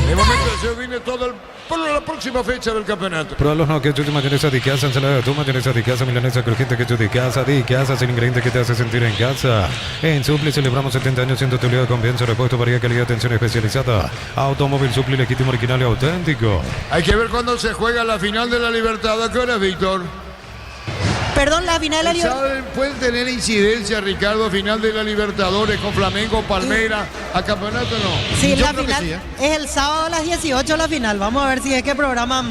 S2: De momento se viene todo para la próxima fecha del campeonato.
S1: Prueba los nuggets de mayonesa de casa, ensalada de tu mayonesa de casa, milanesa crujiente, queso de casa, sin ingrediente que te hace sentir en casa. En Supli celebramos 70 años siendo tu de confianza, repuesto, variedad, calidad, atención especializada. Automóvil Supli, legítimo, original y auténtico.
S2: Hay que ver cuándo se juega la final de la Libertad. ¿A qué hora, Víctor?
S4: Perdón, la final de la Libertadores.
S2: ¿Pueden tener incidencia, Ricardo, final de la Libertadores con Flamengo, Palmeiras, a campeonato no?
S4: Sí,
S6: Yo
S4: la
S6: creo que
S4: final
S6: sí,
S4: es el sábado a las 18 la final. Vamos a ver si es que programan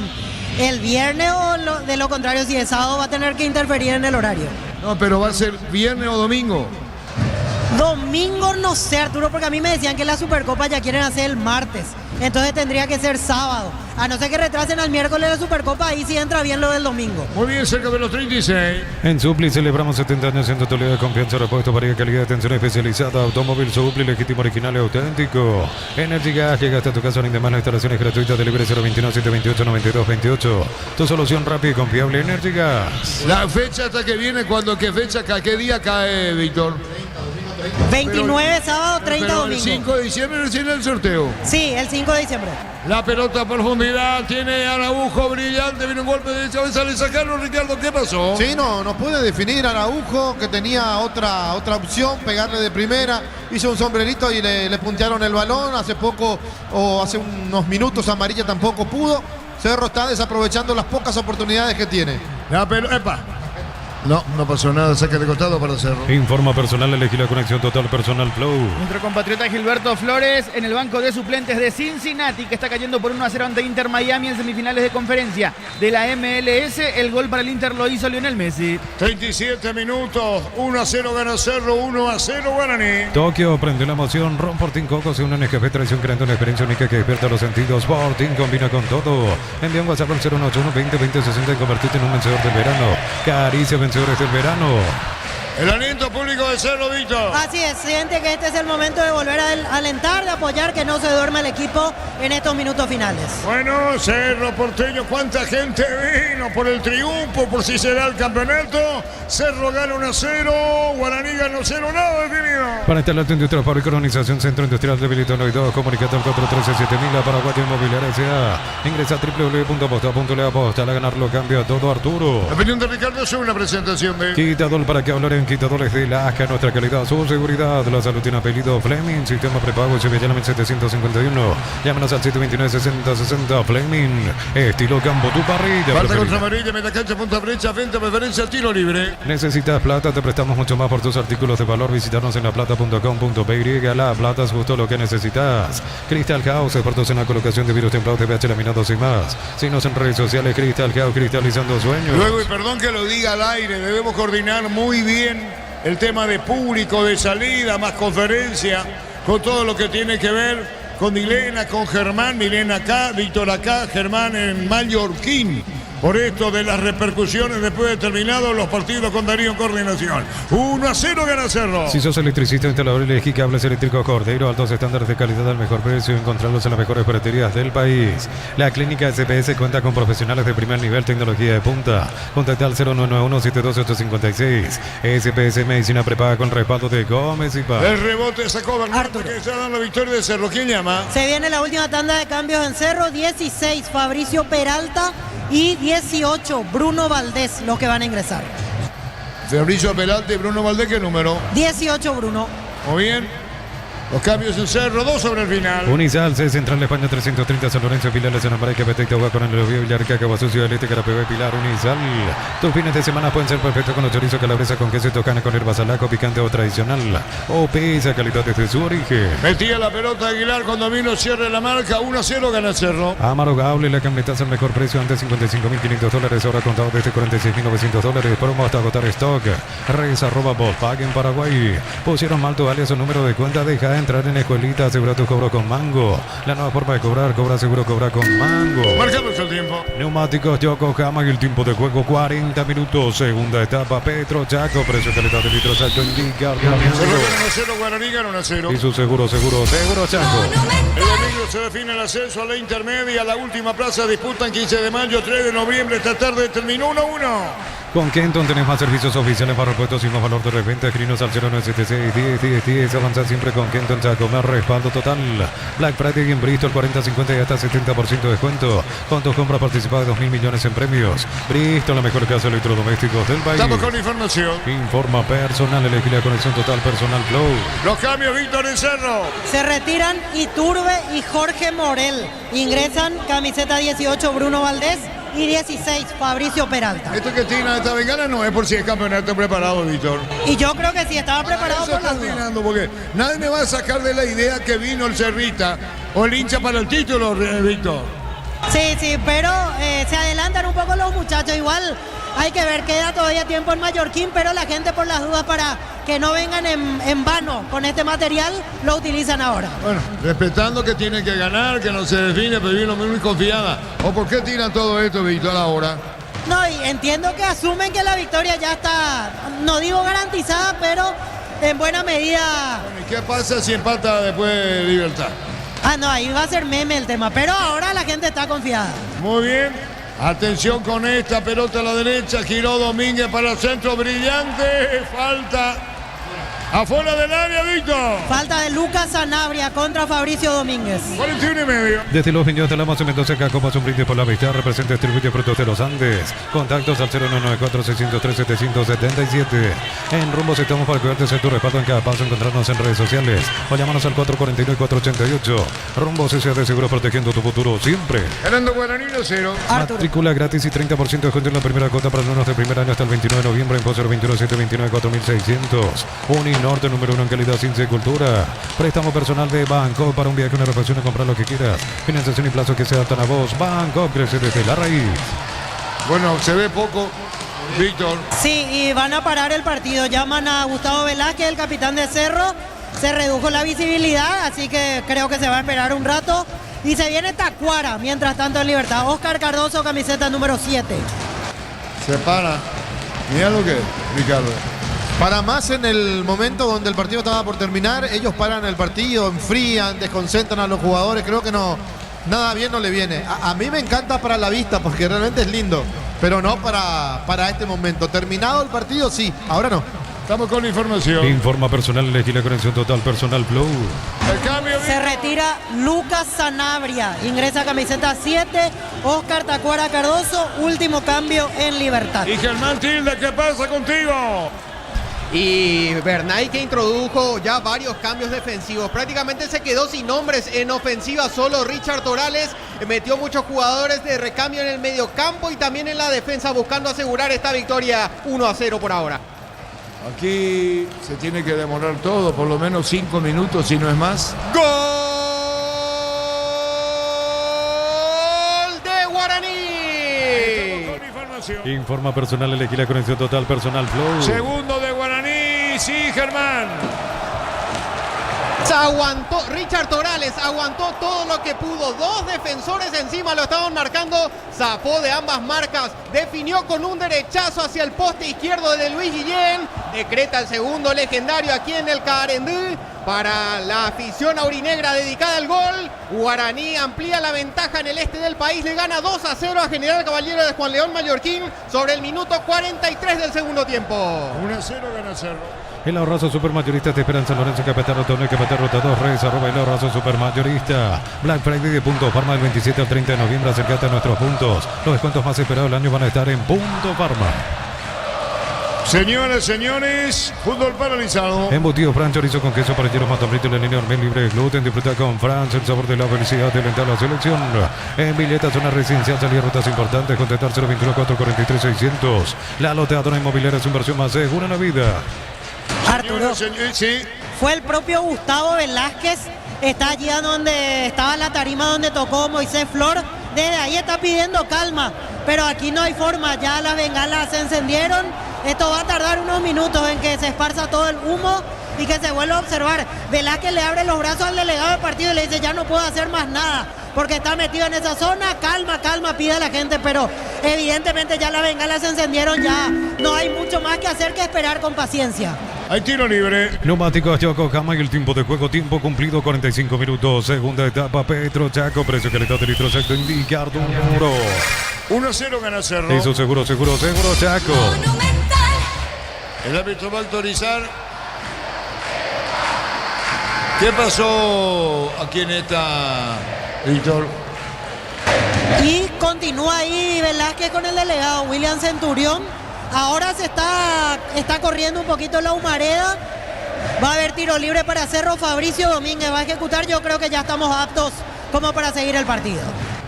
S4: el viernes o de lo contrario, si es sábado va a tener que interferir en el horario.
S2: No, pero va a ser viernes o domingo.
S4: Domingo no sé, Arturo, porque a mí me decían que la Supercopa ya quieren hacer el martes. Entonces tendría que ser sábado. A no ser que retrasen al miércoles la Supercopa, ahí sí entra bien lo del domingo.
S2: Muy bien, cerca de los 36.
S1: En Supli celebramos 70 años siendo tu de confianza, repuesto, variedad, calidad, atención especializada. Automóvil Supli, legítimo, original y auténtico. Energy Gas, llega hasta tu casa, rinde más, las instalaciones gratuitas, delivery 021-728-9228. Tu solución rápida y confiable, Energy Gas.
S2: La fecha hasta que viene, ¿qué fecha cae? ¿Qué día cae, Víctor?
S4: 29 sábado, 30
S2: Pero
S4: domingo.
S2: El 5 de diciembre recién el sorteo.
S4: Sí, el 5 de diciembre.
S2: La pelota a profundidad, tiene Araujo brillante, viene un golpe de derecha, sale sacarlo, Ricardo, ¿qué pasó?
S6: Sí, no puede definir Araujo, que tenía otra opción, pegarle de primera, hizo un sombrerito y le puntearon el balón. Hace poco, o hace unos minutos, Amarilla tampoco pudo. Cerro está desaprovechando las pocas oportunidades que tiene.
S2: La pelota, epa. No pasó nada, saque de costado para Cerro.
S1: Informa personal, elegí la conexión total personal Flow.
S5: Nuestro compatriota Gilberto Flores en el banco de suplentes de Cincinnati, que está cayendo por 1-0 ante Inter Miami en semifinales de conferencia de la MLS. El gol para el Inter lo hizo Lionel Messi.
S2: 37 minutos, 1-0 gana Cerro, 1-0 Guaraní.
S1: Tokio prende la emoción, Ron Fortín Coco se une en NGP Tradición, creando una experiencia única que despierta los sentidos. Fortín combina con todo. Envía un WhatsApp al 081-20-20-60 y convertirte en un vencedor del verano. Caricia vencedores del verano.
S2: El aliento público de Cerro, Víctor.
S4: Así es, siente que este es el momento de volver a alentar, de apoyar, que no se duerma el equipo en estos minutos finales.
S2: Bueno, Cerro Porteño, cuánta gente vino por el triunfo, por si será el campeonato. Cerro gana 1-0, Guaraní gana 0, nada definido.
S1: Para instalar tu industria, fábrica, organización, Centro Industrial de Bilito 92, comunicate al 413-7000, la Paraguay Inmobiliaria S.A. Ingresa a www.aposta.le, aposta a ganarlo, cambia todo, Arturo.
S2: La opinión de Ricardo es una presentación de
S1: Quitador, para que hablar en Quitadores de la ASCA, nuestra calidad, su seguridad. La salud tiene apellido Fleming, sistema prepago Sevillana 751. Llámanos al 729-6060 Fleming, estilo campo, tu parrilla.
S2: Falta contra amarilla, media cancha, punta brecha, frente a preferencia, tiro libre.
S1: Necesitas plata, te prestamos mucho más por tus artículos de valor. Visitarnos en laplata.com.py. La Plata es justo lo que necesitas. Crystal House, expertos en la colocación de virus templados, TPH laminados y más. Síguenos en redes sociales, Crystal House, cristalizando sueños.
S2: Luego, y perdón que lo diga al aire, debemos coordinar muy bien el tema de público, de salida, más conferencia, con todo lo que tiene que ver con Milena, con Germán, Milena acá, Víctor acá, Germán en Mallorquín. por esto de las repercusiones después de terminados los partidos con Darío en coordinación. 1-0 gana Cerro.
S1: Si sos electricista, instalador y cables eléctricos Cordero, altos estándares de calidad al mejor precio, encontrarlos en las mejores ferreterías del país. La clínica SPS cuenta con profesionales de primer nivel, tecnología de punta. Contacta al 0991-72856. SPS Medicina prepaga con respaldo de Gómez y Paz.
S2: El rebote sacó Bernardo
S4: Arturo.
S2: que está dando la victoria de Cerro. ¿Quién llama?
S4: Se viene la última tanda de cambios en Cerro. 16 Fabricio Peralta y 18 Bruno Valdés los que van a ingresar.
S2: Fabricio Peralta y Bruno Valdés, ¿qué número?
S4: 18 Bruno.
S2: Muy bien. Los cambios en Cerro, 2 sobre el final.
S1: Unizal, C Central de España 330, San Lorenzo, Pilares, en América, Petecta, Huacorán, El Oviedo, Villarrica, Caguazú, Ciudad del Este, Carapebé, Pilar, Unizal. Tus fines de semana pueden ser perfectos con los chorizos calabresa con queso y tocana con herbas alaco, picante o tradicional. O pesa calidad desde su origen.
S2: Metía la pelota Aguilar con dominio, cierre la marca, 1-0 gana Cerro.
S1: Amaro Gable, la camionetaza al mejor precio, antes $55.500, ahora contado desde $46.900, promo hasta agotar stock. Reyes@Volkswagen Paraguay. Pusieron mal tu alias o número de cuenta, deja de entrar en Escuelita, asegura tu cobro con Mango. La nueva forma de cobrar, cobra seguro, cobra con Mango.
S2: Marcamos el tiempo.
S1: Neumáticos Yokohama y el tiempo de juego 40 minutos. Segunda etapa, Petro Chaco, precio calidad de litros alto indica.
S2: Cerro gana 1-0, Guaraní gana 1-0.
S1: Y su seguro Chaco.
S2: El domingo se define el ascenso a la intermedia. La última plaza disputan 15 de mayo, 3 de noviembre. Esta tarde terminó 1-1.
S1: Con Kenton tenés más servicios oficiales para repuestos y más valor de reventa. Escrinos al 0976-10-10-10. Avanza siempre con Kenton Chaco. Más respaldo total. Black Friday en Bristol, 40, 50 y hasta 70% de descuento. Con tus compras participadas de 2.000 millones en premios. Bristol, la mejor casa de electrodomésticos del país.
S2: Estamos con información.
S1: Informa personal, elegí la conexión total personal Flow.
S2: Los cambios, Víctor en Cerro.
S4: Se retiran Iturbe y Jorge Morel. Ingresan camiseta 18 Bruno Valdés y 16 Fabricio Peralta.
S2: Esto que tiene esta bengala no es por si el campeonato preparado, Víctor.
S4: Y yo creo que sí, estaba preparado
S2: Eso
S4: por las
S2: está
S4: dudas.
S2: tirando, porque nadie me va a sacar de la idea que vino el Cerrita o el hincha para el título, Víctor.
S4: Sí, pero se adelantan un poco los muchachos. Igual hay que ver, queda todavía tiempo en Mallorquín, pero la gente por las dudas para que no vengan en vano con este material, lo utilizan ahora.
S2: Bueno, respetando que tiene que ganar, que no se define, pero vino muy confiada. ¿O por qué tiran todo esto, Víctor, ahora?
S4: No, y entiendo que asumen que la victoria ya está, no digo garantizada, pero en buena medida.
S2: Bueno, ¿y qué pasa si empata después de Libertad?
S4: No, ahí va a ser meme el tema, pero ahora la gente está confiada.
S2: Muy bien. Atención con esta pelota a la derecha. Giró Domínguez para el centro. Brillante. Falta. Afuera del área, Víctor.
S4: Falta de Lucas Sanabria contra Fabricio Domínguez.
S2: 41,5.
S1: Desde los Viñedos de la Mazo Mendoza, Cacopa, un brindis por la amistad, representa, distribuye productos de los Andes. Contactos al 0994-603-777. En Rumbos estamos para cuidarte de tu respaldo en cada paso, encontrarnos en redes sociales o llámanos al 449-488. Rumbos S.A.D. Seguro, protegiendo tu futuro siempre.
S2: Ganando Guaraní 0.
S4: Arturo.
S1: Matrícula gratis y 30% de descuento en la primera cuota para alumnos de primer año hasta el 29 de noviembre en Pozo 21729-4600. Uninorte, número 1 en calidad, ciencia y cultura. Préstamo personal de Banco para un viaje, una refacción, a comprar lo que quieras. Financiación y plazos que se adaptan a vos. Banco crece desde la raíz.
S2: Bueno, se ve poco, Víctor.
S4: Sí, y van a parar el partido. Llaman a Gustavo Velázquez, el capitán de Cerro. Se redujo la visibilidad, así que creo que se va a esperar un rato. Y se viene Tacuara, mientras tanto en libertad. Oscar Cardoso, camiseta número 7.
S2: Se para. Mira lo que es, Ricardo.
S6: Para más en el momento donde el partido estaba por terminar, ellos paran el partido, enfrían, desconcentran a los jugadores. Creo que no, nada bien no le viene. A mí me encanta para la vista porque realmente es lindo, pero no para este momento. Terminado el partido, sí, ahora no.
S2: Estamos con la información.
S1: Informa personal, elegí la conexión total personal Flow.
S2: El cambio,
S4: Se retira Lucas Sanabria. Ingresa camiseta 7. Oscar Tacuara Cardoso. Último cambio en libertad.
S2: y Germán Tilde, ¿qué pasa contigo?
S8: Y Bernay, que introdujo ya varios cambios defensivos. Prácticamente se quedó sin hombres en ofensiva. Solo Richard Torales metió muchos jugadores de recambio en el mediocampo y también en la defensa, buscando asegurar esta victoria 1-0 por ahora.
S2: Aquí se tiene que demorar todo, por lo menos 5 minutos, si no es más.
S8: ¡Gol de Guaraní!
S2: Con información.
S1: Informa personal, elegí la conexión total personal Flow.
S2: Segundo de Guaraní, sí, Germán.
S8: Se aguantó, Richard Torales aguantó todo lo que pudo. 2 defensores encima lo estaban marcando. Zafó de ambas marcas. Definió con un derechazo hacia el poste izquierdo de Luis Guillén. Decreta el segundo legendario aquí en el Carendú. Para la afición aurinegra dedicada al gol, Guaraní amplía la ventaja en el este del país. Le gana 2-0 a General Caballero de Juan León Mallorquín sobre el minuto 43 del segundo tiempo.
S2: 1-0 gana Cerro.
S1: El ahorrazo supermayorista te espera en San Lorenzo, Capital Torneo, Capital Ruta 2 Reyes, arroba el ahorrazo supermayorista. Black Friday de Punto Farma del 27 al 30 de noviembre, acércate a nuestros puntos. Los descuentos más esperados del año van a estar en Punto Farma.
S2: Señoras, señores, fútbol paralizado.
S1: Embutido Fran, chorizo con queso para llenos, matabrito en la línea hormel libre de gluten. Disfruta con Franz el sabor de la felicidad de alentar la selección. En Villeta, zona residencial, salida rutas importantes. Contestar 021-443-600. La loteadora inmobiliaria es su inversión más segura en la vida.
S4: Arturo,
S2: Sí.
S4: fue el propio Gustavo Velázquez. Está allí donde estaba la tarima donde tocó Moisés Flor. Desde ahí está pidiendo calma. Pero aquí no hay forma. Ya las bengalas se encendieron. Esto va a tardar unos minutos en que se esparza todo el humo y que se vuelva a observar. Velázquez le abre los brazos al delegado del partido y le dice: ya no puedo hacer más nada porque está metido en esa zona. Calma, pide a la gente, pero evidentemente ya las bengalas se encendieron. Ya no hay mucho más que hacer que esperar con paciencia.
S2: Hay tiro libre.
S1: Neumáticos Yokohama y el tiempo de juego, tiempo cumplido 45 minutos. Segunda etapa, Petro Chaco, precio calidad de litro secto, indicar duro.
S2: 1-0 gana Cerro.
S1: Eso seguro, Chaco.
S7: Monumental.
S2: El árbitro va a autorizar. ¿Qué pasó aquí en esta, Víctor?
S4: Y continúa ahí Velázquez con el delegado William Centurión. Ahora se está corriendo un poquito la humareda. Va a haber tiro libre para Cerro. Fabricio Domínguez va a ejecutar. Yo creo que ya estamos aptos como para seguir el partido.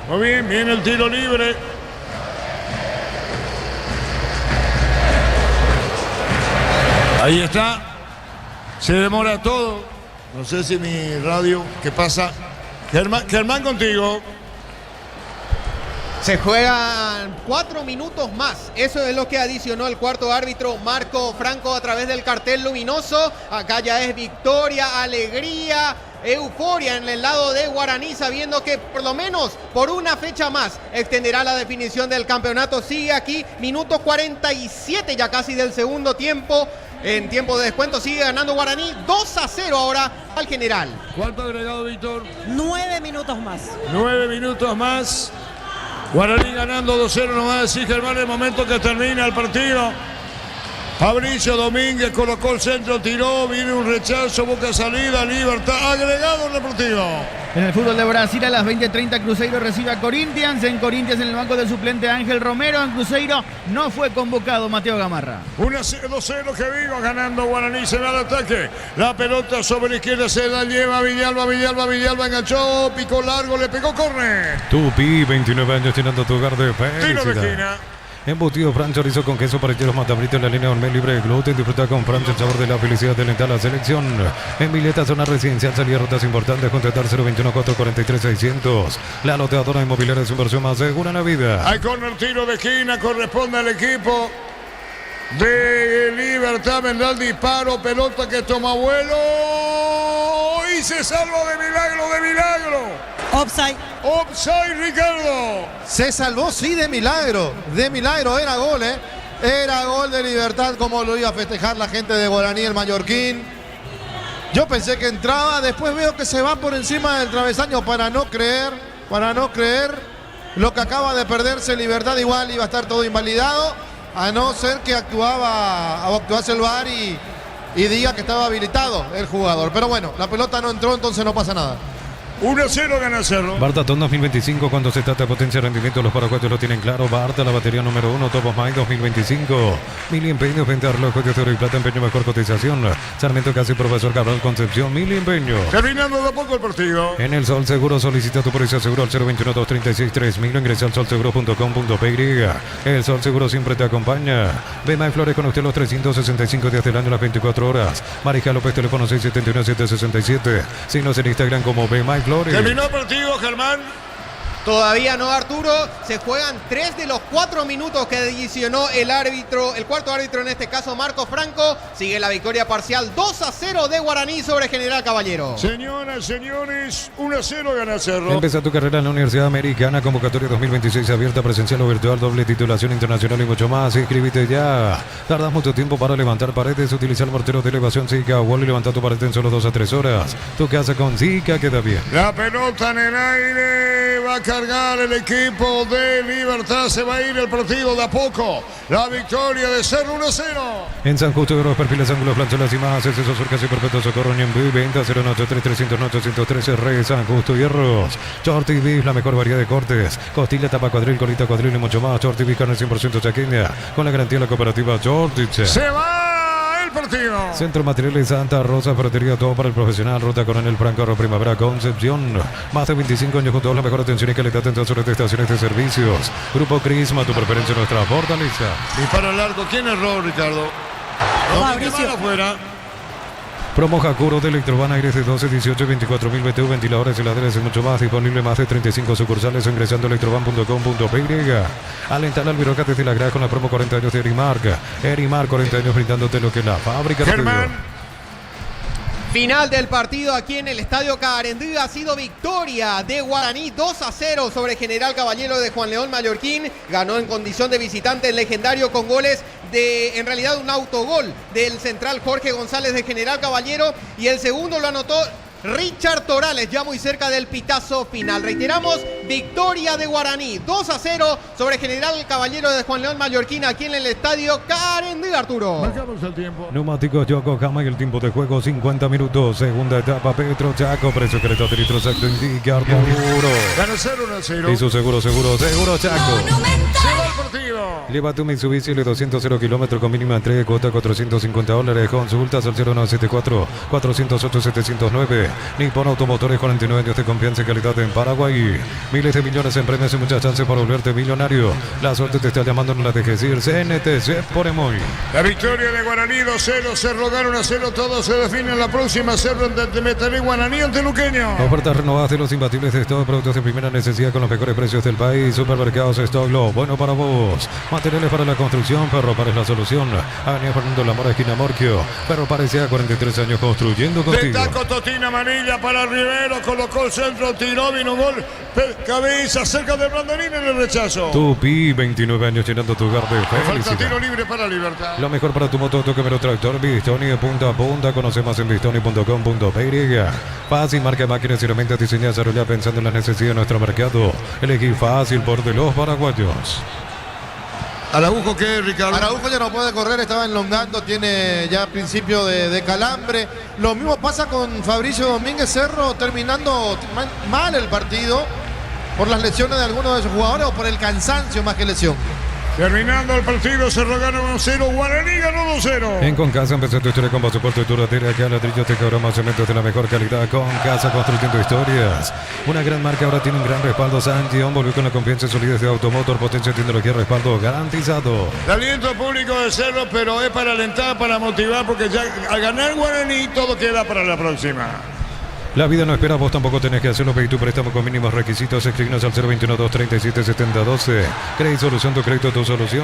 S2: Muy bien, viene el tiro libre. Ahí está. Se demora todo. No sé si mi radio, ¿qué pasa? Germán contigo.
S8: Se juegan 4 minutos más. Eso es lo que adicionó el cuarto árbitro Marco Franco a través del cartel luminoso. Acá ya es victoria, alegría, euforia en el lado de Guaraní, sabiendo que por lo menos por una fecha más extenderá la definición del campeonato. Sigue aquí, minuto 47 ya casi del segundo tiempo. En tiempo de descuento sigue ganando Guaraní 2-0 ahora al General.
S2: ¿Cuánto ha agregado, Víctor?
S4: 9 minutos más.
S2: 9 minutos más. Guaraní ganando 2-0, nos va a decir Germán el momento que termina el partido. Fabricio Domínguez colocó el centro, tiró, viene un rechazo, Boca salida, Libertad, agregado en el partido.
S5: En el fútbol de Brasil a las 20:30 Cruzeiro recibe a Corinthians. En Corinthians en el banco del suplente Ángel Romero. En Cruzeiro no fue convocado Mateo Gamarra.
S2: 2-0 que vino ganando Guaraní, se va al ataque. La pelota sobre la izquierda se la lleva Villalba enganchó, picó largo, le pegó córner.
S1: Tupi, 29 años llenando tu hogar de
S2: Tiro de
S1: felicidad.
S2: esquina.
S1: Embutido Fran, chorizo con queso para hielos, matabrito en la línea hormel libre de gluten. Disfruta con Fran el sabor de la felicidad de alentar la selección. En Villeta, zona residencial, salida rutas importantes. Contratar 021-443-600. La loteadora inmobiliaria es su inversión más segura en la vida.
S2: Hay corner, tiro de esquina, corresponde al equipo de Libertad. Vendrá el disparo, pelota que toma vuelo y se salva de milagro. Offside, Ricardo.
S6: Se salvó, sí, de milagro. De milagro, era gol, ¿eh? Era gol de Libertad, como lo iba a festejar la gente de Guaraní, el mallorquín. Yo pensé que entraba, después veo que se va por encima del travesaño para no creer lo que acaba de perderse Libertad. Igual iba a estar todo invalidado, a no ser que actuase el VAR y diga que estaba habilitado el jugador. Pero bueno, la pelota no entró, entonces no pasa nada.
S2: 1-0 gana Cerro.
S1: Bartatón 2025, cuando se trata de potencia y rendimiento, los paraguayos lo tienen claro. Barta, la batería número 1, Top of Mind 2025. Mili Empeño, venta de relojes de oro y plata, empeño, mejor cotización. Sarmiento Casi, Profesor Cabral, Concepción, Mili Empeño.
S2: Terminando de a poco el partido.
S1: En el Sol Seguro, solicita tu póliza seguro al 021-236-3000. Ingresa al solseguro.com.py. El Sol Seguro siempre te acompaña. Bema y Flores con usted los 365 días del año, las 24 horas. Marija López, teléfono 671-767. Signos en Instagram como Bema y Flores.
S2: Terminó el partido, Germán.
S8: Todavía no, Arturo. Se juegan 3 de los 4 minutos que adicionó el árbitro, el cuarto árbitro, en este caso Marco Franco. Sigue la victoria parcial 2-0 de Guaraní sobre General Caballero.
S2: Señoras, señores, 1-0 gana Cerro.
S1: Empieza tu carrera en la Universidad Americana, convocatoria 2026 abierta, presencial o virtual, doble titulación internacional y mucho más. Inscríbete ya. Tardas mucho tiempo para levantar paredes, utiliza el mortero de elevación Zika Wall y levanta tu pared en solo 2 a 3 horas. Tu casa con Zika queda bien.
S2: La pelota en el aire, va a cargar el equipo de Libertad, se va a ir el partido de a poco. La victoria de Cerro 1-0.
S1: En San Justo de los perfiles, ángulos, plancholas y más, excesos, surcas y perpetuos socorro en envío, venta 093-309-813, Rey San Justo Hierros. Short TV, la mejor variedad de cortes, costilla, tapa, cuadril, colita, cuadril y mucho más. Short TV, carne 100% chaqueña, con la garantía de la cooperativa Shortich.
S2: Se va el partido.
S1: Centro Materiales Santa Rosa, ferretería, todo para el profesional. Ruta Coronel Franco, Primavera, Concepción. Más de 25 años junto a la mejor atención y calidad en todas sus estaciones de servicios. Grupo Crisma, tu preferencia, nuestra fortaleza.
S2: Disparo largo, ¿quién erró, Ricardo?
S4: Fabricio.
S2: Afuera.
S1: Promo Jacuro de Electrovan, aires de 12, 18, 24.000 BTU, ventiladores, heladeras y mucho más. Disponible más de 35 sucursales ingresando a electrovan.com.py. Alentar al Viroca desde la Grada con la promo 40 años de Erimark. Erimark, 40 años brindándote lo que la fábrica te dio.
S8: Final del partido aquí en el Estadio Carendí. Ha sido victoria de Guaraní 2-0 sobre General Caballero de Juan León Mallorquín. Ganó en condición de visitante el legendario con goles de, en realidad, un autogol del central Jorge González de General Caballero. Y el segundo lo anotó Richard Torales, ya muy cerca del pitazo final. Reiteramos, victoria de Guaraní 2-0 sobre General Caballero de Juan León Mallorquín aquí en el Estadio Carendí, Arturo.
S2: Marcamos el tiempo.
S1: Neumáticos Yokohama y el tiempo de juego 50 minutos. Segunda etapa Petro Chaco. Precio que de litro exacto indica Arturo.
S2: Gana 0-1-0.
S1: Y su seguro Chaco.
S2: Se va el partido.
S1: Lleva tu Mitsubishi L200 0 kilómetros con mínima entrega, cuota $450. Consultas al 0974 408 709. Nippon Automotores, 49 años de confianza y calidad en Paraguay. Miles de millones en premios y muchas chances para volverte millonario. La suerte te está llamando, no la dejes ir. CNTC por Emoy.
S2: La victoria de Guaraní 2-0, Cerro gana 1-0, todo se define en la próxima. Cerro ante Metalí, Guaraní ante Luqueño.
S1: Ofertas renovadas de los imbatibles de stock, productos de primera necesidad con los mejores precios del país. Supermercados Stock, lo bueno para vos. Materiales para la construcción, Ferropar es la solución. Avenida Fernando Lamora, esquina Morquio. Ferropar sea 43 años construyendo
S2: De
S1: contigo.
S2: taco Totina amarilla para Rivero, colocó el centro, tiró, vino un gol, cabeza cerca de Blandarín en el rechazo.
S1: Tupi, 29 años llenando tu hogar de
S2: Falta
S1: felicidad.
S2: tiro libre para Libertad.
S1: Lo mejor para tu moto, tu camioneta, tractor, Bistoni de punta a punta. Conoce más en bistoni.com.py. Fácil, marca máquinas y herramientas diseñadas desarrolladas pensando en las necesidades de nuestro mercado. Elegí fácil por de los paraguayos.
S2: ¿Araujo qué, Ricardo?
S6: Araujo ya no puede correr, estaba enlongando, tiene ya principio de calambre. Lo mismo pasa con Fabricio Domínguez Cerro, terminando mal el partido por las lesiones de algunos de sus jugadores o por el cansancio más que lesión.
S2: Terminando el partido, Cerro gana 1-0, Guaraní ganó 2-0.
S1: En Concasa empezó tu historia con pasaporte y duradera. Acá ladrillos te cobramos cementos de la mejor calidad. Concasa, construyendo historias. Una gran marca, ahora tiene un gran respaldo. Santión volvió con la confianza y solidez de Automotor. Potencia, tecnología, respaldo garantizado.
S2: El aliento público de Cerro, pero es para alentar, para motivar, porque ya al ganar Guaraní todo queda para la próxima.
S1: La vida no espera, vos tampoco tenés que hacerlo. Pedí tu préstamo con mínimos requisitos. Escribinos al 021-237-7012. Credit Solución, tu crédito, tu solución.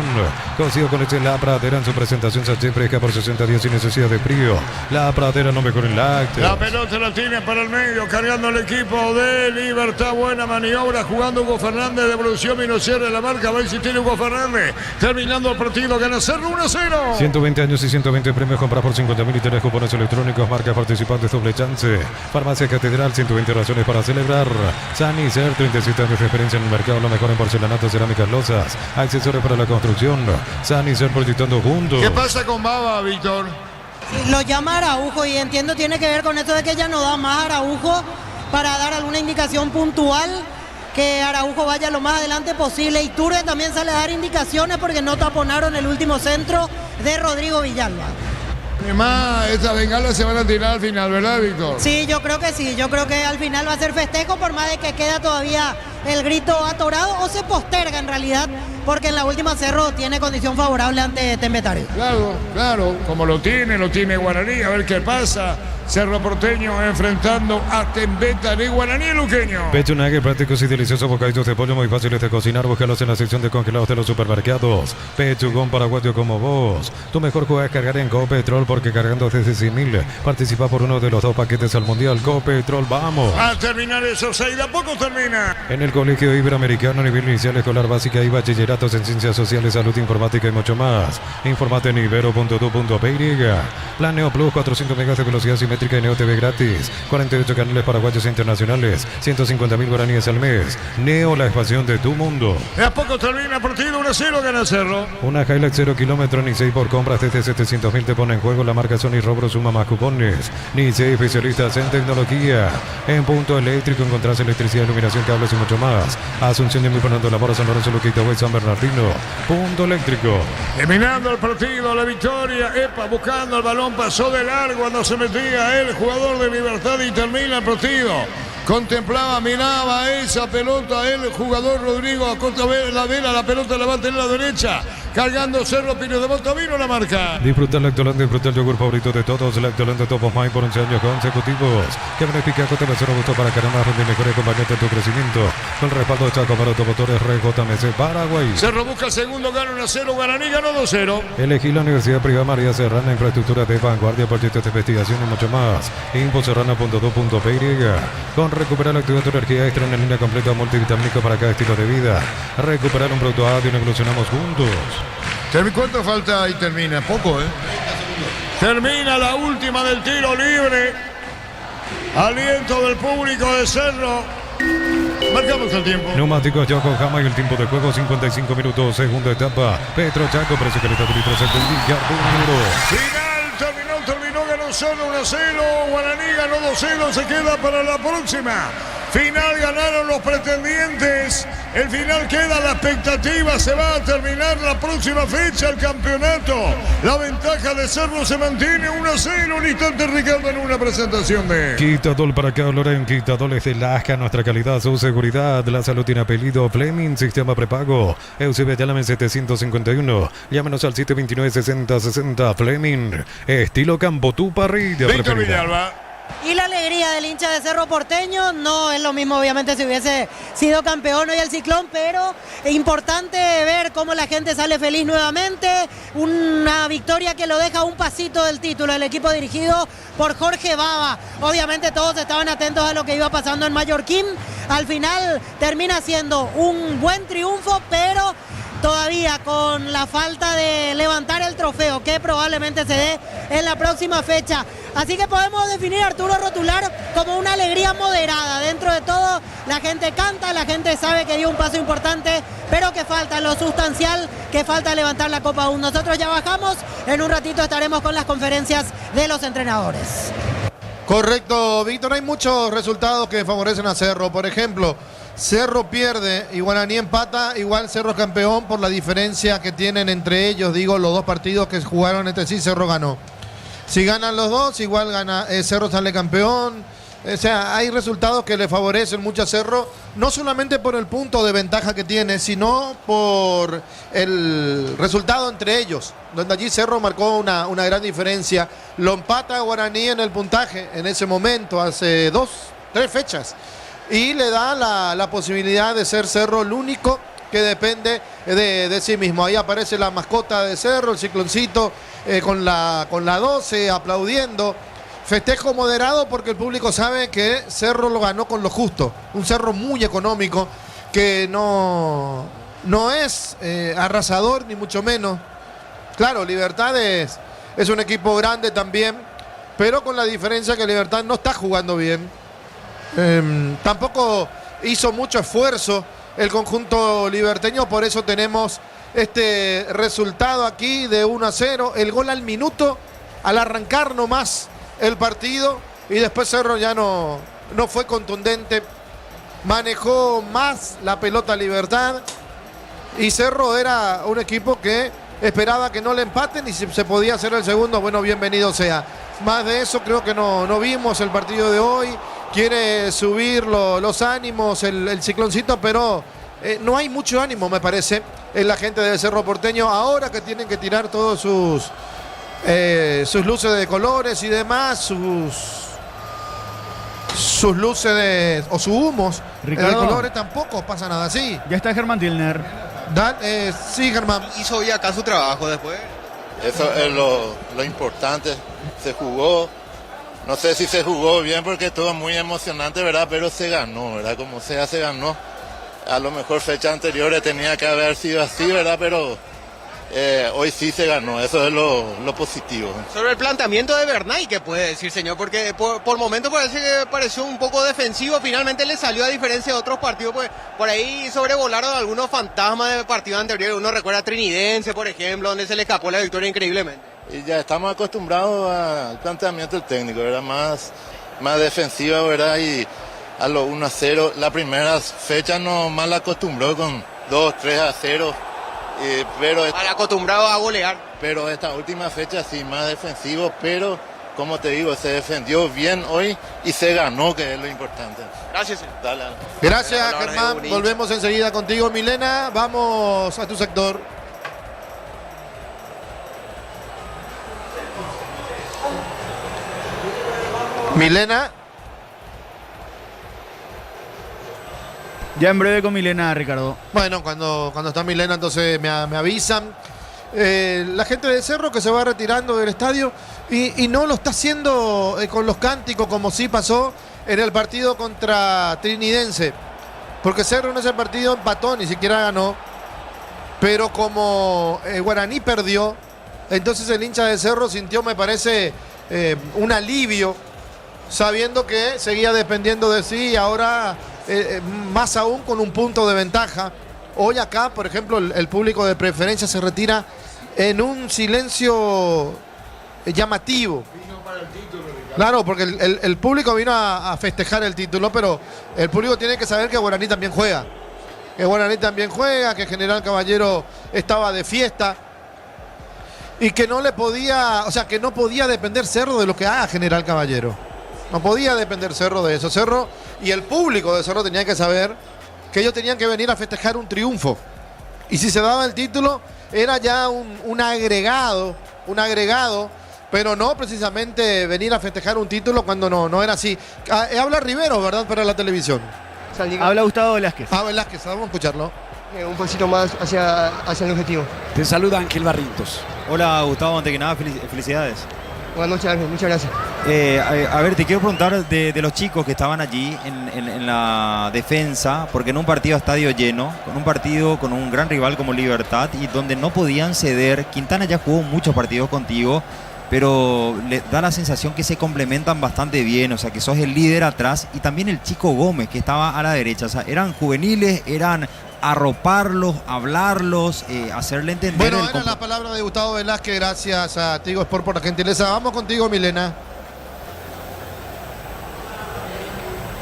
S1: Consigo con La Pradera en su presentación Sánchez fresca por 60 días sin necesidad de frío. La Pradera, no mejor en lácteos.
S2: La pelota la tiene para el medio, cargando el equipo de Libertad. Buena maniobra, jugando Hugo Fernández. Devolución, vino cierre la marca. A ver si tiene Hugo Fernández. Terminando el partido, gana Cerro 1-0.
S1: 120 años y 120 premios. Compras por 50.000 y tenés cupones electrónicos. Marcas participantes, doble chance. Farmacia Catedral, 120 razones para celebrar. Sanicer, 37 años de experiencia en el mercado. Lo mejor en porcelanato, cerámicas, losas, accesorios para la construcción. Sanicer, proyectando juntos.
S2: ¿Qué pasa con Baba, Víctor?
S4: Lo llama Araujo y entiendo tiene que ver con esto de que ya no da más Araujo para dar alguna indicación puntual, que Araujo vaya lo más adelante posible. Y Iturbe también sale a dar indicaciones porque no taponaron el último centro de Rodrigo Villalba.
S2: Además, estas bengalas se van a tirar al final, ¿verdad, Víctor?
S4: Sí, yo creo que sí. Yo creo que al final va a ser festejo, por más de que queda todavía el grito atorado o se posterga en realidad, porque en la última Cerro tiene condición favorable ante Tembetario.
S2: Claro, como lo tiene Guaraní, a ver qué pasa. Cerro Porteño enfrentando a Tembeta de Guaraní Luqueño.
S1: Pechunague, prácticos y deliciosos bocaditos de pollo muy fáciles de cocinar. Búscalos en la sección de congelados de los supermercados. Pechugón paraguayo como vos. Tu mejor juego es cargar en Copetrol, porque cargando desde 100.000 participa por uno de los 2 paquetes al Mundial. Copetrol, vamos.
S2: A terminar eso, 6 de a poco termina.
S1: En el Colegio Iberoamericano, nivel inicial, escolar, básica y bachilleratos en ciencias sociales, salud, informática y mucho más. Informate en ibero.tu.py. Planeo Plus, 400 megas de velocidad simétrica y Neo TV gratis. 48 canales paraguayos e internacionales. 150.000 guaraníes al mes. Neo, la expansión de tu mundo.
S2: De a poco termina el partido, 1-0 gana Cerro.
S1: Una Hilux 0 kilómetros Nicey por compras desde 700.000 te pone en juego la marca Sony Robro, suma más cupones. Nicey, especialistas en tecnología. En punto eléctrico encontrás electricidad, iluminación, cables y mucho más. Asunción de Muy Fernando Lamora, San Lorenzo, Luquita, Huey, San Bernardino. Punto eléctrico.
S2: Terminando el partido, la victoria. Epa, buscando el balón, pasó de largo cuando se metía el jugador de Libertad y termina el partido. Contemplaba, miraba esa pelota el jugador Rodrigo Acosta Ladera, la pelota la va a tener a la derecha, cargando Cerro Pino de Bota, vino la marca.
S1: Disfruta el Lactolante, disfruta el yogur favorito de todos, Lactolante Top of Mind por 11 años consecutivos. Que beneficia Acosta Mesero gusto para caramba, rende mejor acompañante en tu crecimiento. Con el respaldo de Chaco Amaro, Motores, JMC Paraguay.
S2: Cerro busca el segundo, gana 1-0, Guaraní ganó 2-0.
S1: Elegí la Universidad Privada María Serrana, infraestructura de vanguardia, proyectos de investigación y mucho más. Infoserrana.do.py. Con recuperar la actividad de energía extra en línea completa multivitamínico para cada estilo de vida. Recuperar un producto audio y evolucionamos juntos.
S2: ¿Cuánto falta y termina? Poco, ¿eh? Termina la última del tiro libre. Aliento del público de Cerro. Marcamos el tiempo.
S1: Neumáticos Yokohama y el tiempo de juego 55 minutos, segunda etapa. Petro Chaco, precio calidad de litros,
S2: Final, terminó, ganó solo 1-0. Guaraní ganó 2-0, se queda para la próxima. Final ganaron los pretendientes. El final queda a la expectativa. Se va a terminar la próxima fecha el campeonato. La ventaja de Cerro se mantiene 1-0. Un instante, Ricardo, en una presentación de
S1: Quitadol para acá, Loren. Quitadol es de Lasca. Nuestra calidad, su seguridad. La salud tiene apellido. Fleming, sistema prepago. Eusebio, llámame 751. Llámenos al 729-6060. Fleming, estilo Campo, parrilla
S2: Víctor
S1: preferida.
S2: Villalba.
S4: Y la alegría del hincha de Cerro Porteño no es lo mismo, obviamente, si hubiese sido campeón hoy el Ciclón, pero es importante ver cómo la gente sale feliz nuevamente. Una victoria que lo deja un pasito del título, el equipo dirigido por Jorge Bava. Obviamente todos estaban atentos a lo que iba pasando en Mallorquín. Al final termina siendo un buen triunfo, pero todavía con la falta de levantar el trofeo, que probablemente se dé en la próxima fecha. Así que podemos definir a Arturo Rotular como una alegría moderada. Dentro de todo, la gente canta, la gente sabe que dio un paso importante, pero que falta lo sustancial, que falta levantar la Copa aún. Nosotros ya bajamos, en un ratito estaremos con las conferencias de los entrenadores.
S6: Correcto, Víctor, hay muchos resultados que favorecen a Cerro. Por ejemplo, Cerro pierde y Guaraní empata, igual Cerro es campeón por la diferencia que tienen entre ellos, digo, los dos partidos que jugaron entre sí, Cerro ganó. Si ganan los dos, igual gana Cerro, sale campeón. O sea, hay resultados que le favorecen mucho a Cerro, no solamente por el punto de ventaja que tiene, sino por el resultado entre ellos, donde allí Cerro marcó una gran diferencia. Lo empata a Guaraní en el puntaje en ese momento, hace 3 fechas. Y le da la posibilidad de ser Cerro el único que depende de sí mismo. Ahí aparece la mascota de Cerro, el cicloncito, con la 12 aplaudiendo. Festejo moderado porque el público sabe que Cerro lo ganó con lo justo. Un Cerro muy económico que no es arrasador ni mucho menos. Claro, Libertad es un equipo grande también, pero con la diferencia que Libertad no está jugando bien. Tampoco hizo mucho esfuerzo el conjunto liberteño, por eso tenemos este resultado aquí de 1-0, el gol al minuto, al arrancar nomás el partido, y después Cerro ya no fue contundente, manejó más la pelota Libertad, y Cerro era un equipo que esperaba que no le empaten, y si se podía hacer el segundo, bueno, bienvenido sea. Más de eso creo que no vimos el partido de hoy. Quiere subir los ánimos, el cicloncito, pero no hay mucho ánimo, me parece, en la gente del Cerro Porteño, ahora que tienen que tirar todos sus luces de colores y demás, sus luces o sus humos de
S5: Ricardo.
S6: colores, tampoco pasa nada así.
S5: Ya está Germán Tilner.
S6: Sí, Germán.
S8: Hizo bien acá su trabajo después.
S9: Eso es lo importante. Se jugó, no sé si se jugó bien porque estuvo muy emocionante, ¿verdad? Pero se ganó, ¿verdad? Como sea, se ganó. A lo mejor fechas anteriores tenía que haber sido así, ¿verdad? Pero hoy sí se ganó, eso es lo positivo.
S8: Sobre el planteamiento de Bernay, ¿qué puede decir, señor? Porque por momentos parece que pareció un poco defensivo, finalmente le salió, a diferencia de otros partidos, pues por ahí sobrevolaron algunos fantasmas de partidos anteriores. Uno recuerda a Trinidense, por ejemplo, donde se le escapó la victoria increíblemente.
S9: Y ya estamos acostumbrados al planteamiento del técnico, ¿verdad? Más defensiva, ¿verdad? Y a los 1-0, la primera fecha nos mal acostumbró con 2-3-0. Pero
S8: Mal acostumbrado a golear.
S9: Pero esta última fecha sí, más defensivo, pero como te digo, se defendió bien hoy y se ganó, que es lo importante.
S8: Gracias, señor.
S9: Dale.
S6: Gracias, Germán. Volvemos enseguida contigo, Milena. Vamos a tu sector. Milena.
S5: Ya en breve con Milena, Ricardo.
S6: Bueno, cuando está Milena, entonces me avisan. La gente de Cerro que se va retirando del estadio y no lo está haciendo con los cánticos como sí pasó en el partido contra Trinidense. Porque Cerro en ese partido empató, ni siquiera ganó. Pero como Guaraní perdió, entonces el hincha de Cerro sintió, me parece, un alivio, sabiendo que seguía dependiendo de sí y ahora más aún con un punto de ventaja. Hoy acá, por ejemplo, el público de Preferencia se retira en un silencio llamativo. Claro, porque el público vino a festejar el título, pero el público tiene que saber que Guaraní también juega. Que Guaraní también juega, que General Caballero estaba de fiesta y que no le podía, o sea, que no podía depender Cerro de lo que haga General Caballero. No podía depender Cerro de eso. Cerro y el público de Cerro tenían que saber que ellos tenían que venir a festejar un triunfo. Y si se daba el título, era ya un agregado, pero no precisamente venir a festejar un título cuando no era así. Habla Rivero, ¿verdad? Para la televisión.
S5: Habla Gustavo Velázquez.
S6: Velázquez, vamos a escucharlo.
S10: Un pasito más hacia el objetivo.
S11: Te saluda Ángel Barrientos.
S12: Hola Gustavo, antes que nada, felicidades.
S10: Buenas noches, Ángel, muchas gracias.
S12: A ver, te quiero preguntar de los chicos que estaban allí en la defensa, porque en un partido a estadio lleno, con un partido con un gran rival como Libertad y donde no podían ceder. Quintana ya jugó muchos partidos contigo, pero le da la sensación que se complementan bastante bien, o sea, que sos el líder atrás, y también el chico Gómez que estaba a la derecha, o sea, eran juveniles, eran arroparlos, hablarlos, hacerle entender.
S6: Bueno, era la palabra de Gustavo Velázquez, gracias a Tigo Sport por la gentileza. Vamos contigo, Milena.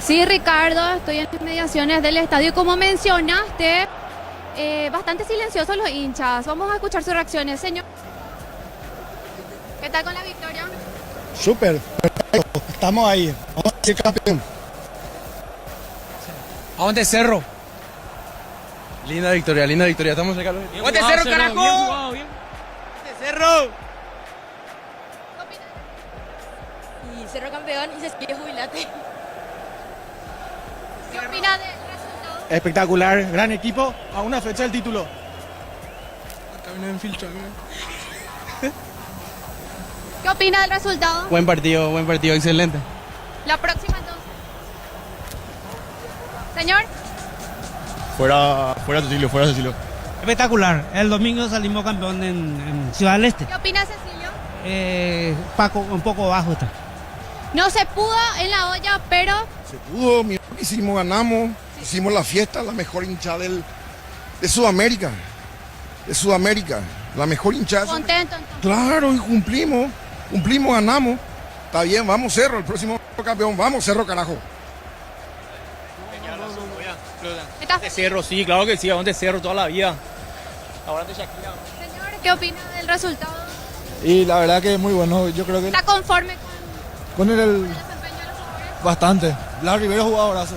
S13: Sí, Ricardo, estoy en las mediaciones del estadio. Como mencionaste, bastante silenciosos los hinchas. Vamos a escuchar sus reacciones, señor. ¿Qué tal con la victoria?
S14: Súper, perfecto. Estamos ahí. Vamos a ser campeón.
S11: ¿A dónde Cerro?
S14: Linda victoria. Estamos cerca de los...
S11: ¡Aguante Cerro, carajo!
S14: Bien.
S11: ¡Cerro!
S13: Y Cerro campeón y se quiere jubilate. ¿Qué opina del resultado?
S14: Espectacular, gran equipo, a una fecha del título. Acá viene en filtro.
S13: ¿Qué opina del resultado?
S14: Buen partido, excelente.
S13: La próxima entonces. Señor.
S14: Fuera Cecilio.
S15: Espectacular. El domingo salimos campeón en Ciudad del Este.
S13: ¿Qué opina Cecilio?
S15: Paco, un poco bajo está.
S13: No se pudo en la olla, pero...
S16: Se pudo, mira lo que hicimos, ganamos, hicimos la fiesta, la mejor hinchada de Sudamérica. La mejor hinchada.
S13: Contento entonces.
S16: Claro, y cumplimos, ganamos. Está bien, vamos Cerro, el próximo campeón, vamos Cerro, carajo.
S11: De Cerro, sí, claro que sí, de Cerro toda la vida. Ahora de Shakira.
S13: Señor, ¿qué opina del resultado?
S14: Y la verdad que es muy bueno, yo creo que...
S13: ¿Está conforme
S14: con el
S13: desempeño de los jugadores?
S14: bastante. Blas Rivero jugadorazo.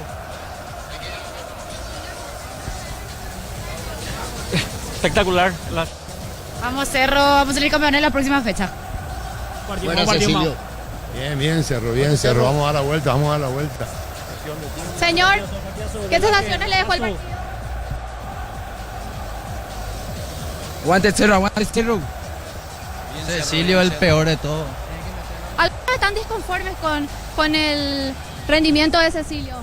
S11: Espectacular.
S13: Vamos Cerro, vamos a salir campeón en la próxima fecha.
S15: partido,
S2: Buena,
S15: un partido
S2: Cecilio.
S15: más.
S2: Bien, Cerro. Vamos a dar la vuelta,
S13: Señor, ¿qué sensaciones le dejó el partido?
S17: Aguante Cerro. Cecilio el peor de todo.
S13: Algunos están disconformes con el rendimiento de Cecilio.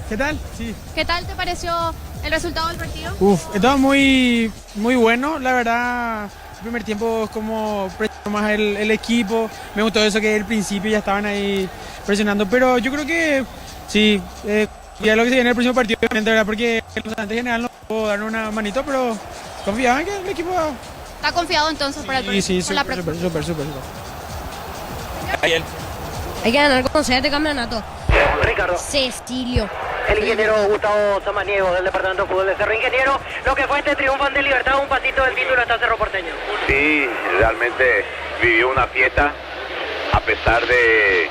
S14: ¿Qué tal? Sí.
S13: ¿Qué tal te pareció el resultado del partido?
S14: Estaba muy bueno, la verdad. El primer tiempo es como presionó más el equipo. Me gustó eso que al principio ya estaban ahí presionando, pero yo creo que sí, ya lo que se viene el próximo partido, obviamente, ¿verdad? Porque el antes general no puedo dar una manito, pero confiaba en que el equipo...
S13: ¿Está confiado entonces para el próximo?
S14: Sí,
S13: por la próxima?
S14: súper.
S18: Hay que ganar con este campeonato.
S3: Ricardo.
S18: Cecilio.
S3: El ingeniero Gustavo Samaniego del Departamento de Fútbol de Cerro. Ingeniero, lo que fue este triunfo ante Libertad, un pasito del título hasta Cerro Porteño.
S19: Sí, realmente vivió una fiesta, a pesar de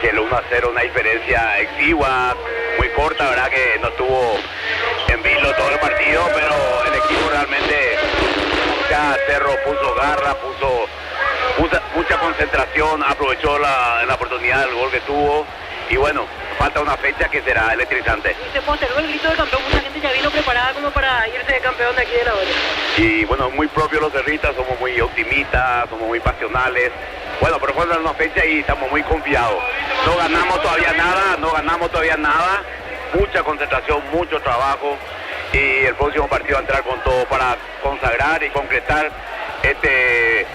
S19: que el 1-0 una diferencia exigua, muy corta, verdad que no estuvo en vilo todo el partido, pero el equipo realmente, ya Cerro puso garra, puso mucha concentración, aprovechó la oportunidad del gol que tuvo y bueno, falta una fecha que será electrizante.
S3: Se postergó el grito de campeón, mucha gente ya vino preparada como para irse de campeón de aquí de la olla.
S19: Y bueno, muy propios los cerristas, somos muy optimistas, somos muy pasionales. Bueno, pero falta una fecha y estamos muy confiados. No ganamos todavía nada, mucha concentración, mucho trabajo y el próximo partido va a entrar con todo para consagrar y concretar este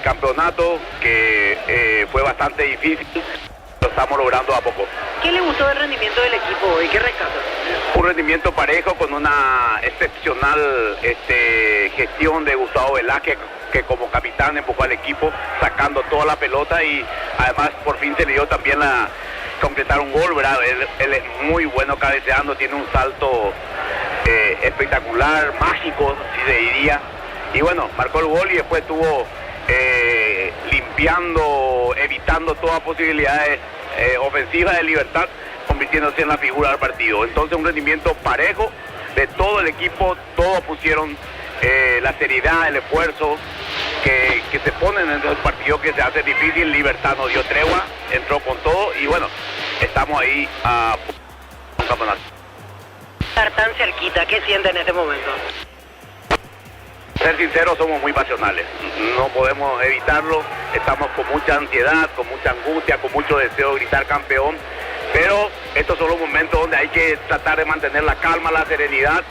S19: campeonato que fue bastante difícil. Lo estamos logrando a poco.
S3: ¿Qué le gustó del rendimiento del equipo hoy? ¿Qué rescata?
S19: Un rendimiento parejo con una excepcional gestión de Gustavo Velázquez, que como capitán empujó al equipo sacando toda la pelota y además por fin se le dio también completar un gol, ¿verdad? Él es muy bueno cabeceando, tiene un salto espectacular, mágico, si se diría. Y bueno, marcó el gol y después estuvo limpiando, evitando todas posibilidades ofensivas de Libertad, convirtiéndose en la figura del partido. Entonces un rendimiento parejo de todo el equipo, todos pusieron la seriedad, el esfuerzo que se ponen en el partido que se hace difícil. Libertad no dio tregua, entró con todo y bueno, estamos ahí a un campeonato.
S3: Estar tan cerquita, ¿qué siente en este momento?
S19: Ser sinceros, somos muy pasionales, no podemos evitarlo, estamos con mucha ansiedad, con mucha angustia, con mucho deseo de gritar campeón, pero estos son los momentos donde hay que tratar de mantener la calma, la serenidad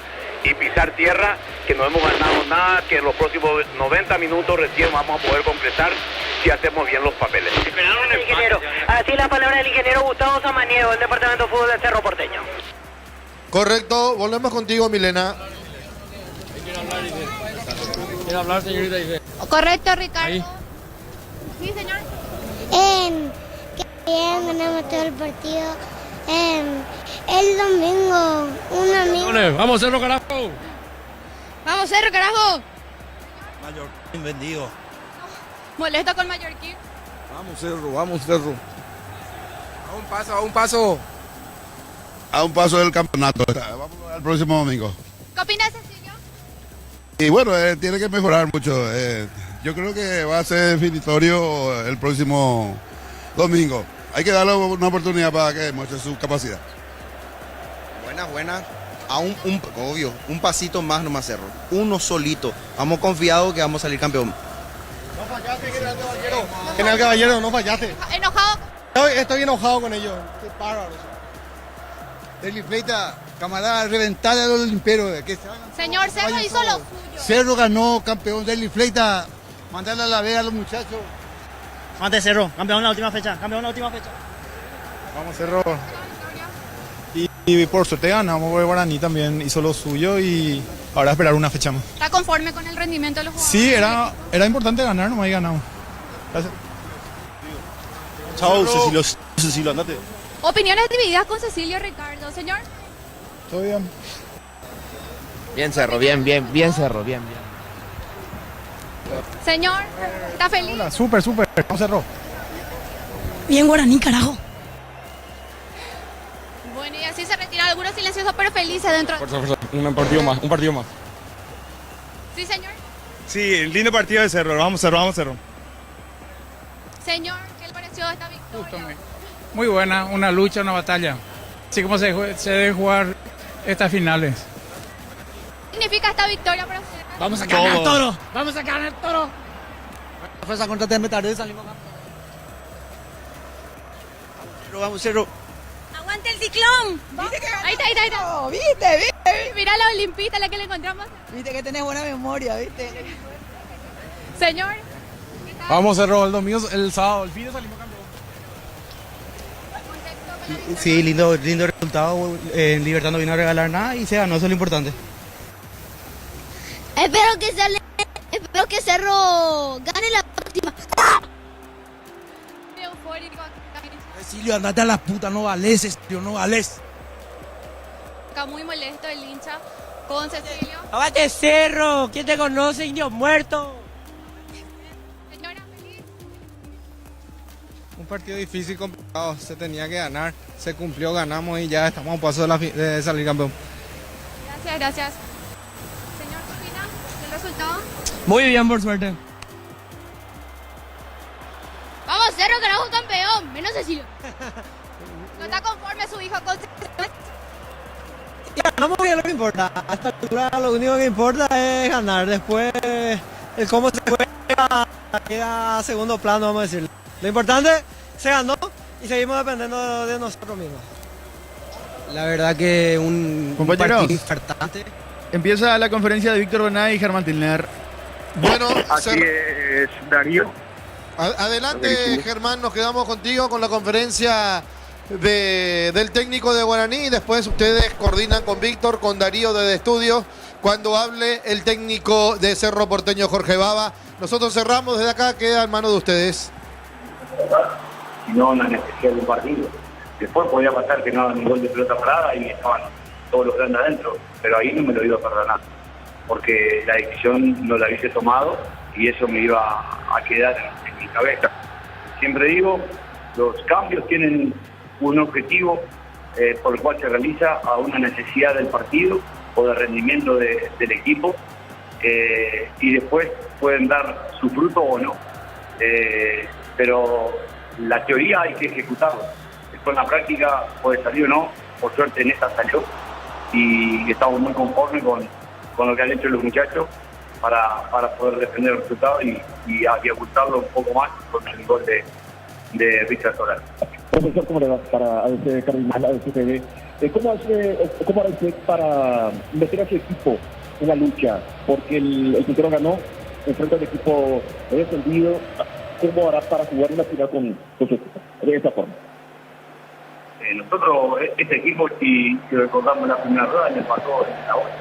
S19: y pisar tierra, que no hemos ganado nada, que en los próximos 90 minutos recién vamos a poder concretar si hacemos bien los papeles.
S3: Ingeniero, así la palabra del ingeniero Gustavo Samaniego del Departamento de Fútbol de Cerro Porteño.
S6: Correcto, volvemos contigo, Milena.
S11: ¿Quiere hablar, señorita?
S13: Correcto, Ricardo.
S11: Ahí.
S13: Sí, señor.
S18: Que bien, ganamos todo el partido. El domingo, un amigo.
S11: Vamos, Cerro, carajo.
S13: Vamos, Cerro, carajo.
S12: Mallorquín vendido.
S13: Molesto con Mallorquín.
S16: Vamos, Cerro.
S17: A un paso.
S2: A un paso del campeonato. Vamos al próximo domingo.
S13: ¿Qué opinas, Cecilio?
S2: Y bueno, tiene que mejorar mucho. Yo creo que va a ser definitorio el próximo domingo. Hay que darle una oportunidad para que demuestre su capacidad.
S17: Buena. A un pasito más nomás Cerro. Uno solito. Vamos confiados que vamos a salir campeón.
S14: No fallaste, General Caballero, no fallaste.
S13: ¿Enojado?
S14: Estoy enojado con ellos. Qué bárbaros.
S16: Daily Fleita, camarada, reventar a los limperos.
S13: Señor, Cerro hizo lo suyo.
S16: Cerro ganó, campeón. Daily Fleita, mandarle a la vega a los muchachos.
S15: Antes Cerro, campeón en la última fecha.
S14: Vamos, Cerro. Y por suerte ganamos, el Guaraní también hizo lo suyo y ahora esperar una fecha más.
S13: ¿Está conforme con el rendimiento de los jugadores?
S14: Sí, era importante ganar, nomás y ganamos. Gracias.
S16: Chao, Cecilio, andate.
S13: Opiniones divididas con Cecilio Ricardo, señor.
S14: Todo bien.
S17: Bien Cerro, bien Cerro, bien.
S13: Señor, ¿está feliz?
S14: Hola, súper. Vamos, Cerro.
S18: Bien, Guaraní, carajo.
S13: Bueno, y así se retiran algunos silenciosos pero felices dentro.
S14: Un partido más.
S13: Sí, señor.
S14: Sí, lindo partido de Cerro. Vamos, Cerro.
S13: Señor, ¿qué le pareció esta victoria?
S14: Muy buena, una lucha, una batalla. Así como se debe jugar estas finales.
S13: ¿Qué significa esta victoria para usted?
S14: Vamos a ganar todo.
S15: Vamos a ganar todo. Fuerza contra Temetaré, salimos campeón.
S10: Vamos, Cerro.
S13: ¡Aguante el ciclón! Ahí está.
S18: ¿Viste?
S13: Mira la olimpita, la que le encontramos.
S18: Viste que tenés buena memoria, ¿viste?
S13: Señor.
S14: Vamos, Cerro, el domingo, el sábado, el fin de salimos campeón.
S15: Sí, lindo resultado. Libertad no vino a regalar nada y se ganó, eso es lo importante.
S18: Espero que Cerro gane la última.
S13: Eufórico.
S15: Cecilio, andate a la puta, no vales, Cecilio, no vales.
S13: Acá muy molesto el hincha con Cecilio.
S15: ¡Aguante Cerro! ¿Quién te conoce, indio muerto?
S13: Señora, feliz.
S20: Un partido difícil, complicado, se tenía que ganar, se cumplió, ganamos y ya estamos a un paso de salir campeón.
S13: Gracias. Señor, ¿qué opina del resultado?
S15: Muy bien, por suerte.
S13: Vamos, Cerro, carajo, campeón. Menos Cecilio. ¿No está conforme su hijo con Cecilio?
S15: Ganamos bien, lo que importa. A esta altura lo único que importa es ganar. Después, el cómo se juega queda a segundo plano, vamos a decirlo. Lo importante, se ganó y seguimos dependiendo de nosotros mismos.
S5: La verdad que un partido importante. Empieza la conferencia de Víctor Benaí y Germán Tilner.
S6: Bueno,
S3: así es, Darío.
S6: Adelante, Germán, nos quedamos contigo con la conferencia del técnico de Guaraní y después ustedes coordinan con Víctor, con Darío desde estudio, cuando hable el técnico de Cerro Porteño, Jorge Baba. Nosotros cerramos desde acá, queda en manos de ustedes.
S3: No, la necesidad de un partido. Después podía pasar que no hagan un gol de pelota parada y estaban todos los grandes adentro, pero ahí no me lo iba a perdonar, porque la decisión no la hubiese tomado y eso me iba a quedar en mi cabeza. Siempre digo, los cambios tienen un objetivo por el cual se realiza a una necesidad del partido o de rendimiento del equipo y después pueden dar su fruto o no. Pero la teoría hay que ejecutarla. Después en la práctica puede salir o no, por suerte en esta salió y estamos muy conformes con lo que han hecho los muchachos para poder defender el resultado y ocultarlo un poco más con el gol de Richard Solar.
S21: Profesor, ¿cómo le va para ADC Cardinal, ADC TV? ¿Cómo hará usted para meter a su equipo en la lucha? Porque el Quintero ganó, enfrenta al equipo descendido. ¿Cómo hará para jugar una final con su equipo? De esa forma.
S3: Nosotros, este equipo, si recordamos la primera rueda, le pasó en la hora.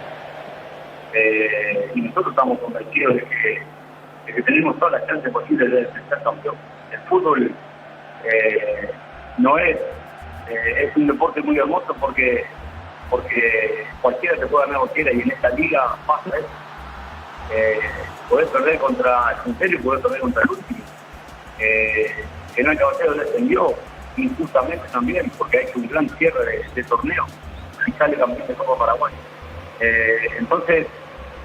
S3: Y nosotros estamos convencidos de que tenemos todas las chances posibles de ser campeón. El fútbol no es un deporte muy hermoso porque cualquiera se puede ganar cualquiera y en esta liga pasa eso. Podés perder contra el puntero y podés perder contra el último. Que no hay caballero descendió injustamente también porque ha hecho un gran cierre de torneo y sale campeón de Copa Paraguay. Entonces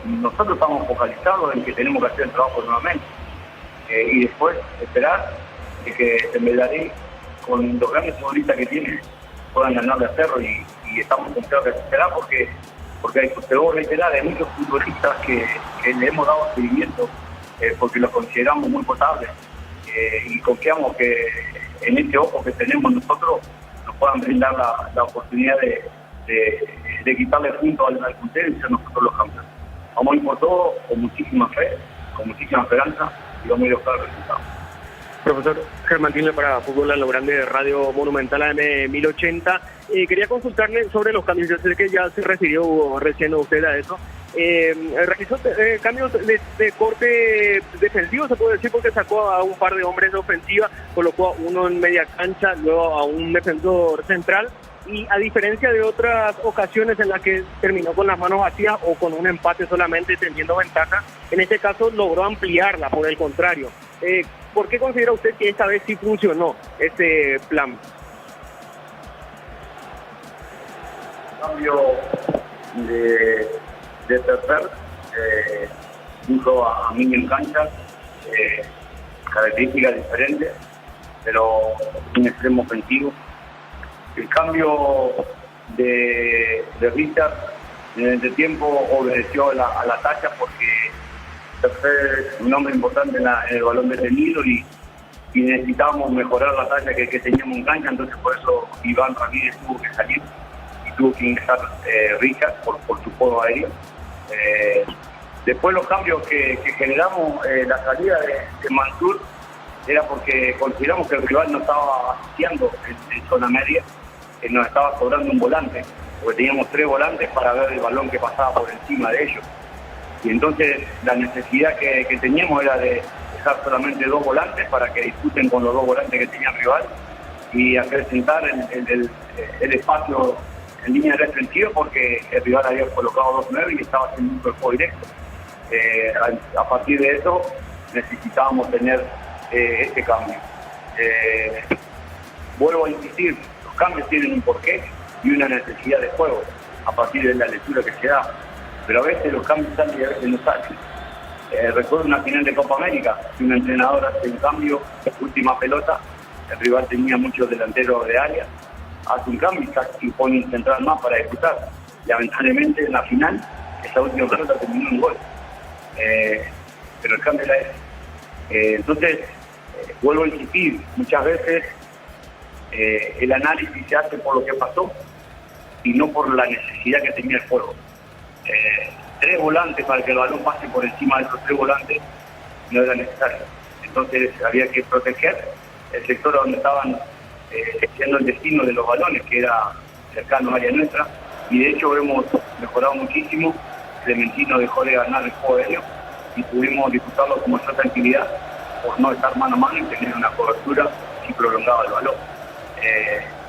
S3: nosotros estamos focalizados en que tenemos que hacer el trabajo nuevamente y después esperar de que el Medellín con los grandes futbolistas que tiene puedan ganarle a Cerro y estamos confiados que se será porque hay, te voy a reiterar, hay muchos futbolistas que le hemos dado seguimiento porque los consideramos muy potables y confiamos que en este ojo que tenemos nosotros nos puedan brindar la oportunidad de quitarle puntos al puntero y ser nosotros los campeones. Vamos a ir por todo con muchísima fe, con muchísima esperanza y vamos a ir a buscar el resultado.
S22: Profesor Germán Tilner para Fútbol a lo Grande de Radio Monumental AM 1080. Quería consultarle sobre los cambios. Yo sé que ya se refirió recién usted a eso. Realizó cambios de corte defensivo, se puede decir, porque sacó a un par de hombres de ofensiva, colocó a uno en media cancha, luego a un defensor central. Y a diferencia de otras ocasiones en las que terminó con las manos vacías o con un empate solamente teniendo ventaja, en este caso logró ampliarla, por el contrario. ¿Por qué considera usted que esta vez sí funcionó este plan?
S3: Cambio de tercer, puso a mí en cancha, características diferentes.
S1: pero un extremo ofensivo. El cambio de Richard en el tiempo obedeció a la talla, porque es un hombre importante en el balón detenido y necesitábamos mejorar la talla que teníamos en cancha, entonces por eso Iván Ramírez tuvo que salir y tuvo que ingresar Richard por su juego aéreo. Después los cambios que generamos, la salida de Mansur era porque consideramos que el rival no estaba asociando en zona media, que nos estaba sobrando un volante, porque teníamos 3 volantes para ver el balón que pasaba por encima de ellos. Y entonces la necesidad que teníamos era de dejar solamente 2 volantes para que discuten con los 2 volantes que tenía el rival y acrecentar el espacio en línea defensiva, porque el rival había colocado 2-9 y estaba haciendo el juego directo. A partir de eso necesitábamos tener este cambio. Vuelvo a insistir, los cambios tienen un porqué y una necesidad de juego a partir de la lectura que se da, pero a veces los cambios salen y a veces no salen. Recuerdo una final de Copa América, que un entrenador hace un cambio, última pelota, el rival tenía muchos delanteros de área, hace un cambio y pone un central más para ejecutar. Lamentablemente en la final, esa última pelota terminó en gol, pero el cambio era ese. Entonces, vuelvo a insistir, muchas veces el análisis se hace por lo que pasó y no por la necesidad que tenía el juego. 3 volantes para que el balón pase por encima de esos 3 volantes no era necesario. Entonces había que proteger el sector donde estaban siendo el destino de los balones, que era cercano al área nuestra, y de hecho hemos mejorado muchísimo. Clementino dejó de ganar el juego aéreo y pudimos disfrutarlo con mayor tranquilidad por no estar mano a mano y tener una cobertura y prolongaba el balón.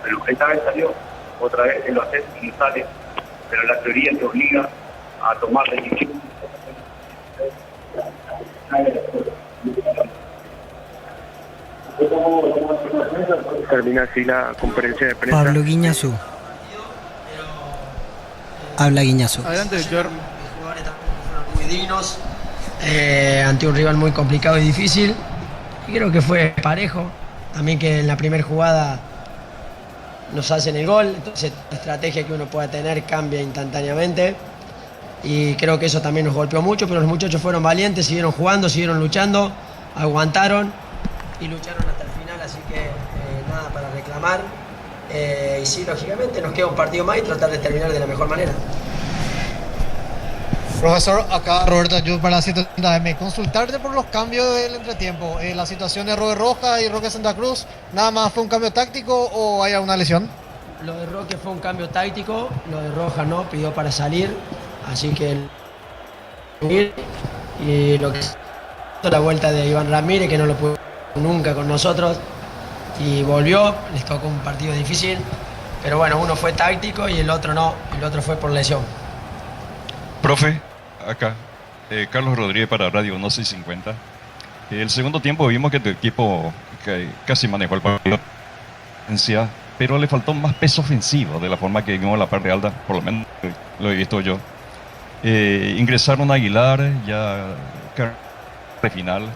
S1: Pero esta vez salió, otra vez lo hace y no sale, pero la teoría te obliga a tomar decisiones.
S22: Termina así la conferencia de prensa.
S10: Pablo Guiñazú. Habla Guiñazú.
S5: Adelante, Guillermo.
S15: Los jugadores tampoco fueron muy dignos ante un rival muy complicado y difícil. Y creo que fue parejo. También que en la primera jugada nos hacen el gol, entonces la estrategia que uno pueda tener cambia instantáneamente. Y creo que eso también nos golpeó mucho, pero los muchachos fueron valientes, siguieron jugando, siguieron luchando, aguantaron y lucharon hasta el final, así que nada para reclamar. Y sí, lógicamente nos queda un partido más y tratar de terminar de la mejor manera.
S7: Profesor, acá Roberto Ayud para la 130M. Consultarte por los cambios del entretiempo. La situación de Roque Rojas y Roque Santa Cruz, ¿nada más fue un cambio táctico o hay alguna lesión?
S15: Lo de Roque fue un cambio táctico, lo de Rojas no, pidió para salir, así que y lo que la vuelta de Iván Ramírez, que no lo pudo nunca con nosotros, y volvió, les tocó un partido difícil, pero bueno, uno fue táctico y el otro no, el otro fue por lesión.
S23: Profe, acá, Carlos Rodríguez para Radio 1650. El segundo tiempo vimos que tu equipo casi manejó el partido, pero le faltó más peso ofensivo de la forma que vimos en la parte alta, por lo menos lo he visto yo. Ingresaron a Aguilar, ya de final.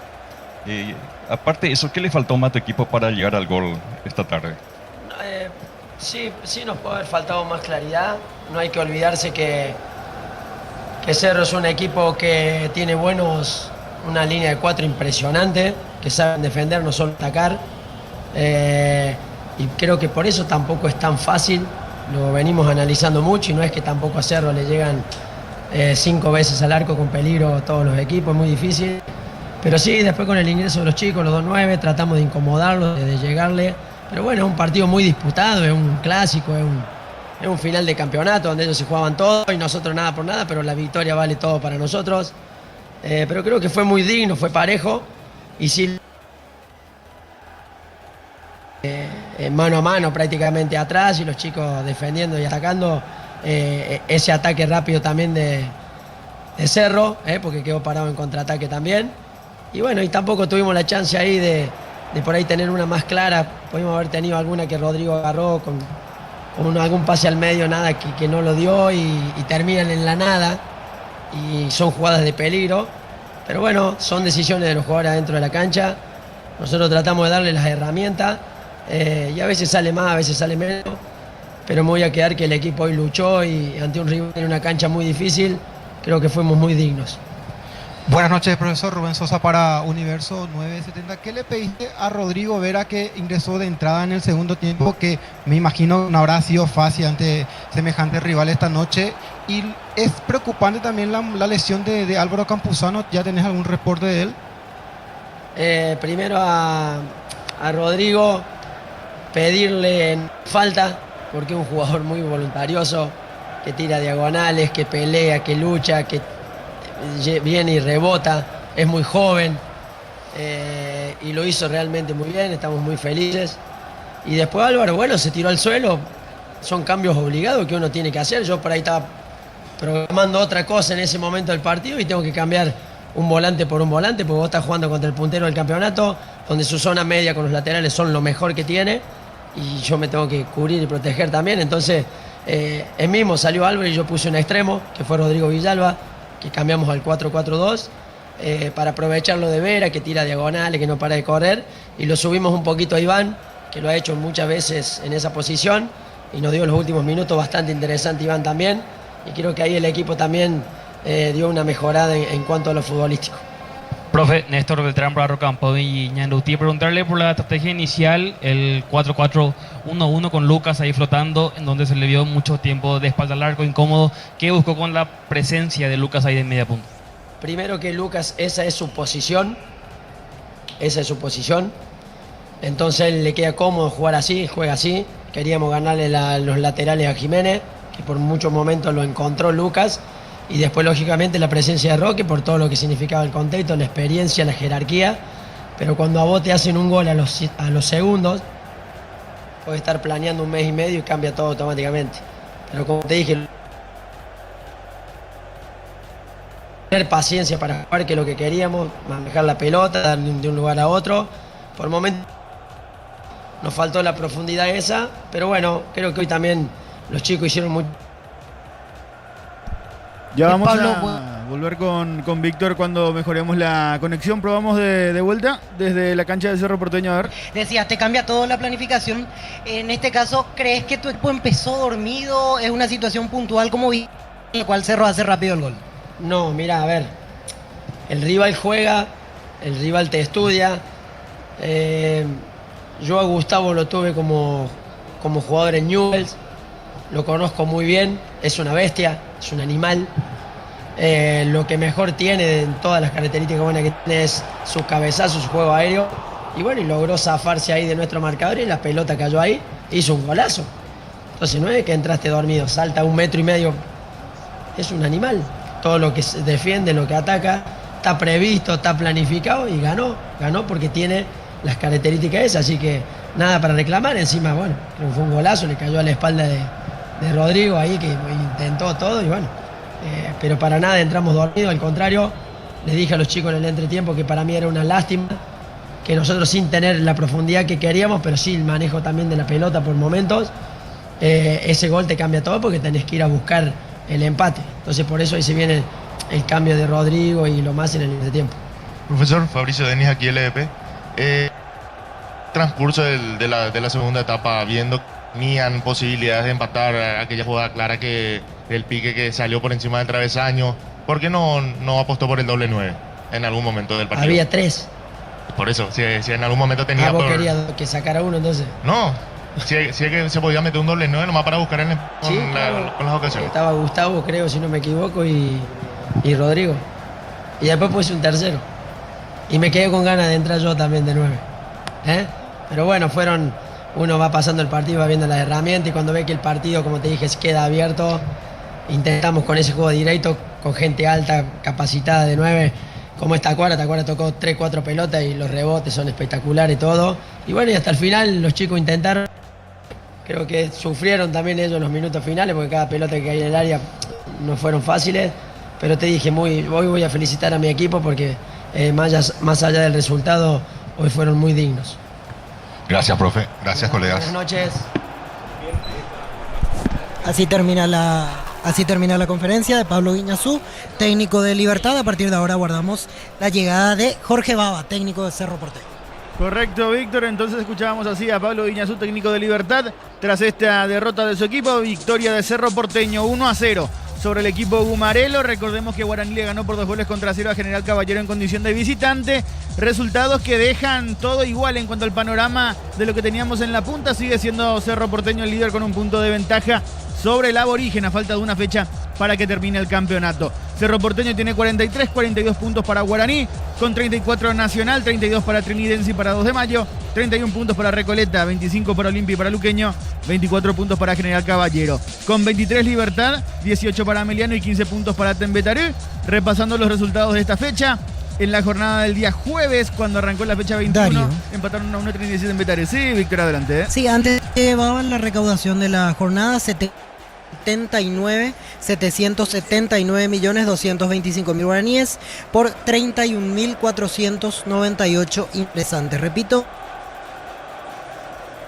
S23: Aparte de eso, ¿qué le faltó más a tu equipo para llegar al gol esta tarde?
S15: Sí nos puede haber faltado más claridad. No hay que olvidarse que Cerro es un equipo que tiene una línea de 4 impresionante, que saben defender, no solo atacar. Y creo que por eso tampoco es tan fácil. Lo venimos analizando mucho y no es que tampoco a Cerro le llegan 5 veces al arco con peligro todos los equipos, es muy difícil. Pero sí, después con el ingreso de los chicos, los 2-9, tratamos de incomodarlos, de llegarle. Pero bueno, es un partido muy disputado, es un clásico, es un final de campeonato donde ellos se jugaban todo y nosotros nada por nada, pero la victoria vale todo para nosotros. Pero creo que fue muy digno, fue parejo y sí, mano a mano prácticamente atrás y los chicos defendiendo y atacando. Ese ataque rápido también de Cerro, porque quedó parado en contraataque también. Y bueno, y tampoco tuvimos la chance ahí de por ahí tener una más clara. Pudimos haber tenido alguna que Rodrigo agarró con algún pase al medio, nada que no lo dio y terminan en la nada. Y son jugadas de peligro. Pero bueno, son decisiones de los jugadores adentro de la cancha.
S4: Nosotros tratamos de darle las herramientas y a veces sale más, a veces sale menos, pero me voy a quedar que el equipo hoy luchó y ante un rival en una cancha muy difícil, creo que fuimos muy dignos.
S8: Buenas noches, profesor. Rubén Sosa para Universo 970. ¿Qué le pediste a Rodrigo Vera, que ingresó de entrada en el segundo tiempo, que me imagino no habrá sido fácil ante semejante rival esta noche? Y es preocupante también la lesión de Álvaro Campuzano. ¿Ya tenés algún reporte de él?
S4: Primero a Rodrigo pedirle falta, porque es un jugador muy voluntarioso, que tira diagonales, que pelea, que lucha, que viene y rebota, es muy joven y lo hizo realmente muy bien, estamos muy felices. Y después Álvaro, bueno, se tiró al suelo, son cambios obligados que uno tiene que hacer. Yo por ahí estaba programando otra cosa en ese momento del partido y tengo que cambiar un volante por un volante, porque vos estás jugando contra el puntero del campeonato, donde su zona media con los laterales son lo mejor que tiene, y yo me tengo que cubrir y proteger también. Entonces, él mismo salió Álvaro y yo puse un extremo, que fue Rodrigo Villalba, que cambiamos al 4-4-2, para aprovecharlo de Vera, que tira diagonales, que no para de correr, y lo subimos un poquito a Iván, que lo ha hecho muchas veces en esa posición, y nos dio los últimos minutos bastante interesante Iván también, y creo que ahí el equipo también dio una mejorada en cuanto a lo futbolístico.
S9: Profe, Néstor Beltrán para Rocampo y Ñandutí, preguntarle por la estrategia inicial, el 4-4-1-1 con Lucas ahí flotando, en donde se le vio mucho tiempo de espalda al arco, incómodo. ¿Qué buscó con la presencia de Lucas ahí de media punta?
S4: Primero que Lucas, esa es su posición, entonces él le queda cómodo jugar así, juega así. Queríamos ganarle los laterales a Jiménez, que por muchos momentos lo encontró Lucas. Y después, lógicamente, la presencia de Roque por todo lo que significaba el contexto, la experiencia, la jerarquía. Pero cuando a vos te hacen un gol a los segundos, puedes estar planeando un mes y medio y cambia todo automáticamente. Pero como te dije, tener paciencia para jugar, que es lo que queríamos, manejar la pelota, dar de un lugar a otro. Por el momento nos faltó la profundidad esa, pero bueno, creo que hoy también los chicos hicieron mucho.
S5: Ya vamos
S4: Pablo,
S5: a volver con Víctor cuando mejoremos la conexión. Probamos de vuelta desde la cancha de Cerro Porteño. A ver.
S24: Decías, te cambia toda la planificación. En este caso, ¿crees que tu equipo empezó dormido? ¿Es una situación puntual como vi, en la cual Cerro hace rápido el gol?
S4: No, mira, a ver. El rival juega, el rival te estudia. Yo a Gustavo lo tuve como jugador en Newell's. Lo conozco muy bien, es una bestia, es un animal. Lo que mejor tiene en todas las características buenas que tiene es su cabezazo, su juego aéreo. Y bueno, y logró zafarse ahí de nuestro marcador y la pelota cayó ahí, hizo un golazo. Entonces no es que entraste dormido, salta 1,5 metros. Es un animal. Todo lo que se defiende, lo que ataca, está previsto, está planificado y ganó porque tiene las características esas. Así que nada para reclamar. Encima, bueno, creo que fue un golazo, le cayó a la espalda de Rodrigo ahí, que intentó todo y bueno, pero para nada entramos dormidos. Al contrario, les dije a los chicos en el entretiempo que para mí era una lástima que nosotros, sin tener la profundidad que queríamos, pero sí el manejo también de la pelota por momentos, ese gol te cambia todo porque tenés que ir a buscar el empate. Entonces por eso ahí se viene el cambio de Rodrigo y lo más en el entretiempo.
S25: Profesor, Fabricio Denis aquí, LDP. Transcurso de la segunda etapa, viendo tenían posibilidades de empatar aquella jugada clara, que el pique que salió por encima del travesaño, ¿por qué no apostó por el doble 9 en algún momento del partido?
S4: Había 3.
S25: Por eso, si en algún momento tenía...
S4: ¿Vos querías que sacara uno entonces?
S25: No, si es que se podía meter un doble 9 nomás para buscar con las ocasiones.
S4: Estaba Gustavo, creo, si no me equivoco, y Rodrigo. Y después puse un tercero. Y me quedé con ganas de entrar yo también de 9. Pero bueno, uno va pasando el partido, va viendo las herramientas, y cuando ve que el partido, como te dije, se queda abierto, intentamos con ese juego directo, con gente alta, capacitada de 9, como Tacuara tocó 3-4 pelotas y los rebotes son espectaculares todo. Y bueno, y hasta el final los chicos intentaron, creo que sufrieron también ellos en los minutos finales, porque cada pelota que caía en el área no fueron fáciles, pero te dije, hoy voy a felicitar a mi equipo porque más allá del resultado, hoy fueron muy dignos.
S25: Gracias, profe. Gracias, colegas.
S4: Buenas noches.
S24: Así termina la conferencia de Pablo Guiñazú, técnico de Libertad. A partir de ahora guardamos la llegada de Jorge Baba, técnico de Cerro Porteño.
S5: Correcto, Víctor. Entonces escuchábamos así a Pablo Viñazú, técnico de Libertad, tras esta derrota de su equipo. Victoria de Cerro Porteño 1-0 sobre el equipo Gumarelo. Recordemos que Guaraní le ganó por 2-0 a General Caballero en condición de visitante. Resultados que dejan todo igual en cuanto al panorama de lo que teníamos en la punta. Sigue siendo Cerro Porteño el líder con un punto de ventaja sobre el Aborigen a falta de una fecha para que termine el campeonato. Cerro Porteño tiene 43, 42 puntos para Guaraní, con 34 Nacional, 32 para Trinidense y para 2 de Mayo, 31 puntos para Recoleta, 25 para Olimpia y para Luqueño, 24 puntos para General Caballero. Con 23 Libertad, 18 para Ameliano y 15 puntos para Tembetarú. Repasando los resultados de esta fecha, en la jornada del día jueves, cuando arrancó la fecha 21,
S2: Darío.
S5: empataron a 1 Trinidense y Tembetarú. Sí, Víctor, adelante.
S2: Sí, antes llevaban la recaudación de la jornada 779.225.000 guaraníes por 31.498 ingresantes. Repito,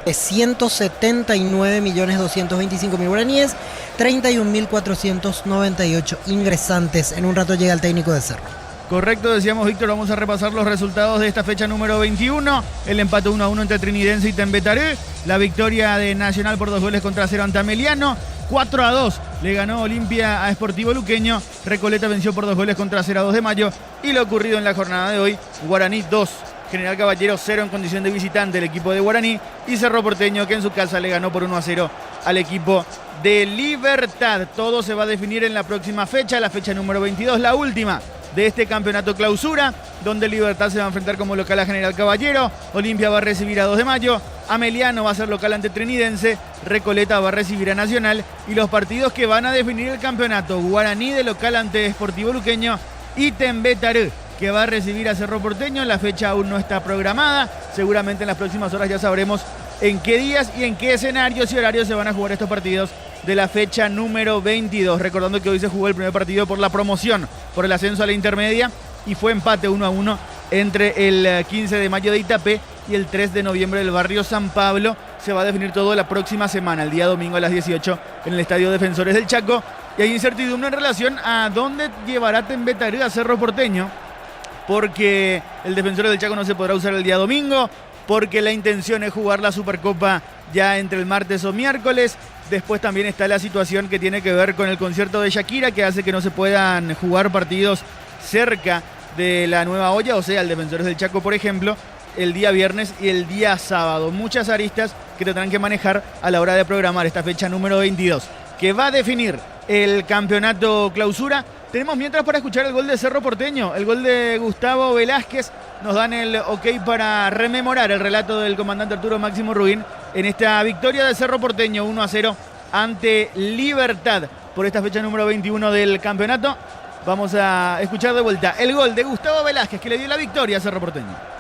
S2: 179.225.000 guaraníes, 31.498 ingresantes. En un rato llega el técnico de Cerro.
S5: Correcto, decíamos, Víctor, vamos a repasar los resultados de esta fecha número 21. El empate 1-1 entre Trinidense y Tembetarú. La victoria de Nacional por 2-0 contra 0 ante Ameliano. 4-2 le ganó Olimpia a Sportivo Luqueño. Recoleta venció por 2 contra 0 a 2 de Mayo. Y lo ocurrido en la jornada de hoy, Guaraní 2, General Caballero 0 en condición de visitante el equipo de Guaraní. Y Cerro Porteño, que en su casa le ganó por 1-0 al equipo de Libertad. Todo se va a definir en la próxima fecha, la fecha número 22, la última de este campeonato clausura, donde Libertad se va a enfrentar como local a General Caballero, Olimpia va a recibir a 2 de Mayo, Ameliano va a ser local ante Trinidense, Recoleta va a recibir a Nacional, y los partidos que van a definir el campeonato, Guaraní de local ante Sportivo Luqueño y Tembetarú, que va a recibir a Cerro Porteño. La fecha aún no está programada, seguramente en las próximas horas ya sabremos en qué días y en qué escenarios y horarios se van a jugar estos partidos de la fecha número 22. Recordando que hoy se jugó el primer partido por la promoción, por el ascenso a la intermedia, y fue empate 1-1 entre el 15 de mayo de Itapé y el 3 de noviembre del barrio San Pablo. Se va a definir todo la próxima semana, el día domingo a las 18 en el Estadio Defensores del Chaco. Y hay incertidumbre en relación a dónde llevará Tembetarú a Cerro Porteño, porque el Defensores del Chaco no se podrá usar el día domingo, porque la intención es jugar la Supercopa ya entre el martes o miércoles. Después también está la situación que tiene que ver con el concierto de Shakira, que hace que no se puedan jugar partidos cerca de la Nueva Olla, o sea, el Defensores del Chaco, por ejemplo, el día viernes y el día sábado. Muchas aristas que tendrán que manejar a la hora de programar esta fecha número 22, que va a definir el campeonato clausura. Tenemos mientras para escuchar el gol de Cerro Porteño, el gol de Gustavo Velázquez. Nos dan el ok para rememorar el relato del comandante Arturo Máximo Rubín en esta victoria de Cerro Porteño 1-0 ante Libertad por esta fecha número 21 del campeonato. Vamos a escuchar de vuelta el gol de Gustavo Velázquez, que le dio la victoria a Cerro Porteño.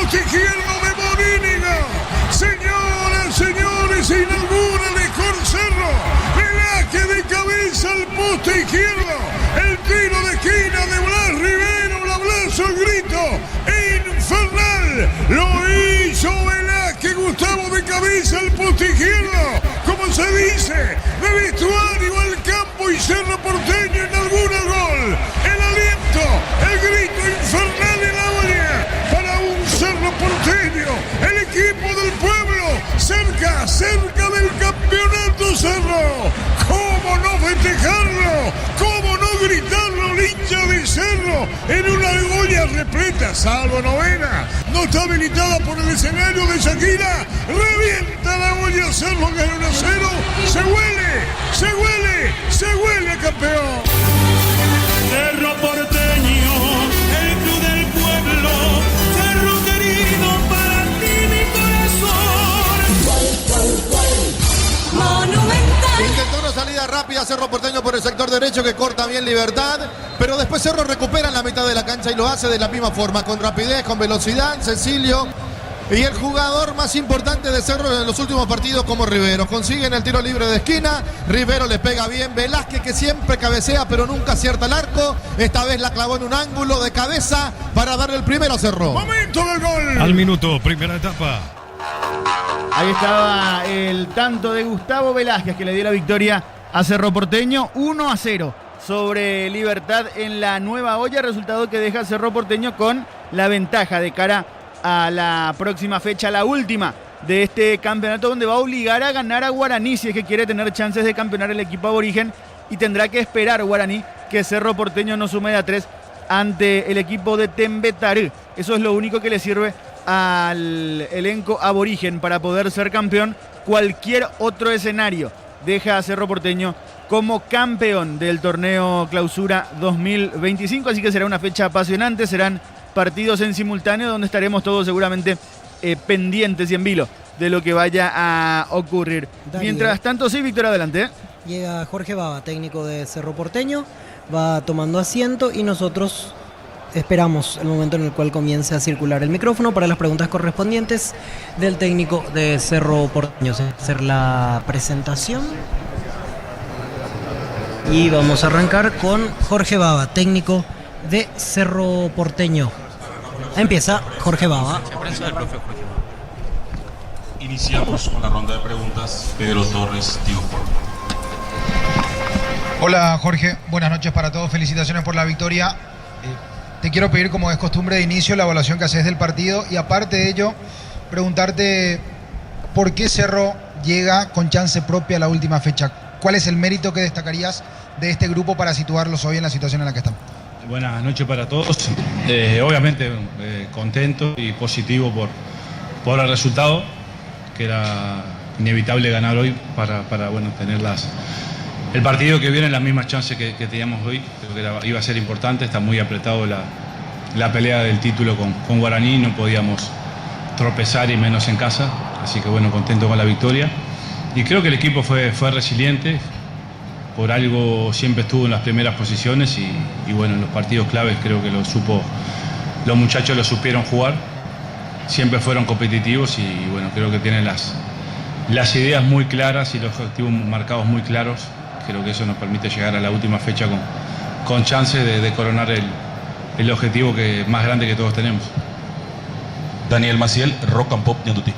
S11: Izquierdo de Moríniga. Señoras, señores, se inaugura el mejor Cerro. Velázquez de cabeza al poste izquierdo. El tiro de esquina de Blas Rivero. Un abrazo, el grito infernal. Lo hizo Velázquez, Gustavo de cabeza al poste izquierdo. Como se dice, de vestuario al campo, y Cerro Porteño inaugura el gol. El aliento, el grito infernal en la olla para un Cerro Porteño, el equipo del pueblo, cerca del campeonato Cerro. ¿Cómo no festejarlo? ¿Cómo no gritarlo, el hincha de Cerro, en una argolla repleta, salvo novena? No está habilitada por el escenario de Shakira. Revienta la olla Cerro, que es 1-0. Se huele a campeón.
S12: Cerro Porteño, el club del pueblo. Cerro querido, para ti mi corazón. Monumental.
S6: Intentó una salida rápida Cerro Porteño por el sector derecho, que corta bien Libertad, pero después Cerro recupera en la mitad de la cancha y lo hace de la misma forma, con rapidez, con velocidad. Cecilio y el jugador más importante de Cerro en los últimos partidos como Rivero. Consiguen el tiro libre de esquina, Rivero le pega bien, Velázquez que siempre cabecea pero nunca acierta el arco, esta vez la clavó en un ángulo de cabeza para darle el primero a Cerro.
S11: Momento del gol.
S14: Al minuto, primera etapa.
S5: Ahí estaba el tanto de Gustavo Velázquez que le dio la victoria a Cerro Porteño, 1-0 sobre Libertad en la Nueva Olla, resultado que deja a Cerro Porteño con la ventaja de cara a la próxima fecha, la última de este campeonato, donde va a obligar a ganar a Guaraní si es que quiere tener chances de campeonar el equipo aborigen, y tendrá que esperar Guaraní que Cerro Porteño no sume de a 3 ante el equipo de Tembetarú. Eso es lo único que le sirve al elenco aborigen para poder ser campeón. Cualquier otro escenario deja a Cerro Porteño como campeón del torneo Clausura 2025, así que será una fecha apasionante, serán partidos en simultáneo donde estaremos todos seguramente pendientes y en vilo de lo que vaya a ocurrir.
S2: Darío.
S5: Mientras tanto, sí, Víctor, adelante.
S2: Llega Jorge Baba, técnico de Cerro Porteño, va tomando asiento y nosotros esperamos el momento en el cual comience a circular el micrófono para las preguntas correspondientes del técnico de Cerro Porteño. Se va a hacer la presentación y vamos a arrancar con Jorge Baba, técnico de Cerro Porteño. Empieza Jorge Baba.
S16: Iniciamos con la ronda de preguntas. Pedro Torres, Tío Juan.
S17: Hola Jorge, buenas noches para todos, felicitaciones por la victoria. Te quiero pedir, como es costumbre de inicio, la evaluación que haces del partido y aparte de ello, preguntarte por qué Cerro llega con chance propia a la última fecha. ¿Cuál es el mérito que destacarías de este grupo para situarlos hoy en la situación en la que están?
S18: Buenas noches para todos. Obviamente contento y positivo por el resultado, que era inevitable ganar hoy para bueno, tener el partido que viene, las mismas chances que teníamos hoy. Creo que iba a ser importante, está muy apretado la pelea del título con Guaraní, no podíamos tropezar y menos en casa, así que bueno, contento con la victoria. Y creo que el equipo fue resiliente, por algo siempre estuvo en las primeras posiciones y bueno, en los partidos claves creo que los muchachos lo supieron jugar, siempre fueron competitivos y bueno, creo que tienen las ideas muy claras y los objetivos marcados muy claros. Creo que eso nos permite llegar a la última fecha con chance de coronar el objetivo más grande que todos tenemos.
S16: Daniel Maciel, Rock and Pop, Ñandutí.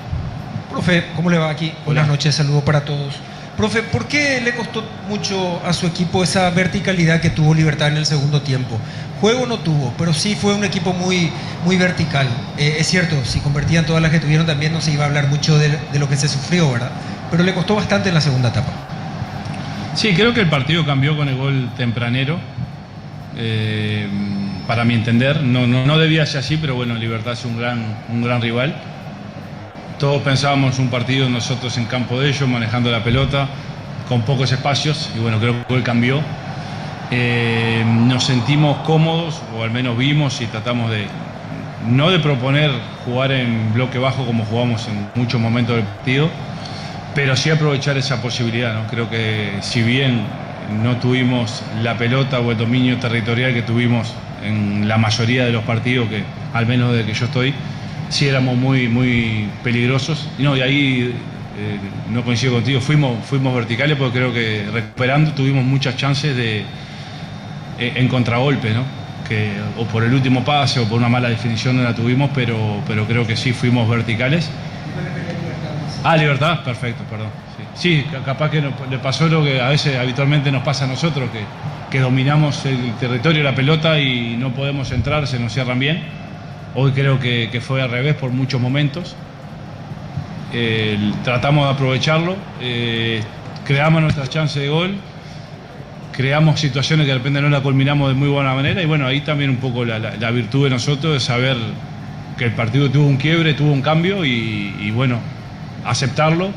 S19: Profe, ¿cómo le va aquí? Buenas noches, saludos para todos. Profe, ¿por qué le costó mucho a su equipo esa verticalidad que tuvo Libertad en el segundo tiempo? Juego no tuvo, pero sí fue un equipo muy, muy vertical. Es cierto, si convertían todas las que tuvieron también no se iba a hablar mucho de lo que se sufrió, ¿verdad? Pero le costó bastante en la segunda etapa.
S18: Sí, creo que el partido cambió con el gol tempranero. Para mi entender, no debía ser así, pero bueno, Libertad es un gran rival. Todos pensábamos un partido nosotros en campo de ellos, manejando la pelota, con pocos espacios, y bueno, creo que el gol cambió. Nos sentimos cómodos, o al menos vimos y tratamos no de proponer jugar en bloque bajo como jugamos en muchos momentos del partido, pero sí aprovechar esa posibilidad, ¿no? Creo que si bien no tuvimos la pelota o el dominio territorial que tuvimos en la mayoría de los partidos, que al menos desde que yo estoy, sí éramos muy peligrosos. Y ahí no coincido contigo, fuimos verticales porque creo que recuperando tuvimos muchas chances en contragolpe, ¿no? O por el último pase o por una mala definición no la tuvimos, pero creo que sí fuimos verticales. Libertad, perfecto, perdón. Sí, capaz que le pasó lo que a veces habitualmente nos pasa a nosotros, que dominamos el territorio, la pelota y no podemos entrar, se nos cierran bien. Hoy creo que fue al revés por muchos momentos. Tratamos de aprovecharlo, creamos nuestras chances de gol, creamos situaciones que de repente no la culminamos de muy buena manera y bueno, ahí también un poco la virtud de nosotros de saber que el partido tuvo un quiebre, tuvo un cambio y bueno, aceptarlo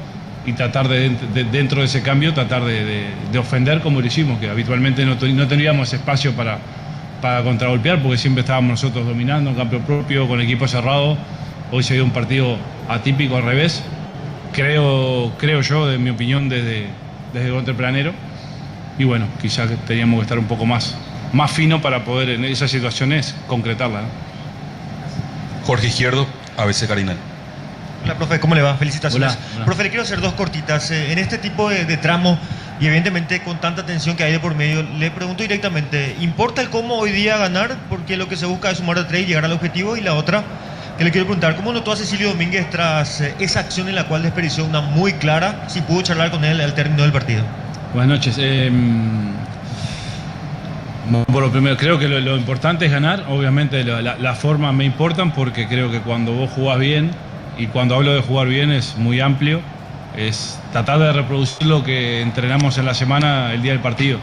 S18: y tratar dentro de ese cambio, tratar de ofender como lo hicimos, que habitualmente no teníamos espacio para contragolpear porque siempre estábamos nosotros dominando en campo propio, con el equipo cerrado. Hoy se dio un partido atípico al revés, creo yo, de mi opinión, desde el gol tempranero. Y bueno, quizás teníamos que estar un poco más fino para poder en esas situaciones concretarla, ¿no?
S16: Jorge Izquierdo, ABC Carinal.
S3: Hola, profe, ¿cómo le va? Felicitaciones.
S13: Hola.
S3: Profe, le quiero hacer dos cortitas. En este tipo de tramo, y evidentemente con tanta tensión que hay de por medio, le pregunto directamente, ¿importa el cómo hoy día ganar? Porque lo que se busca es sumar de 3 y llegar al objetivo. Y la otra, que le quiero preguntar, ¿cómo notó a Cecilio Domínguez tras esa acción en la cual desperdició una muy clara? Si pudo charlar con él al término del partido.
S18: Buenas noches. Por lo primero, creo que lo importante es ganar. Obviamente las formas me importan porque creo que cuando vos jugás bien, y cuando hablo de jugar bien es muy amplio, es tratar de reproducir lo que entrenamos en la semana el día del partido.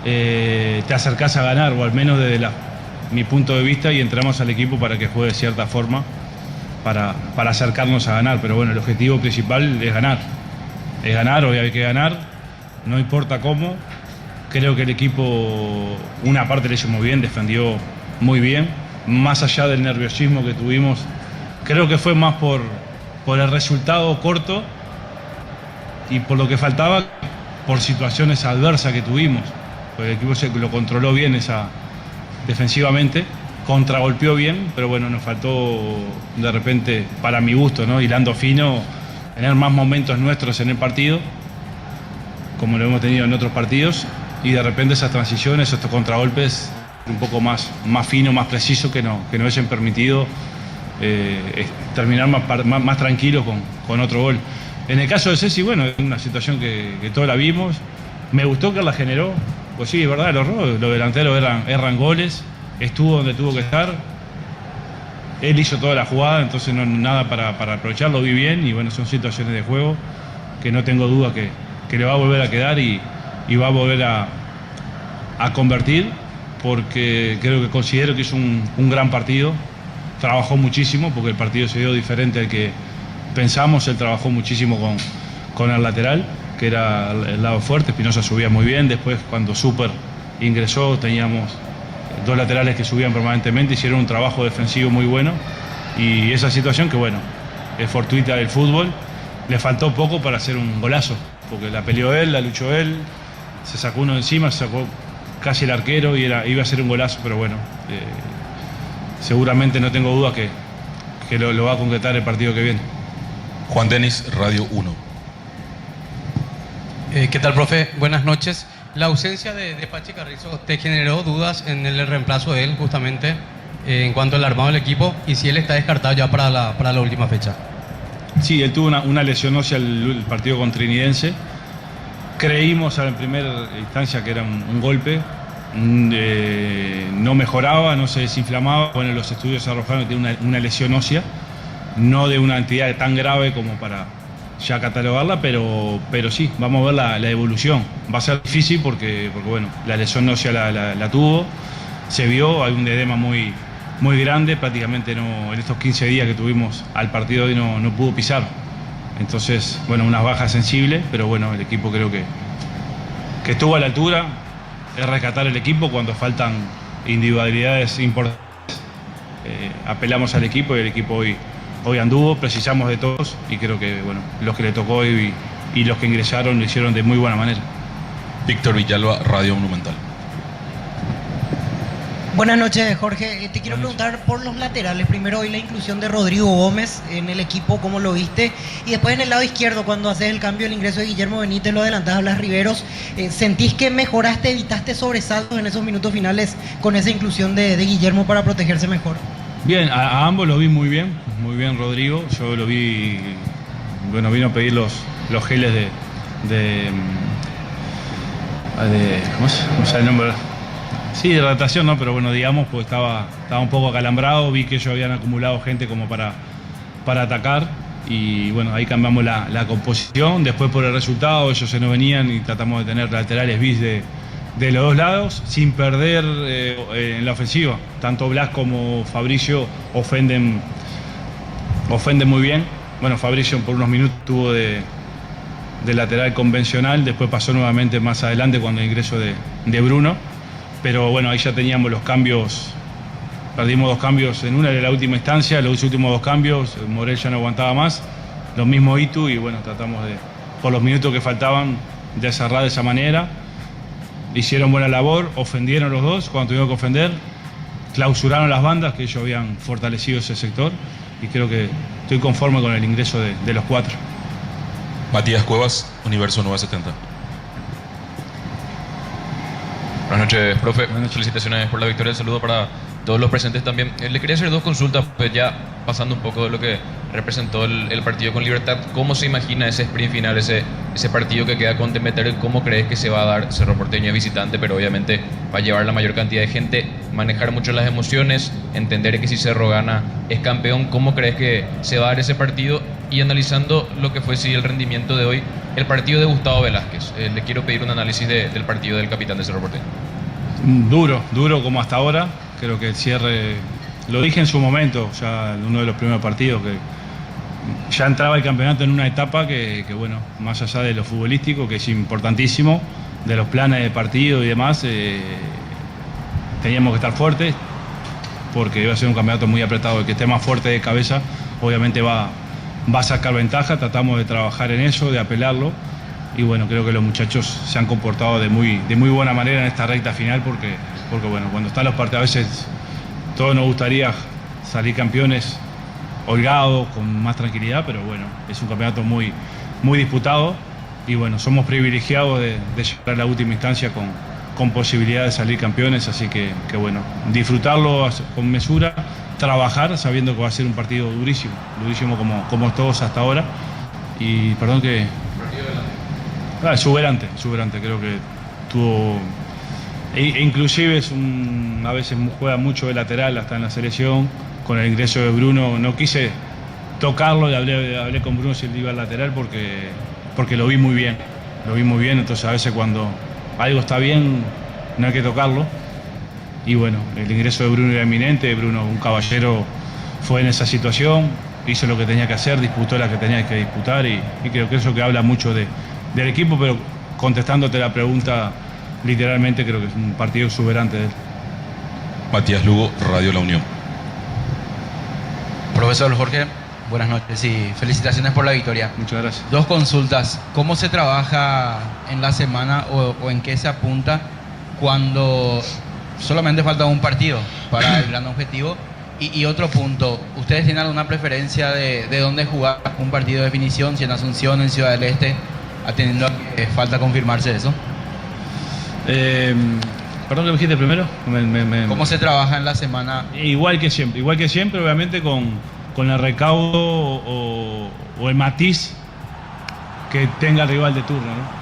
S18: Te acercás a ganar, o al menos desde mi punto de vista, y entrenamos al equipo para que juegue de cierta forma, para acercarnos a ganar. Pero bueno, el objetivo principal es ganar. Es ganar, hoy hay que ganar, no importa cómo. Creo que el equipo, una parte le hicimos bien, defendió muy bien, más allá del nerviosismo que tuvimos. Creo que fue más por el resultado corto y por lo que faltaba, por situaciones adversas que tuvimos. Pues el equipo lo controló bien defensivamente, contragolpeó bien, pero bueno, nos faltó de repente, para mi gusto, ¿no? Hilando fino, tener más momentos nuestros en el partido, como lo hemos tenido en otros partidos. Y de repente esas transiciones, estos contragolpes un poco más fino, más preciso, que nos hubiesen permitido terminar más tranquilos con otro gol. En el caso de Ceci, bueno, es una situación que todos la vimos. Me gustó que la generó. Pues sí, es verdad, los delanteros erran goles. Estuvo donde tuvo que estar. Él hizo toda la jugada, entonces no nada para aprovechar, lo vi bien. Y bueno, son situaciones de juego que no tengo duda que le va a volver a quedar y va a volver a convertir, porque considero que hizo un gran partido. Trabajó muchísimo, porque el partido se dio diferente al que pensamos. Él trabajó muchísimo con el lateral, que era el lado fuerte. Espinosa subía muy bien. Después, cuando Super ingresó, teníamos dos laterales que subían permanentemente, hicieron un trabajo defensivo muy bueno. Y esa situación que, bueno, es fortuita del fútbol, le faltó poco para hacer un golazo, porque la peleó él, la luchó él, se sacó uno encima, se sacó casi el arquero y iba a ser un golazo, pero bueno, seguramente no tengo duda que lo va a concretar el partido que viene.
S16: Juan Denis, Radio 1.
S14: ¿Qué tal, profe? Buenas noches. La ausencia de Pachi Carrizo, ¿te generó dudas en el reemplazo de él, justamente, en cuanto al armado del equipo, y si él está descartado ya para la última fecha?
S18: Sí, él tuvo una lesión ósea el partido con Trinidense. Creímos en primera instancia que era un golpe, no mejoraba, no se desinflamaba. Bueno, los estudios arrojaron que tiene una lesión ósea, no de una entidad tan grave como para ya catalogarla, pero sí, vamos a ver la evolución. Va a ser difícil porque bueno, la lesión ósea la tuvo, se vio, hay un edema muy grande, prácticamente en estos 15 días que tuvimos al partido hoy no pudo pisar. Entonces, bueno, unas bajas sensibles, pero bueno, el equipo creo que estuvo a la altura. Es rescatar el equipo cuando faltan individualidades importantes. Apelamos al equipo y el equipo hoy anduvo, precisamos de todos y creo que bueno, los que le tocó hoy y los que ingresaron lo hicieron de muy buena manera.
S16: Víctor Villalba, Radio Monumental.
S24: Buenas noches, Jorge. Te quiero preguntar por los laterales. Primero, hoy la inclusión de Rodrigo Gómez en el equipo, ¿cómo lo viste? Y después en el lado izquierdo, cuando haces el cambio, el ingreso de Guillermo Benítez, lo adelantás a Blas Riveros. ¿Sentís que mejoraste, evitaste sobresaltos en esos minutos finales con esa inclusión de Guillermo para protegerse mejor? Bien,
S18: a ambos lo vi muy bien Rodrigo. Yo lo vi, bueno, vino a pedir los geles de ¿cómo es el nombre? Sí, de hidratación, ¿no? Pero bueno, digamos, pues estaba un poco acalambrado. Vi que ellos habían acumulado gente como para atacar. Y bueno, ahí cambiamos la composición. Después, por el resultado, ellos se nos venían y tratamos de tener laterales bis de los dos lados, sin perder en la ofensiva. Tanto Blas como Fabricio ofenden muy bien. Bueno, Fabricio por unos minutos tuvo de lateral convencional. Después pasó nuevamente más adelante cuando el ingreso de Bruno. Pero bueno, ahí ya teníamos los cambios, perdimos 2 cambios en la última instancia, los últimos 2 cambios, Morel ya no aguantaba más, lo mismo Itu, y bueno, tratamos por los minutos que faltaban, de cerrar de esa manera. Hicieron buena labor, ofendieron los dos cuando tuvieron que ofender, clausuraron las bandas, que ellos habían fortalecido ese sector, y creo que estoy conforme con el ingreso de los 4.
S16: Matías Cuevas, Universo 970.
S1: Buenas noches, profe. Felicitaciones por la victoria. El saludo para todos los presentes también. Le quería hacer 2 consultas, pues ya pasando un poco de lo que representó el partido con Libertad. ¿Cómo se imagina ese sprint final, ese partido que queda con Temeter? ¿Cómo crees que se va a dar? Cerro Porteño es visitante, pero obviamente va a llevar la mayor cantidad de gente, manejar mucho las emociones, entender que si Cerro gana es campeón. ¿Cómo crees que se va a dar ese partido? Y analizando lo que fue el rendimiento de hoy, el partido de Gustavo Velázquez. Le quiero pedir un análisis del partido del capitán de Cerro Porteño.
S18: Duro como hasta ahora. Creo que el cierre, lo dije en su momento, ya en uno de los primeros partidos, que ya entraba el campeonato en una etapa que bueno, más allá de lo futbolístico, que es importantísimo, de los planes de partido y demás, teníamos que estar fuertes, porque iba a ser un campeonato muy apretado. El que esté más fuerte de cabeza, obviamente va a sacar ventaja. Tratamos de trabajar en eso, de apelarlo, y bueno, creo que los muchachos se han comportado de muy buena manera en esta recta final, porque bueno, cuando están los partidos, a veces todos nos gustaría salir campeones holgados, con más tranquilidad, pero bueno, es un campeonato muy disputado, y bueno, somos privilegiados de llegar a la última instancia con posibilidad de salir campeones, así que bueno, disfrutarlo con mesura, trabajar sabiendo que va a ser un partido durísimo como todos hasta ahora, y perdón que... Exuberante, creo que tuvo... inclusive a veces juega mucho de lateral hasta en la selección. Con el ingreso de Bruno no quise tocarlo, y hablé con Bruno si él iba al lateral porque lo vi muy bien, entonces a veces cuando algo está bien no hay que tocarlo, y bueno, el ingreso de Bruno era eminente. Bruno, un caballero, fue en esa situación, hizo lo que tenía que hacer, disputó la que tenía que disputar, y creo que eso que habla mucho del equipo, pero contestándote la pregunta, literalmente creo que es un partido exuberante de él.
S16: Matías Lugo, Radio La Unión.
S13: Profesor Jorge, buenas noches y felicitaciones por la victoria.
S18: Muchas gracias.
S13: 2 consultas. ¿Cómo se trabaja en la semana o en qué se apunta cuando solamente falta un partido para el gran objetivo? Y otro punto, ¿ustedes tienen alguna preferencia de dónde jugar un partido de definición? Si en Asunción, en Ciudad del Este, atendiendo a que falta confirmarse eso.
S18: Perdón, ¿qué dijiste primero?
S13: ¿Cómo se trabaja en la semana?
S18: Igual que siempre, obviamente con el recaudo o el matiz que tenga el rival de turno, ¿no?